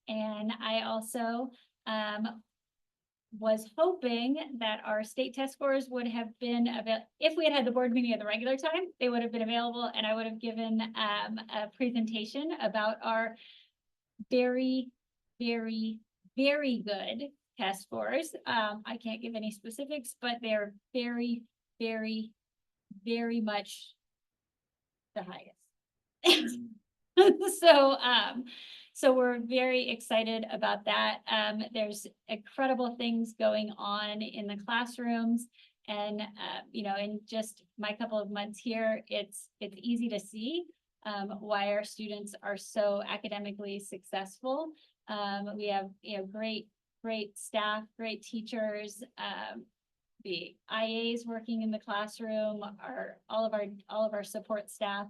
S3: And I also was hoping that our state test scores would have been if we had had the board meeting at the regular time, they would have been available, and I would have given a presentation about our very, very, very good test scores. I can't give any specifics, but they're very, very, very much the highest. So we're very excited about that. There's incredible things going on in the classrooms, and you know, in just my couple of months here, it's easy to see why our students are so academically successful. We have, you know, great staff, great teachers, the IAs working in the classroom, all of our support staff.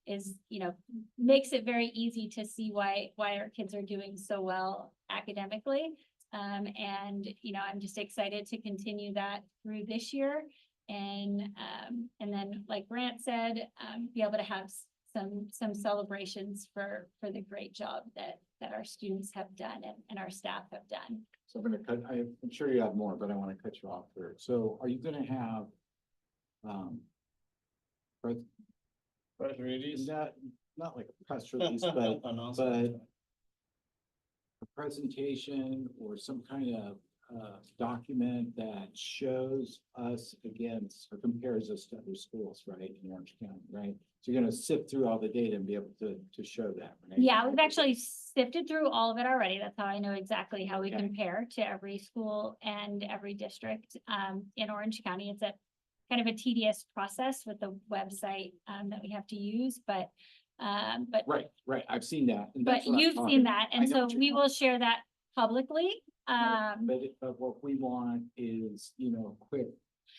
S3: Is, you know, makes it very easy to see why our kids are doing so well academically. And, you know, I'm just excited to continue that through this year. And then, like Grant said, be able to have some celebrations for the great job that our students have done and our staff have done.
S2: So I'm gonna cut, I'm sure you have more, but I want to cut you off here. So are you gonna have
S8: Press release.
S2: not like a press release, but
S8: Announcement.
S2: a presentation or some kind of document that shows us against or compares us to other schools, right, in Orange County, right? So you're gonna sift through all the data and be able to show that, right?
S3: Yeah, we've actually sifted through all of it already. That's how I know exactly how we
S2: Okay.
S3: compare to every school and every district in Orange County. It's a kind of a tedious process with the website that we have to use, but
S2: Right, I've seen that. and
S3: but
S2: that's what I'm
S3: you've
S2: talking
S3: seen
S2: about.
S3: that,
S2: I
S3: and
S2: know
S3: so
S2: what you're
S3: we
S2: talking
S3: will share that publicly.
S2: But what we want is, quick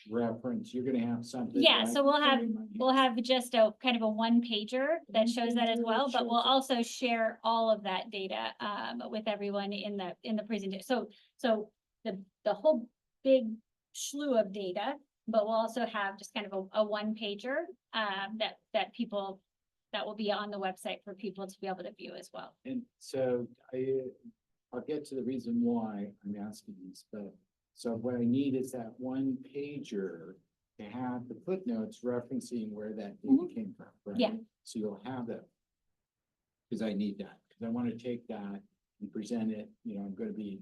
S2: reference. You're gonna have something.
S3: Yeah,
S2: that I
S3: so we'll
S2: can
S3: have,
S2: put in my
S3: we'll
S2: hands.
S3: have just a kind of a one pager that shows that as
S2: One-pager
S3: well,
S2: that
S3: but we'll
S2: shows it.
S3: also share all of that data with everyone in the presentation. So the whole big slew of data, but we'll also have just kind of a one pager that will be on the website for people to be able to view as well.
S2: And so I'll get to the reason why I'm asking this, but so what I need is that one pager to have the footnotes referencing where that data came from, right?
S3: Yeah.
S2: So you'll have that. Cause I need that, cause I want to take that and present it, I'm gonna be,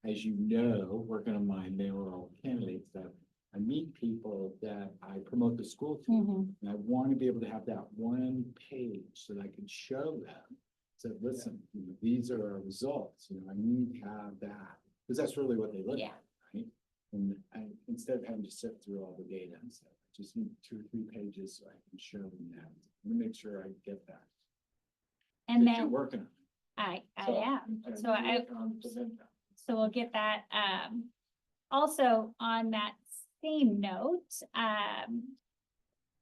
S2: as you know, working on my mayoral candidate stuff. I meet people that I promote the school to. And I want to be able to have that one page so that I can show them. So listen, these are our results, I need to have that, because that's really what they look
S3: Yeah.
S2: at, right? And instead of having to sift through all the data and stuff, I just need 2 or 3 pages so I can show them that. Let me make sure I get that.
S3: And
S2: That you're
S3: then
S2: working on it.
S3: I
S2: So,
S3: am,
S2: and
S3: so I,
S2: work on present that.
S3: so we'll get that. Also on that same note,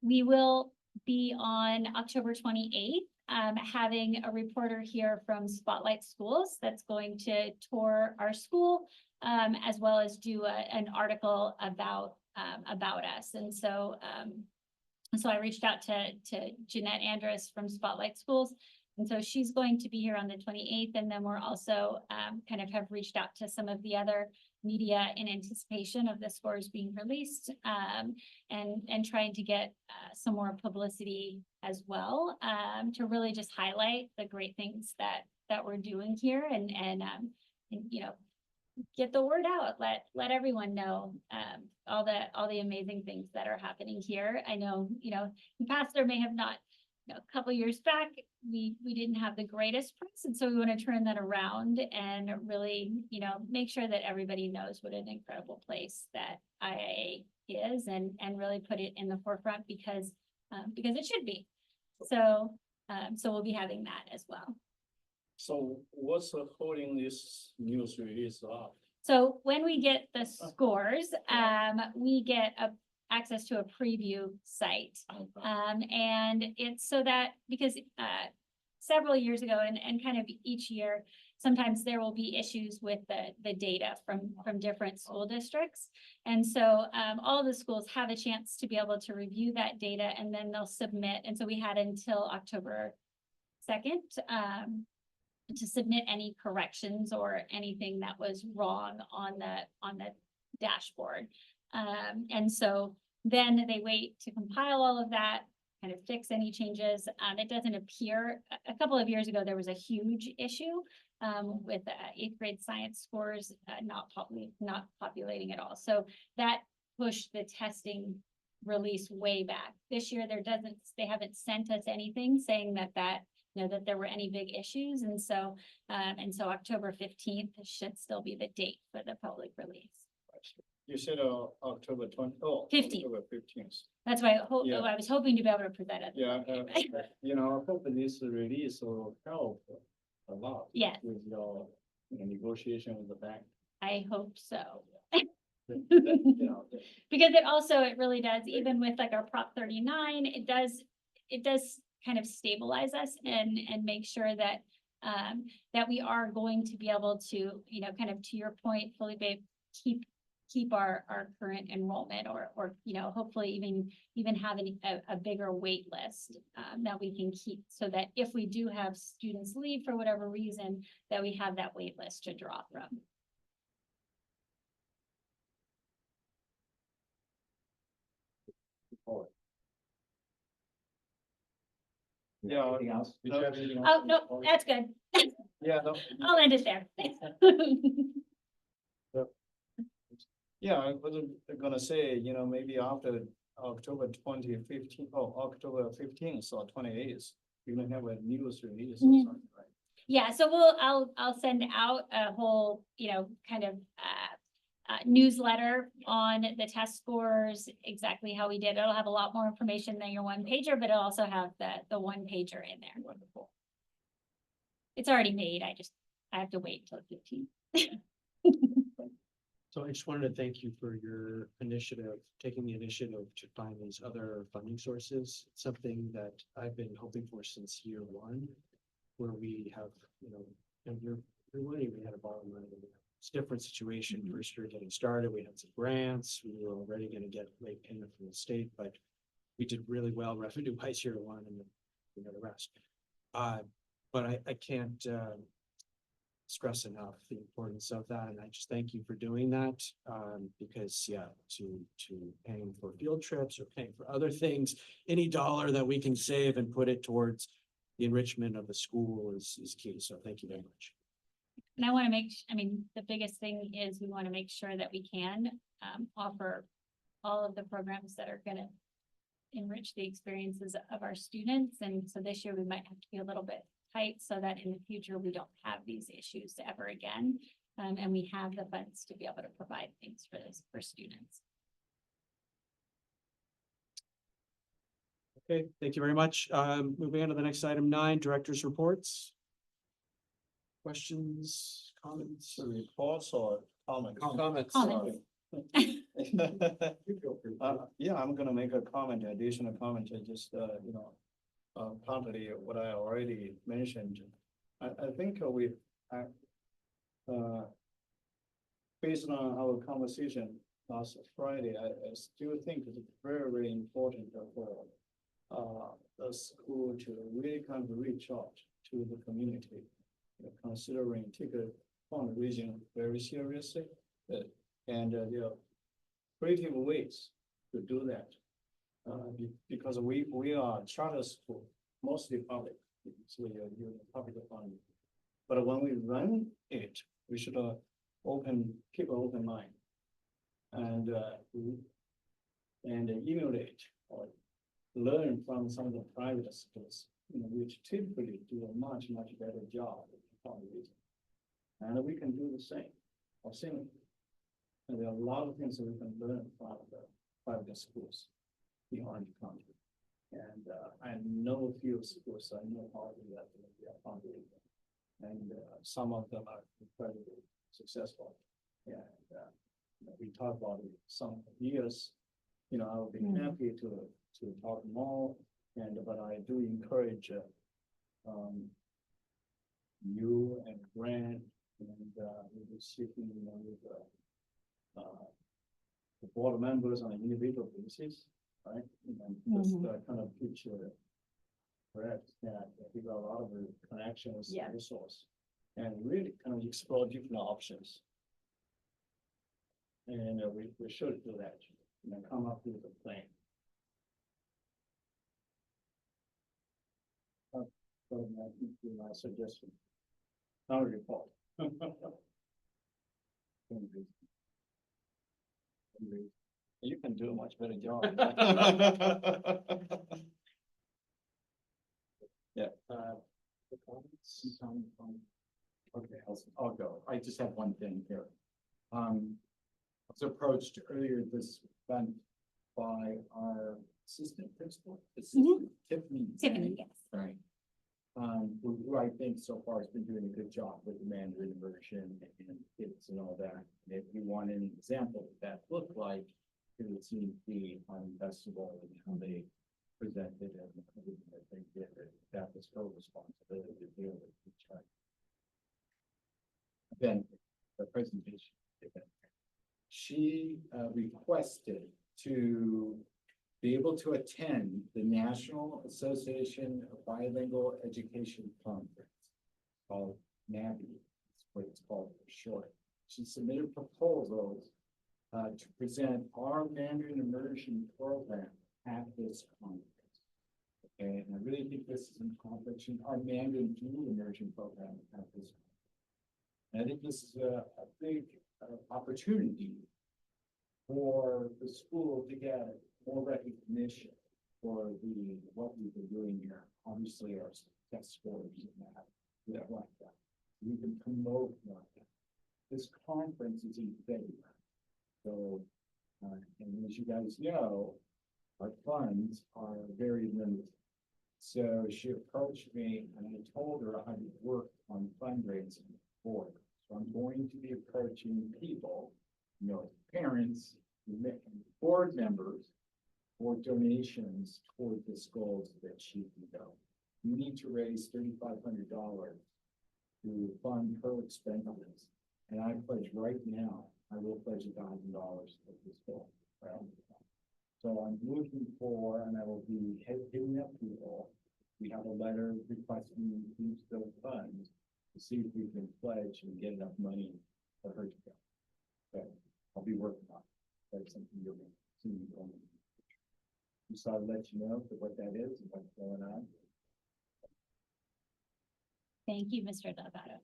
S3: we will be on October 28th, having a reporter here from Spotlight Schools that's going to tour our school, as well as do an article about us. And so I reached out to Jeanette Andrus from Spotlight Schools. And so she's going to be here on the 28th, and then we're also kind of have reached out to some of the other media in anticipation of the scores being released, and trying to get some more publicity as well, to really just highlight the great things that we're doing here and get the word out, let everyone know all the amazing things that are happening here. I know, in the past there may have not, a couple years back, we didn't have the greatest press, and so we want to turn that around and really, make sure that everybody knows what an incredible place that IIA is, and really put it in the forefront because it should be. So we'll be having that as well.
S8: So what's holding this news release up?
S3: So when we get the scores, we get access to a preview site. And it's so that because several years ago and kind of each year, sometimes there will be issues with the data from different school districts. And so all of the schools have a chance to be able to review that data, and then they'll submit. And so we had until October 2nd to submit any corrections or anything that was wrong on the dashboard. And so then they wait to compile all of that, kind of fix any changes. It doesn't appear, a couple of years ago, there was a huge issue with 8th grade science scores not populating at all. So that pushed the testing release way back. This year, they haven't sent us anything saying that there were any big issues. And so October 15th should still be the date for the public release.
S8: You said October 15th.
S3: 15th. That's why
S8: Yeah.
S3: I was hoping to be able to present it.
S8: Yeah, I hope this release will help a lot.
S3: Yes.
S8: With your negotiation with the bank.
S3: I hope so.
S8: That,
S3: Because it really does, even with like our Prop 39, it does kind of stabilize us and make sure that we are going to be able to, kind of to your point, Felipe, keep our current enrollment or hopefully even having a bigger wait list that we can keep, so that if we do have students leave for whatever reason, that we have that wait list to draw from.
S8: Yeah.
S10: Anything else?
S8: Did you have anything else?
S3: Oh, no, that's good.
S8: Yeah, no,
S3: I'll end it there.
S8: yeah, I was gonna say, maybe after October 2015, October 15th or 28th, you're gonna have a news release or
S3: Mhm.
S8: something, right?
S3: Yeah, so I'll send out a whole, kind of newsletter on the test scores, exactly how we did. It'll have a lot more information than your one pager, but it'll also have the one pager in there.
S8: Wonderful.
S3: It's already made. I have to wait till 15.
S1: So I just wanted to thank you for your initiative, taking the initiative to find these other funding sources. It's something that I've been hoping for since year one, where we have, and you're winning, we had a bottom line. It's a different situation. First year getting started, we had some grants. We were already going to get late payment from the state, but we did really well revenue wise year one, and then the rest. But I can't stress enough the importance of that, and I just thank you for doing that. Because to paying for field trips or paying for other things, any dollar that we can save and put it towards the enrichment of the school is key. So thank you very much.
S3: And I want to the biggest thing is we want to make sure that we can offer all of the programs that are gonna enrich the experiences of our students. And so this year we might have to be a little bit tight so that in the future we don't have these issues ever again. And we have the funds to be able to provide things for students.
S1: Okay, thank you very much. Moving on to the next item 9, director's reports. Questions, comments?
S8: Reports or comments?
S1: Comments.
S3: Comments.
S8: Yeah, I'm gonna make a comment, additional comment, just, partly what I already mentioned. I think based on our conversation last Friday, I still think it's very, very important for the school to really kind of reach out to the community, considering take a fundraising very seriously, and there are creative ways to do that. Because we are charter school, mostly public, so we are using public funding. But when we run it, we should keep an open mind and emulate or learn from some of the private schools, which typically do a much better job of fundraising. And we can do the same or similar. And there are a lot of things that we can learn from the private schools in Orange County. And I know a few schools, I know how to do that, they are fundraising. And some of them are incredibly successful. And we talk about it some years, I would be happy to talk more. But I do encourage you and Grant and we'll be speaking with the board members on an individual basis, right? And just kind of picture correct that we got a lot of connections, resource, and really kind of explore different options. And we should do that, come up with a plan. My suggestion. Not a report. You can do a much better job. Yeah.
S1: The comments?
S2: Okay, I'll go. I just have one thing here. I was approached earlier this month by our assistant principal, Tiffany.
S3: Tiffany, yes.
S2: Right. Who I think so far has been doing a good job with the Mandarin immersion and kids and all that. And if you want an example of what that looked like, it would seem to be on festival and how they presented and everything that they did. That was her responsibility to deal with each other. Then the presentation. She requested to be able to attend the National Association of Bilingual Education Conference called NABI, that's what it's called for short. She submitted proposals to present our Mandarin immersion program at this conference. Okay, and I really think this is an accomplishment, our Mandarin dual immersion program at this conference. And I think this is a big opportunity for the school to get more recognition for what we've been doing here. Obviously, our test scores and that, like that. We can promote like that. This conference is in February. So, and as you guys know, our funds are very limited. So she approached me and I told her I had worked on fundraising before.
S11: So I'm going to be approaching people, you know, parents, board members, for donations toward this goals that she can go. You need to raise $3,500 to fund her expenses. And I pledge right now, I will pledge $1,000 for this goal. Right? So I'm looking for, and I will be hitting up people. We have a letter requesting use those funds to see if we can pledge and get enough money for her to go. So I'll be working on it. That's something you're going to see me going. So I'll let you know what that is and what's going on.
S3: Thank you, Mr. Delgado.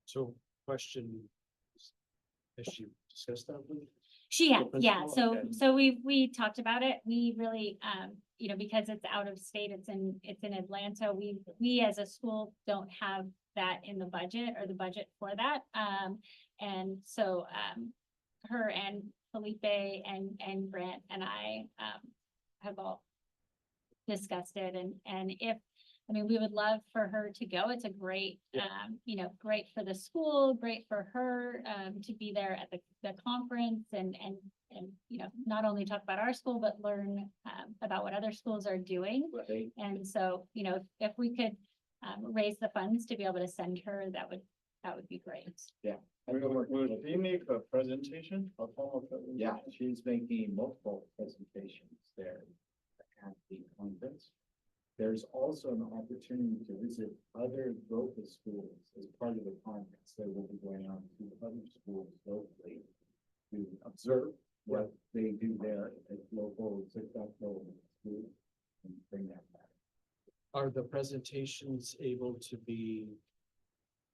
S1: So question. Has she discussed that with?
S3: She has,
S1: The
S3: yeah,
S1: principal?
S3: so,
S1: Okay.
S3: so we talked about it, we really, you know, because it's out of state, it's in Atlanta, we as a school don't have that in the budget or the budget for that, and so, her and Felipe and Grant and I, have all discussed it, and if, I mean, we would love for her to go. It's a great, you know, great for the school, great for her, to be there at the conference and, you know, not only talk about our school, but learn, about what other schools are doing.
S11: Right.
S3: And so, you know, if we could, raise the funds to be able to send her, that would be great.
S8: Will he make a presentation, a formal presentation?
S11: Yeah, she's making multiple presentations there at the conference. There's also an opportunity to visit other local schools as part of the conference. They will be going on to other schools locally to observe what they do there at local successful schools and bring that back.
S1: Are the presentations able to be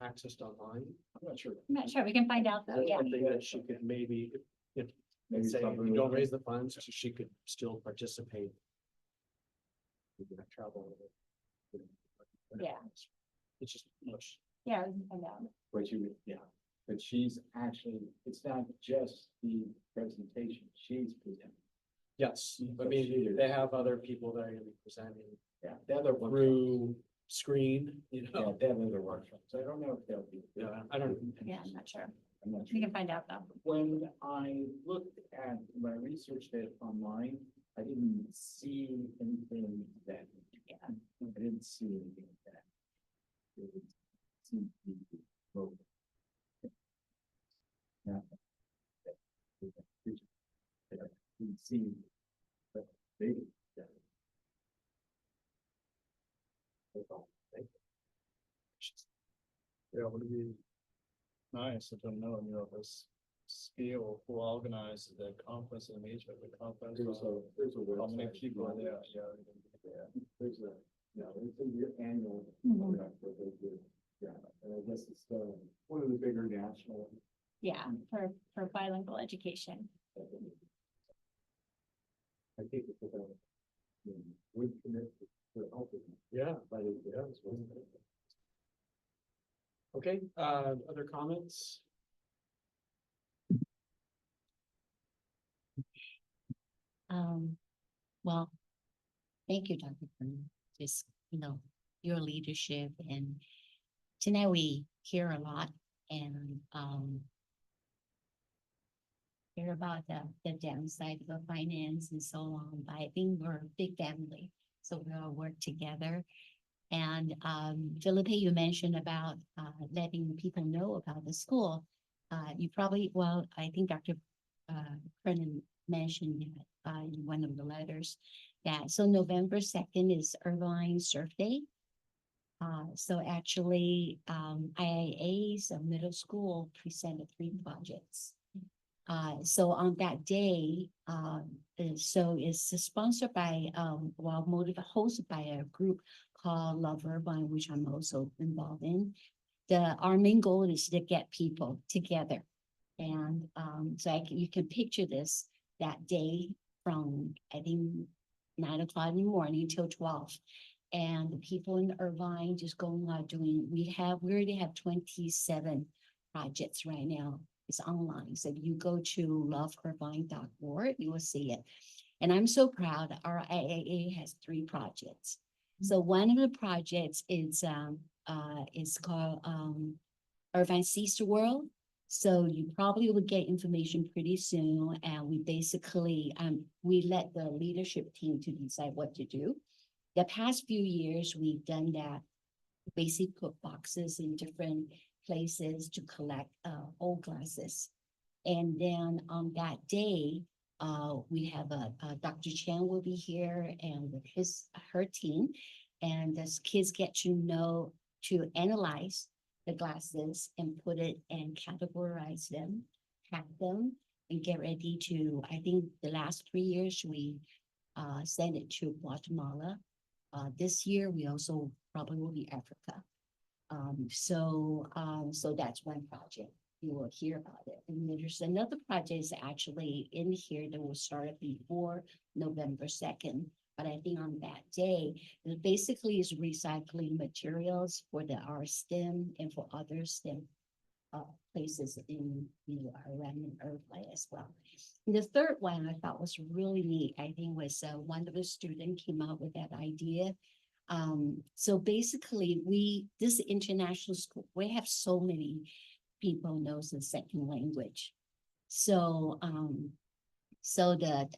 S1: accessed online?
S11: I'm not sure.
S3: I'm not sure, we can find out though,
S1: That's
S3: yeah.
S1: something that she could maybe, if,
S11: Maybe
S1: say, if
S11: something
S1: you
S11: we
S1: don't
S11: can-
S1: raise the funds, she could still participate. We can travel with it.
S3: Yeah.
S1: It's just much.
S3: Yeah, we can find out.
S11: But you, yeah, but she's actually, it's not just the presentation, she's presenting.
S1: Yes, I mean, they have other people that are gonna be presenting
S11: Yeah, the other one.
S1: through screen, you
S11: Yeah,
S1: know.
S11: they have other workshops. I don't know if they'll be.
S1: Yeah, I don't.
S3: Yeah, I'm not sure.
S11: I'm not
S3: We
S11: sure.
S3: can find out though.
S11: When I looked at, when I researched it online, I didn't see anything that, I didn't see anything that. It would seem to be broken. Yeah. I didn't see. But they. Yeah. That's all. Thank you.
S8: Yeah, would be nice, I don't know, you know, this scale, who organized the conference, the nature of the conference.
S11: There's a.
S8: How many
S11: website.
S8: people are there, yeah.
S11: There's a, yeah, it's a year annual.
S3: Mhm.
S11: that they do. Yeah, and I guess it's one of the bigger national.
S3: Yeah, for bilingual education.
S11: I think it's a. We commit to helping.
S1: Yeah.
S11: But it, yeah, it's one of the-
S1: Okay, other comments?
S6: Well, thank you, Dr. Byrne, just, you know, your leadership, and tonight we hear a lot and, hear about the downside of the finance and so on, but I think we're a big family, so we all work together. And, Felipe, you mentioned about, letting people know about the school. You probably, well, I think Dr. Brennan mentioned it, in one of the letters, that, so November 2nd is Irvine Surf Day. So actually, IIA's middle school presented 3 projects. So on that day, so it's sponsored by, hosted by a group called Love Irvine, which I'm also involved in. Our main goal is to get people together. And, so you can picture this that day from, I think, 9 o'clock in the morning till 12. And the people in Irvine just going out doing, we already have 27 projects right now. It's online. So if you go to loveirvine.org, you will see it. And I'm so proud our IAA has 3 projects. So one of the projects is called Irvine Sees the World. So you probably will get information pretty soon, and we basically, we let the leadership team to decide what to do. The past few years, we've done that. Basically put boxes in different places to collect old glasses. And then on that day, we have Dr. Chen will be here and with her team. And as kids get to know, to analyze the glasses and put it and categorize them, pack them, and get ready to, I think the last 3 years, we sent it to Guatemala. This year, we also probably will be Africa. So that's one project. You will hear about it. And there's another project is actually in here that will start before November 2nd. But I think on that day, it basically is recycling materials for our STEM and for other STEM places in around Irvine as well. And the third one I thought was really neat. I think was one of the students came up with that idea. So basically this international school, we have so many people knows the second language. So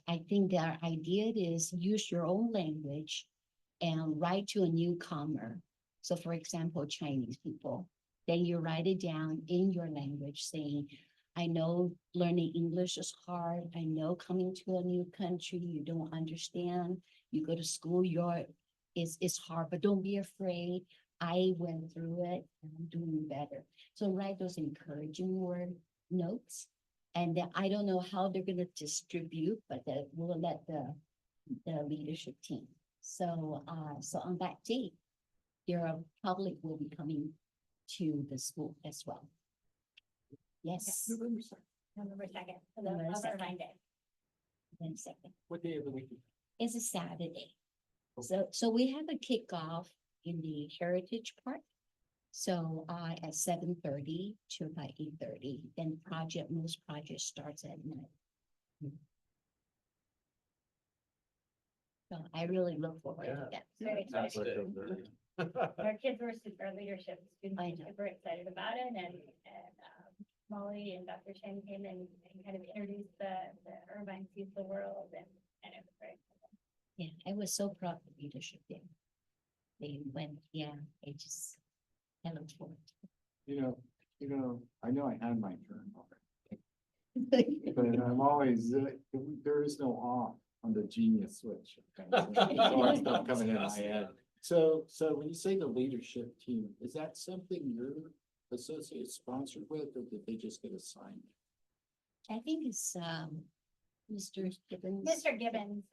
S6: I think their idea is use your own language and write to a newcomer. So for example, Chinese people, then you write it down in your language saying, I know learning English is hard. I know coming to a new country, you don't understand. You go to school, it's hard, but don't be afraid. I went through it and I'm doing better. So write those encouraging notes. And then I don't know how they're going to distribute, but we'll let the leadership team. So on that date, your public will be coming to the school as well. Yes.
S3: November 2nd.
S6: November
S3: Of
S6: 2nd.
S3: Irvine Day.
S6: One second.
S10: What day of the week?
S6: It's a Saturday. So we have a kickoff in the Heritage Park. So at 7:30 to about 8:30, then most projects starts at 9. So I really look forward to that.
S3: Very excited. Our kids were super leadership students,
S6: I
S3: were
S6: know.
S3: super excited about it, and Molly and Dr. Chen came in and kind of introduced the Irvine Sees the World, and it was very cool.
S6: Yeah, I was so proud of the leadership team. They went, I look forward to
S2: I know I had my turn already,
S6: it.
S2: but I'm always, there is no off on the genius switch. There's always stuff coming in my head. So when you say the leadership team, is that something you're associated sponsored with, or did they just get assigned?
S6: I think it's Mr. Gibbons.
S3: Mr. Gibbons,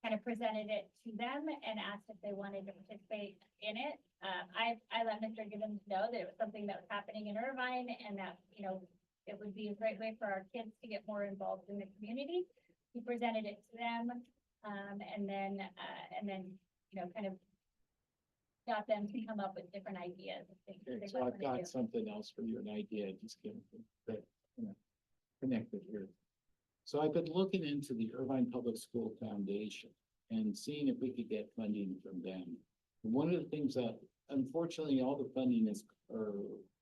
S3: kind of presented it to them and asked if they wanted to participate in it. I let Mr. Gibbons know that it was something that was happening in Irvine and that, it would be a great way for our kids to get more involved in the community. He presented it to them, and then, kind of got them to come up with different ideas. of things that
S2: Okay,
S3: they
S2: so
S3: might
S2: I've
S3: wanna
S2: got
S3: do.
S2: something else for you, an idea, just connected here. So I've been looking into the Irvine Public School Foundation and seeing if we could get funding from them. And one of the things that, unfortunately, all the funding or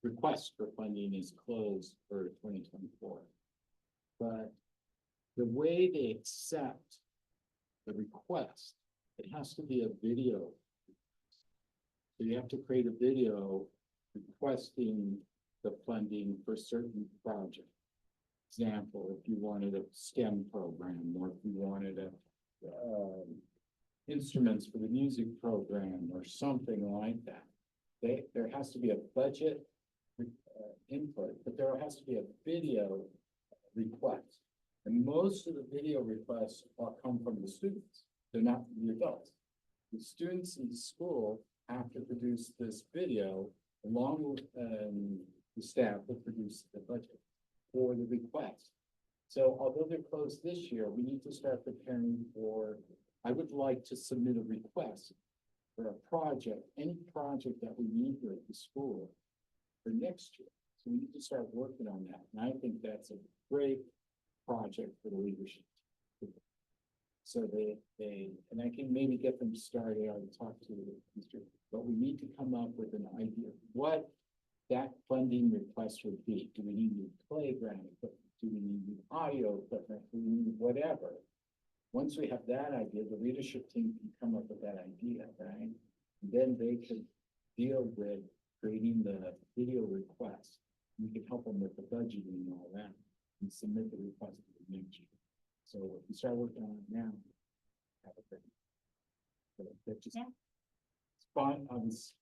S2: request for funding is closed for 2024. But the way they accept the request, it has to be a video. So you have to create a video requesting the funding for certain projects. Example, if you wanted a STEM program, or if you wanted instruments for the music program or something like that. There has to be a budget input, but there has to be a video request. And most of the video requests come from the students. They're not from the adults. The students in the school have to produce this video along with the staff that produce the budget for the request. So although they're closed this year, we need to start preparing for, I would like to submit a request for a project, any project that we need here at the school for next year. So we need to start working on that. And I think that's a great project for the leadership. So and I can maybe get them started. I'll talk to Mr. But we need to come up with an idea of what that funding request would be. Do we need new playground equipment? Do we need new audio equipment? Do we need whatever? Once we have that idea, the leadership team can come up with that idea, right? And then they could deal with creating the video request. We could help them with the budgeting and all that and submit the request to the next year. So if we start working on it now. Have a great. So that just.
S3: Yeah.
S2: It's fun. I was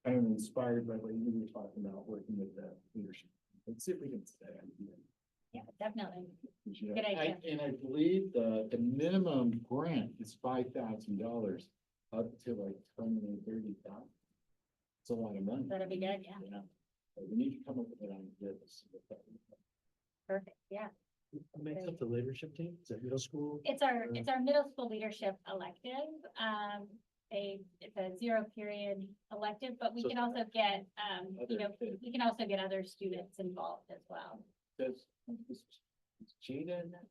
S2: kind of inspired by what you were talking about, working with the leadership. Let's see if we can say that idea.
S3: Yeah, definitely.
S2: Yeah,
S3: Good idea.
S2: And I believe the minimum grant is $5,000 up to like 20,000 or 30,000. It's a lot of money.
S3: That'd be good, yeah.
S2: So we need to come up with an idea. to see what that would be.
S3: Perfect, yeah.
S1: Makes up the leadership team, is that middle school?
S3: It's our middle school leadership elective. It's a 0 period elective, but we
S2: So-
S3: can also get,
S2: Other kids.
S3: we can also get other students involved as well.
S2: Is Jada in that?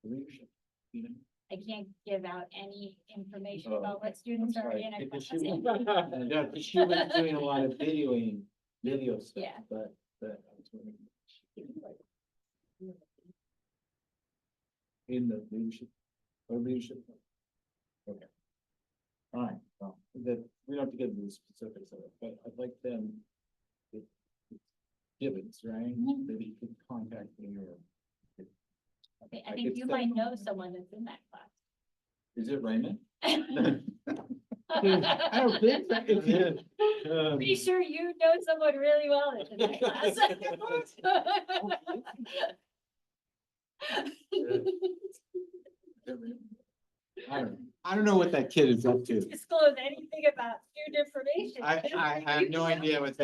S2: Leadership, you know?
S3: I can't give out any information
S2: Oh,
S3: about what students
S2: I'm
S3: are
S2: sorry.
S3: in. our
S2: Because
S3: class.
S2: she was- Yeah, 'cause she was doing a lot of video stuff,
S3: Yeah.
S2: but I was wondering. if she could, like, in the leadership, or leadership. Okay. All right, well, that, we don't have to get into the specifics of it, but I'd like them. to give it, right?
S3: Mhm.
S2: Maybe you could contact me or.
S3: Okay, I
S2: I
S3: think
S2: could
S3: you
S2: step-
S3: might know someone that's in that class.
S2: Is it Raymond?
S3: I
S2: I don't think that is it.
S3: Pretty sure you know someone really well that's in that class.
S2: I don't know what that kid is up to.
S3: Disclose anything about student information.
S2: I have no idea what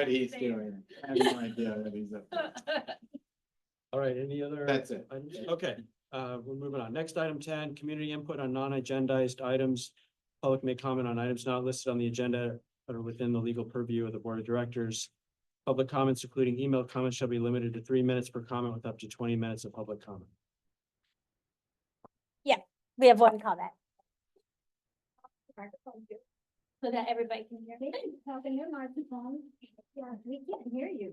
S2: he's doing. I have no idea what he's up to.
S1: All right, any other?
S2: That's it.
S1: items? Okay, we're moving on. Next, item 10, community input on non-agendized items. Public may comment on items not listed on the agenda but are within the legal purview of the board of directors. Public comments, including email comments, shall be limited to 3 minutes per comment with up to 20 minutes of public comment.
S3: We have one comment. So that everybody can hear me.
S12: Talking your microphone. Yeah, we can't hear you.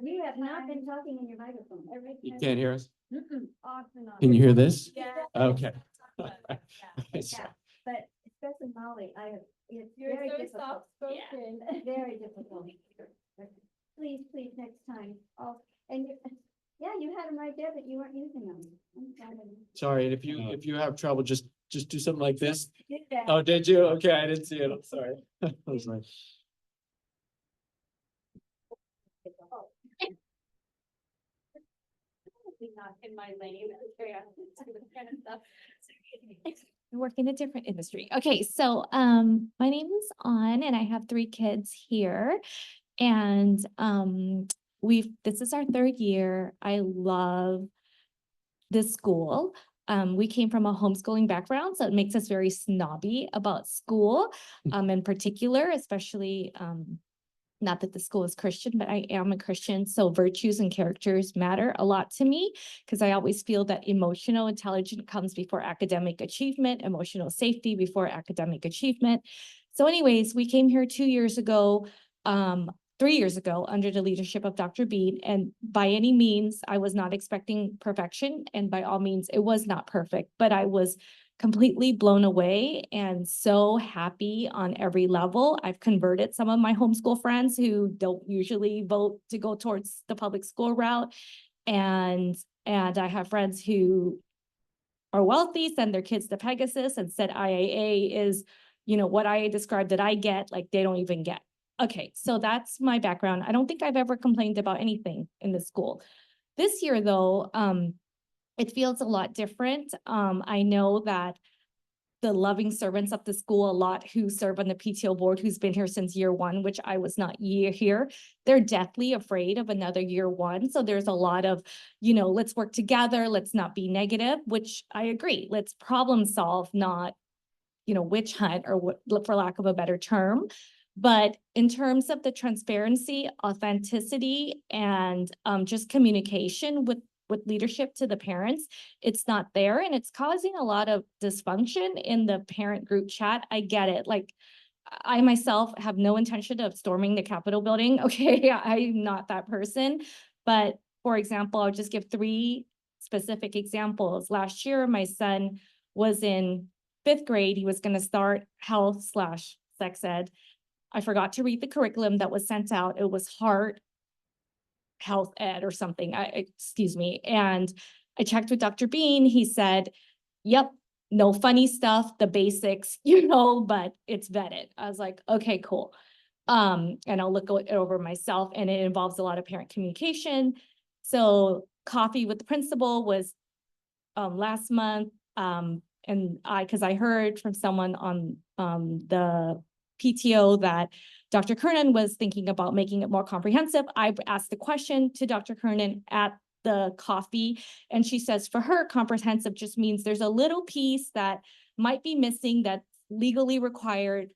S12: You have not been talking in your microphone.
S1: You can't hear us?
S12: Off and on.
S1: Can you hear this?
S12: Yeah.
S1: Okay.
S12: Yeah, but especially Molly, it's
S3: You're
S12: very
S3: so
S12: difficult.
S3: soft-spoken.
S12: Very difficult. Please, next time. Oh, and you had them right there, but you weren't using them. I'm sorry.
S1: Sorry, and if you have trouble, just do something like this.
S12: Did that.
S1: Oh, did you? Okay, I didn't see it. I'm sorry. I was like,
S3: Not in my lane. Kind of stuff.
S13: I work in a different industry. Okay, so my name is An and I have 3 kids here. And this is our 3rd year. I love this school. We came from a homeschooling background, so it makes us very snobby about school, in particular, especially not that the school is Christian, but I am a Christian, so virtues and characters matter a lot to me because I always feel that emotional intelligence comes before academic achievement, emotional safety before academic achievement. So anyways, we came here 2 years ago, 3 years ago, under the leadership of Dr. Bean, and by any means, I was not expecting perfection, and by all means, it was not perfect, but I was completely blown away and so happy on every level. I've converted some of my homeschool friends who don't usually vote to go towards the public school route. And I have friends who are wealthy, send their kids to Pegasus and said IAA is, what I described that I get, like they don't even get. Okay, so that's my background. I don't think I've ever complained about anything in the school. This year though, it feels a lot different. I know that the loving servants of the school, a lot who serve on the PTO board, who's been here since year 1, which I was not here, they're deathly afraid of another year 1. So there's a lot of, let's work together, let's not be negative, which I agree. Let's problem solve, not, witch hunt or what, for lack of a better term. But in terms of the transparency, authenticity, and just communication with leadership to the parents, it's not there, and it's causing a lot of dysfunction in the parent group chat. I get it. Like, I myself have no intention of storming the Capitol building. Okay, I'm not that person. But for example, I'll just give 3 specific examples. Last year, my son was in 5th grade. He was going to start health/sex ed. I forgot to read the curriculum that was sent out. It was heart health ed or something. Excuse me. And I checked with Dr. Bean. He said, yep, no funny stuff, the basics, but it's vetted. I was like, okay, cool. And I'll look it over myself, and it involves a lot of parent communication. So coffee with the principal was last month. Because I heard from someone on the PTO that Dr. Kernan was thinking about making it more comprehensive. I asked the question to Dr. Kernan at the coffee, and she says for her, comprehensive just means there's a little piece that might be missing that's legally required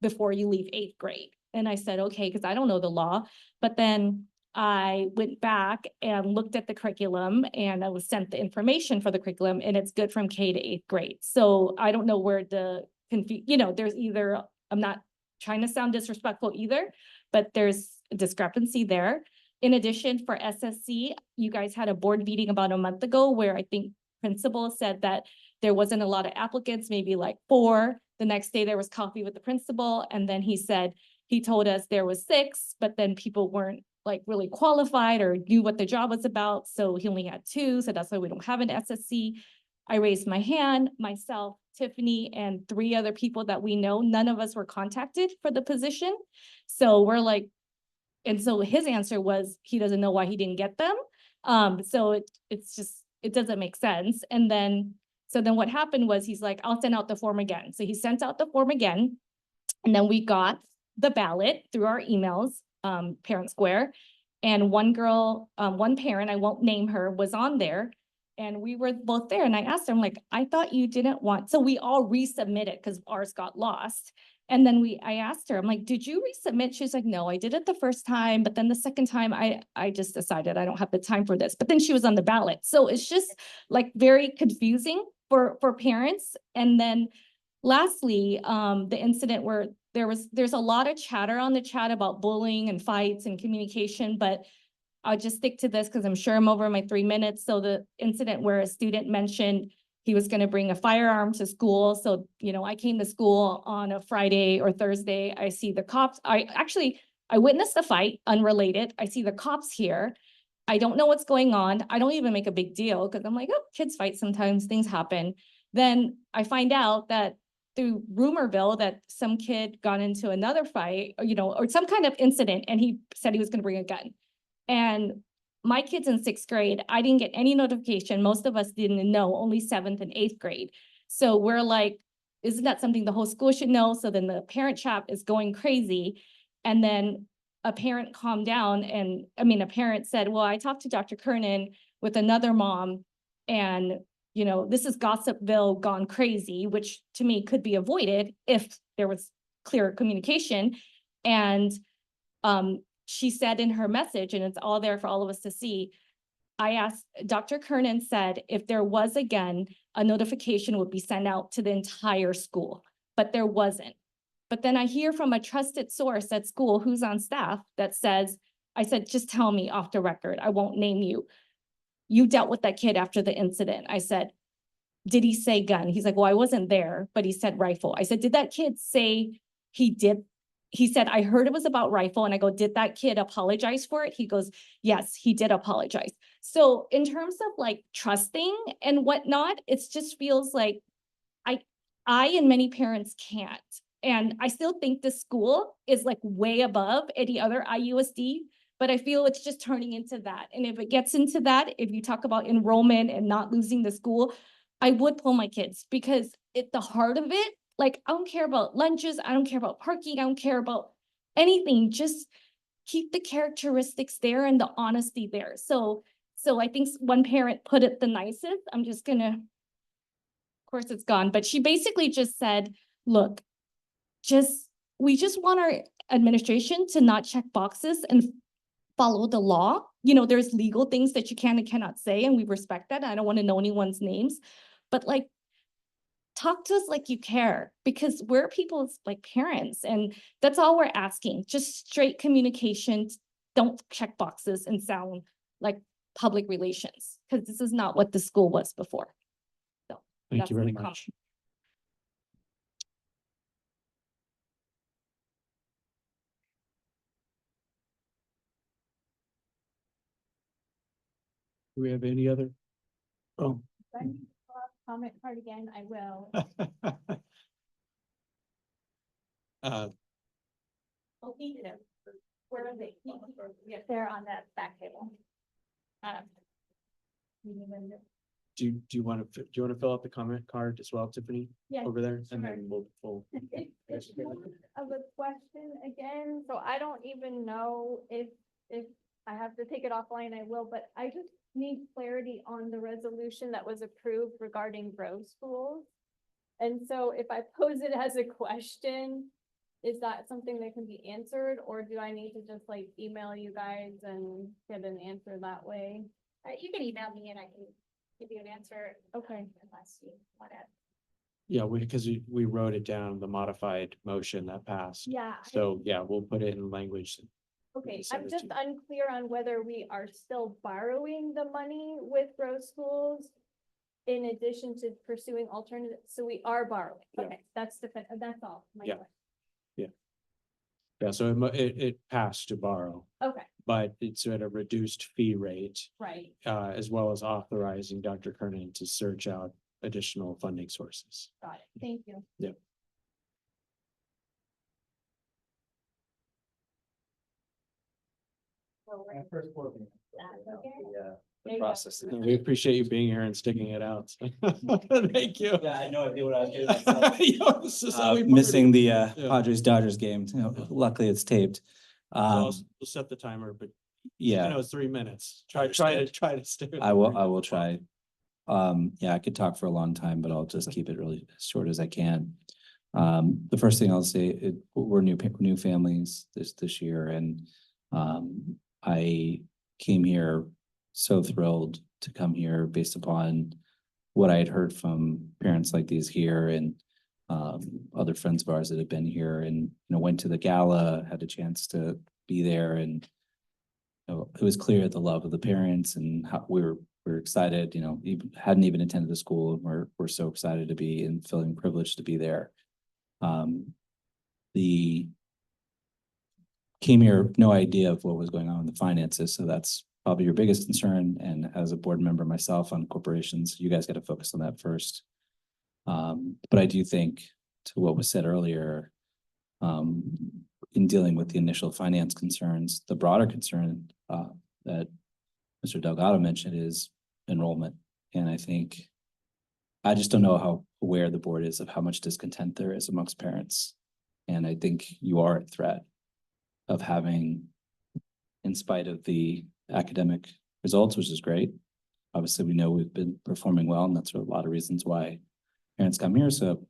S13: before you leave 8th grade. And I said, okay, because I don't know the law. But then I went back and looked at the curriculum, and I was sent the information for the curriculum, and it's good from K to 8th grade. So I don't know where the there's either, I'm not trying to sound disrespectful either, but there's a discrepancy there. In addition, for SSC, you guys had a board meeting about a month ago where I think principal said that there wasn't a lot of applicants, maybe like 4. The next day there was coffee with the principal. And then he told us there was 6, but then people weren't like really qualified or knew what the job was about. So he only had 2. So that's why we don't have an SSC. I raised my hand, myself, Tiffany, and 3 other people that we know. None of us were contacted for the position. So we're like, and so his answer was he doesn't know why he didn't get them. So it doesn't make sense. And then, so then what happened was he's like, I'll send out the form again. So he sent out the form again. And then we got the ballot through our emails, Parent Square. And one girl, one parent, I won't name her, was on there. And we were both there. And I asked her, I'm like, I thought you didn't want, so we all resubmitted because ours got lost. And then I asked her, I'm like, did you resubmit? She's like, no, I did it the first time, but then the second time I just decided I don't have the time for this. But then she was on the ballot. So it's just like very confusing for parents. And then lastly, the incident where there's a lot of chatter on the chat about bullying and fights and communication, but I'll just stick to this because I'm sure I'm over my 3 minutes. So the incident where a student mentioned he was going to bring a firearm to school. So, I came to school on a Friday or Thursday. I see the cops. I witnessed the fight, unrelated. I see the cops here. I don't know what's going on. I don't even make a big deal because I'm like, oh, kids fight sometimes, things happen. Then I find out that through Rumorville that some kid got into another fight, or some kind of incident, and he said he was going to bring a gun. And my kid's in 6th grade. I didn't get any notification. Most of us didn't know, only 7th and 8th grade. So we're like, isn't that something the whole school should know? So then the parent chat is going crazy. And then a parent calmed down. And a parent said, well, I talked to Dr. Kernan with another mom, and this is Gossipville gone crazy, which to me could be avoided if there was clear communication. And she said in her message, and it's all there for all of us to see, I asked, Dr. Kernan said if there was again, a notification would be sent out to the entire school, but there wasn't. But then I hear from a trusted source at school who's on staff that says, I said, just tell me off the record, I won't name you. You dealt with that kid after the incident. I said, did he say gun? He's like, well, I wasn't there, but he said rifle. I said, did that kid say he did? He said, I heard it was about rifle. And I go, did that kid apologize for it? He goes, yes, he did apologize. So in terms of like trusting and whatnot, it just feels like I and many parents can't. And I still think the school is like way above any other IUSD, but I feel it's just turning into that. And if it gets into that, if you talk about enrollment and not losing the school, I would pull my kids because at the heart of it, like, I don't care about lunches. I don't care about parking. I don't care about anything. Just keep the characteristics there and the honesty there. So I think one parent put it the nicest. I'm just gonna, of course it's gone, but she basically just said, look, we just want our administration to not check boxes and follow the law. There's legal things that you can and cannot say, and we respect that. I don't want to know anyone's names, but like, talk to us like you care, because we're people's like parents, and that's all we're asking. Just straight communication. Don't check boxes and sound like public relations, because this is not what the school was before. So
S1: Thank
S13: that's
S1: you very
S13: my comment.
S1: much. Do we have any other? Oh.
S4: If I need to fill out the comment card again, I will.
S3: Where are they? Yeah, they're on that back table.
S1: Do you want to fill out the comment card as well, Tiffany,
S4: Yes,
S1: over there? And
S4: sure.
S1: then we'll.
S4: It's more of a question again, so I don't even know if I have to take it offline, I will, but I just need clarity on the resolution that was approved regarding growth schools. And so if I pose it as a question, is that something that can be answered, or do I need to just like email you guys and get an answer that way?
S3: You can email me and I can give you an answer.
S4: Okay.
S3: Unless you want to.
S1: Yeah, because we wrote it down, the modified motion that passed.
S4: Yeah.
S1: So, yeah, we'll put it in language.
S4: Okay,
S1: send
S4: I'm
S1: it
S4: just
S1: to you.
S4: unclear on whether we are still borrowing the money with growth schools in addition to pursuing alternatives. So we are borrowing.
S1: Yeah.
S4: Okay, that's that's all. my
S1: Yeah.
S4: question.
S1: Yeah, so it passed to borrow,
S4: Okay,
S1: but it's at a reduced fee rate,
S4: right.
S1: as well as authorizing Dr. Kernan to search out additional funding sources.
S4: Got it. Thank you.
S11: First board meeting.
S4: That's okay.
S11: The
S4: There you go.
S11: process.
S1: We appreciate you being here and sticking it out. Thank you.
S10: Yeah, I had no idea what I was getting myself.
S1: Yo, this is how we
S14: Missing the
S1: Yeah.
S14: Padres Dodgers game. Luckily it's taped.
S1: We'll set the timer, but
S14: Yeah,
S1: it's 3 minutes. Try to stay. with
S14: I
S1: the 3
S14: will
S1: minutes.
S14: try. Yeah, I could talk for a long time, but I'll just keep it really as short as I can. The first thing I'll say, we're new families this year, and I came here so thrilled to come here based upon what I had heard from parents like these here and other friends of ours that have been here, and went to the gala, had a chance to be there, and it was clear the love of the parents and how we're excited, even hadn't even attended the school, and we're so excited to be and feeling privileged to be there. Came here, no idea of what was going on in the finances, so that's probably your biggest concern. And as a board member myself on corporations, you guys got to focus on that first. But I do think, to what was said earlier, in dealing with the initial finance concerns, the broader concern that Mr. Delgado mentioned is enrollment. And I think, I just don't know how aware the board is of how much discontent there is amongst parents. And I think you are at threat of having, in spite of the academic results, which is great. Obviously, we know we've been performing well, and that's a lot of reasons why parents come here. So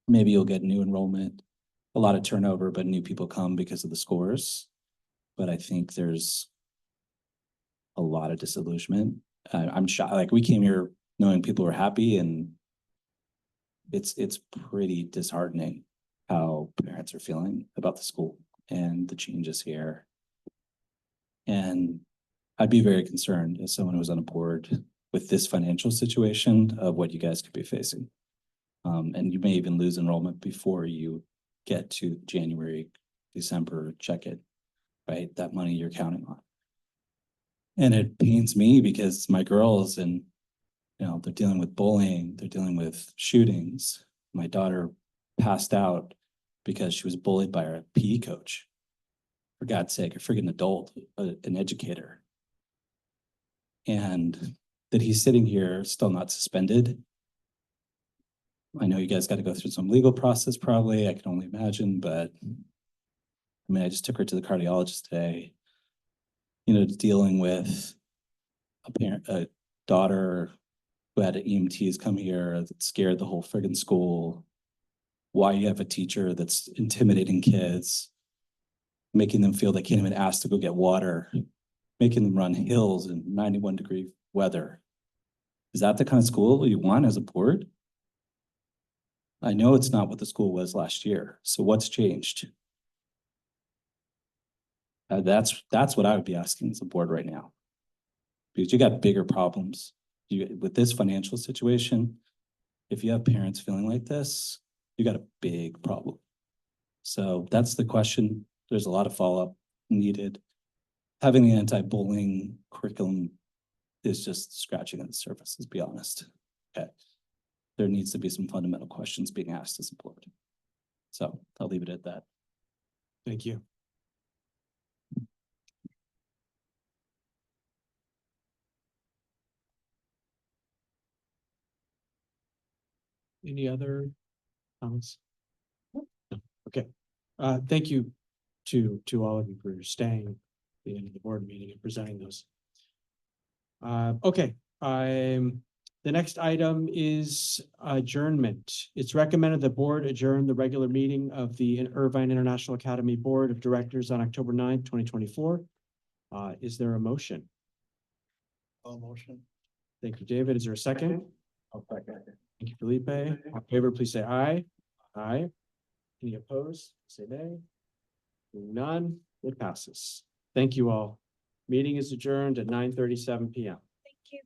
S14: maybe you'll get new enrollment, a lot of turnover, but new people come because of the scores. But I think there's a lot of disillusionment. I'm shocked. Like, we came here knowing people were happy, and it's pretty disheartening how parents are feeling about the school and the changes here. And I'd be very concerned as someone who's on a board with this financial situation of what you guys could be facing. And you may even lose enrollment before you get to January, December, check it, right? That money you're counting on. And it pains me because my girls, and they're dealing with bullying, they're dealing with shootings. My daughter passed out because she was bullied by her PE coach. For God's sake, a freaking adult, an educator. And that he's sitting here still not suspended. I know you guys got to go through some legal process probably, I can only imagine, but I mean, I just took her to the cardiologist today, dealing with a daughter who had EMTs come here that scared the whole friggin' school. Why you have a teacher that's intimidating kids, making them feel they can't even ask to go get water, making them run hills in 91-degree weather. Is that the kind of school you want as a board? I know it's not what the school was last year, so what's changed? That's what I would be asking as a board right now. Because you got bigger problems. With this financial situation, if you have parents feeling like this, you got a big problem. So that's the question. There's a lot of follow-up needed. Having the anti-bullying curriculum is just scratching at the surface, let's be honest. Okay. There needs to be some fundamental questions being asked as a board. So I'll leave it at that.
S1: Thank you. Any other comments? No. Okay, thank you to all of you for staying at the end of the board meeting and presenting those. Okay, the next item is adjournment. It's recommended the board adjourn the regular meeting of the Irvine International Academy Board of Directors on October 9th, 2024. Is there a motion?
S8: All motion.
S1: Thank you, David. Is there a second?
S8: I'll second.
S1: Thank you, Felipe. All in favor, please say aye. Aye. Any opposed? Say nay. Hearing none, it passes. Thank you all. Meeting is adjourned at 9:37 p.m.
S12: Thank you.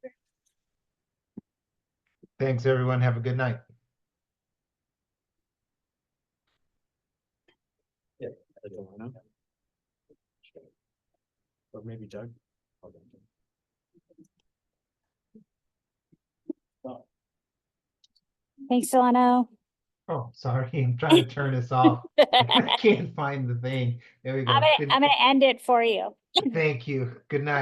S9: Thanks, everyone. Have a good night.
S1: Or maybe Doug.
S13: Thanks, Delano.
S9: Oh, sorry, I'm trying to turn this off. I can't find the thing. There we go.
S13: I'm gonna end it for you.
S9: Thank you. Good night.